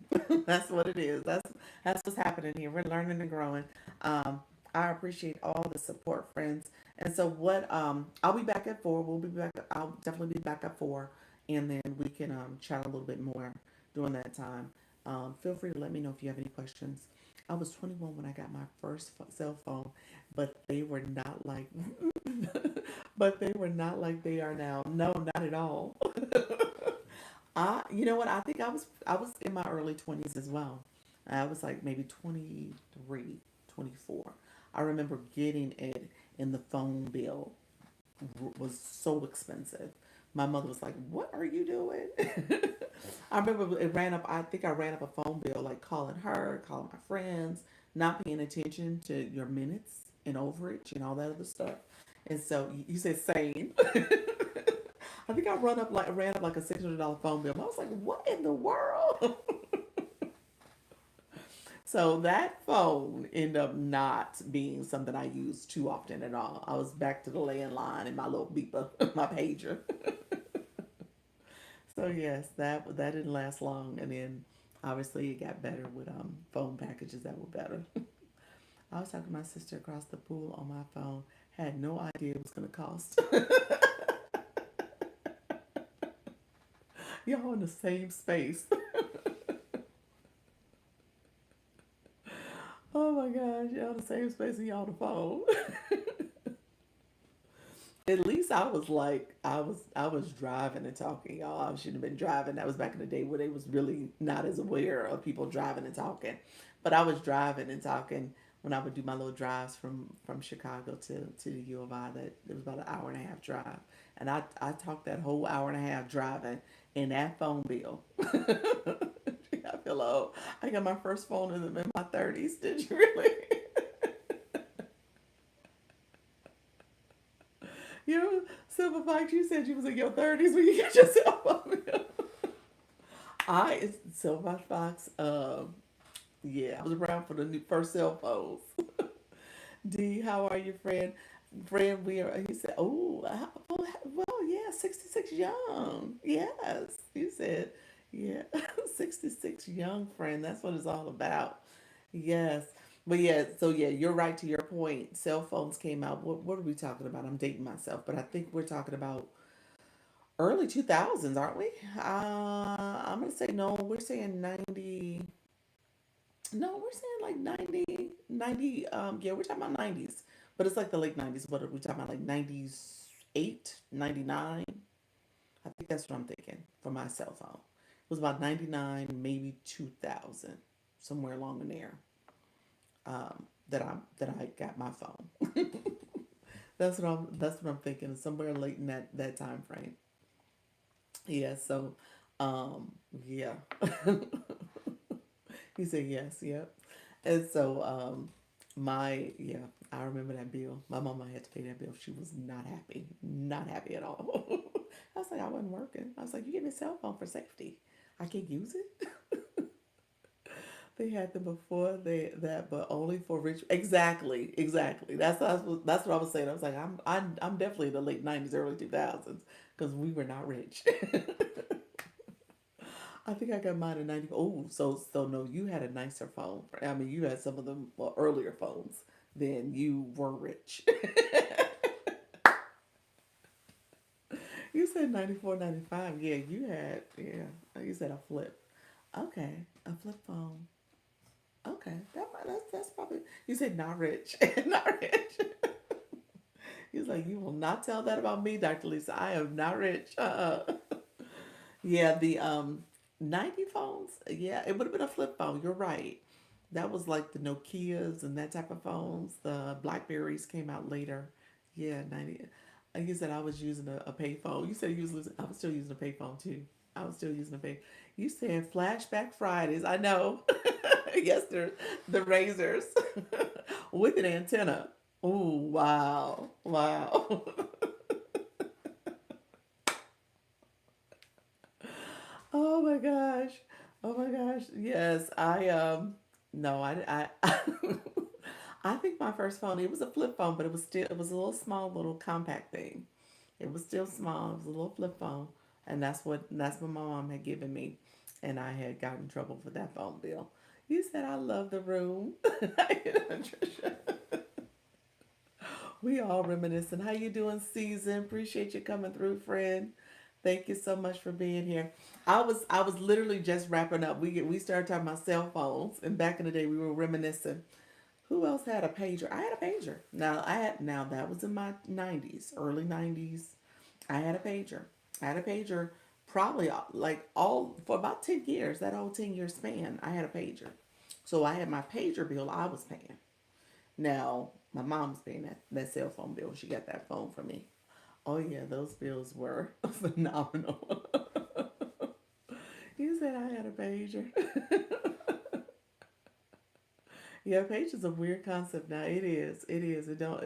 That's what it is. That's what's happening here. We're learning and growing. I appreciate all the support, friends. And so what I'll be back at 4. We'll be back. I'll definitely be back at 4, and then we can chat a little bit more during that time. Feel free to let me know if you have any questions. I was 21 when I got my first cell phone, but they were not like but they were not like they are now. No, not at all. You know what? I think I was in my early 20s as well. I was like maybe 23, 24. I remember getting it, and the phone bill was so expensive. My mother was like, "What are you doing?" I remember it ran up. I think I ran up a phone bill, like calling her, calling my friends, not paying attention to your minutes and overage and all that other stuff. And so you said same. I think I ran up like a $600 phone bill. I was like, "What in the world?" So that phone ended up not being something I used too often at all. I was back to the landline and my little beeper, my pager. So yes, that didn't last long, and then obviously it got better with phone packages that were better. I was talking to my sister across the pool on my phone. Had no idea it was gonna cost. Y'all in the same space. Oh my gosh, y'all in the same space and y'all on the phone. At least I was driving and talking, y'all. I shouldn't have been driving. That was back in the day where they was really not as aware of people driving and talking. But I was driving and talking when I would do my little drives from Chicago to the U of I. That it was about an hour and a half drive, and I talked that whole hour and a half driving in that phone bill. I feel old. I got my first phone in my 30s. Did you really? You know, Silver Fox, you said you was in your 30s when you got your cell phone. Silver Fox, yeah, I was around for the first cell phones. D, how are you, friend? Friend, he said, well, yeah, 66 young. Yes, you said, yeah, 66 young, friend. That's what it's all about. Yes. But yeah, so yeah, you're right to your point. Cell phones came out. What are we talking about? I'm dating myself, but I think we're talking about early 2000s, aren't we? I'm gonna say no. We're saying 90. No, we're saying like 90. Yeah, we're talking about 90s, but it's like the late 90s. What are we talking about? Like 98, 99. I think that's what I'm thinking for my cell phone. It was about 99, maybe 2000, somewhere along in there. That I got my phone. That's what I'm thinking. Somewhere late in that time frame. Yeah. So, um, yeah. He said yes. Yep. And so, yeah, I remember that bill. My mama had to pay that bill. She was not happy, not happy at all. I was like, I wasn't working. I was like, you give me a cell phone for safety. I can't use it. They had them before that, but only for rich. Exactly, exactly. That's what I was saying. I was like, I'm definitely the late 90s, early 2000s, because we were not rich. I think I got mine in 90. Oh, so no, you had a nicer phone. I mean, you had some of the earlier phones. Then you were rich. You said 94, 95. Yeah, you said a flip. Okay, a flip phone. Okay, that's probably. You said not rich, not rich. He's like, you will not tell that about me, Dr. Lisa. I am not rich. Yeah, the 90 phones. Yeah, it would have been a flip phone. You're right. That was like the Nokias and that type of phones. The Blackberries came out later. Yeah, 90. Like you said, I was using a pay phone. You said you was losing. I was still using a pay phone too. I was still using a pay. You said flashback Fridays. I know. Yes, they're the razors with an antenna. Oh wow, wow. Oh my gosh. Oh my gosh. Yes, I no, I I think my first phone, it was a flip phone, but it was a little small little compact thing. It was still small. It was a little flip phone, and that's what my mom had given me, and I had gotten in trouble for that phone bill. You said I love the room. Trisha. We all reminiscing. How you doing, Season? Appreciate you coming through, friend. Thank you so much for being here. I was literally just wrapping up. We started talking about cell phones, and back in the day we were reminiscing. Who else had a pager? I had a pager. Now that was in my 90s, early 90s. I had a pager. I had a pager probably like all for about 10 years. That whole 10-year span, I had a pager. So I had my pager bill I was paying. Now, My mom was paying that cell phone bill when she got that phone from me. Oh yeah, those bills were phenomenal. You said I had a pager. Yeah, page is a weird concept now. It is. It is. It don't.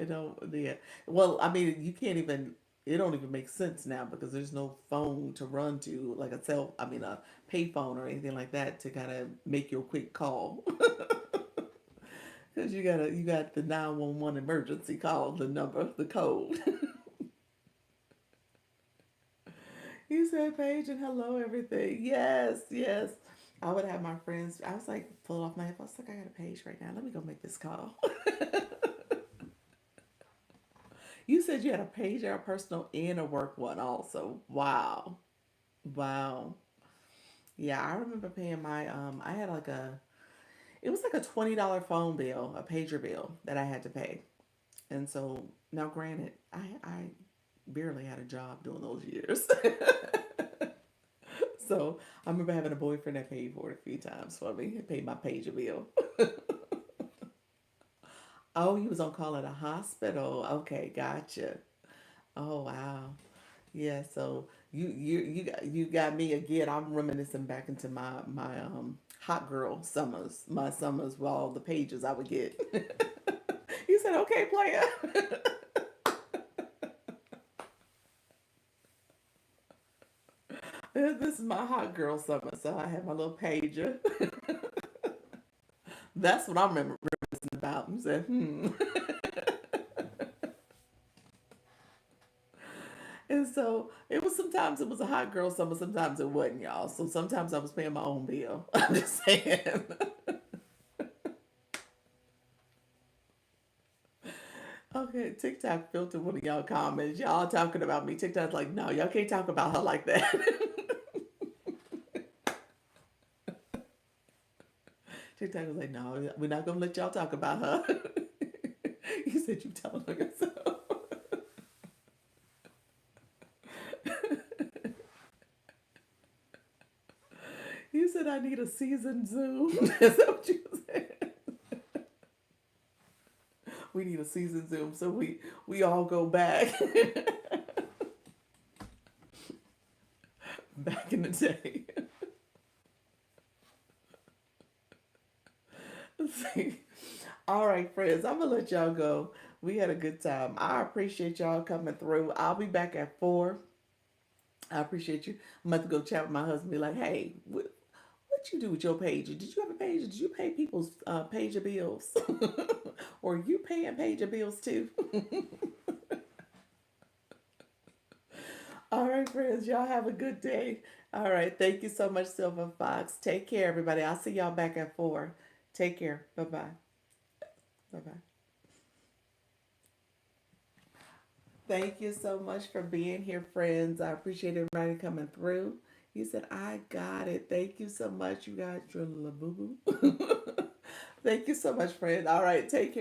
Yeah. Well, I mean, you can't even. It don't even make sense now because there's no phone to run to, like a cell. I mean, a pay phone or anything like that to kind of make your quick call. Because you got the 911 emergency call, the number, the code. You said page and hello everything. Yes, yes. I would have my friends. I was like, pull off my head. I was like, I got a page right now. Let me go make this call. You said you had a page, a personal, and a work one also. Wow. Wow. Yeah, I remember paying my I had like a it was like a $20 phone bill, a pager bill that I had to pay. And so now granted, I barely had a job during those years. So I remember having a boyfriend that paid for it a few times for me. He paid my pager bill. Oh, he was on call at a hospital. Okay, gotcha. Oh wow. Yeah, so you got me again. I'm reminiscing back into my hot girl summers, my summers with all the pages I would get. You said okay, player. This is my hot girl summer, so I have my little pager. That's what I'm reminiscing about. You said And so it was sometimes it was a hot girl summer, sometimes it wasn't, y'all. So sometimes I was paying my own bill. I'm just saying. Okay, TikTok filtered one of y'all comments. Y'all talking about me. TikTok's like, no, y'all can't talk about her like that. TikTok was like, no, we're not gonna let y'all talk about her. You said you telling her yourself. You said I need a seasoned Zoom. Is that what you said? We need a seasoned Zoom so we all go back back in the day. See, all right, friends, I'm gonna let y'all go. We had a good time. I appreciate y'all coming through. I'll be back at 4. I appreciate you. I'm about to go chat with my husband. Be like, hey, what you do with your pager? Did you have a pager? Did you pay people's pager bills, or you paying pager bills too? All right, friends, y'all have a good day. All right, thank you so much, Silver Fox. Take care, everybody. I'll see y'all back at 4. Take care. Bye bye. Bye bye. Thank you so much for being here, friends. I appreciate everybody coming through. You said, I got it. Thank you so much. You guys, your boo boo. Thank you so much, friend. All right, take care.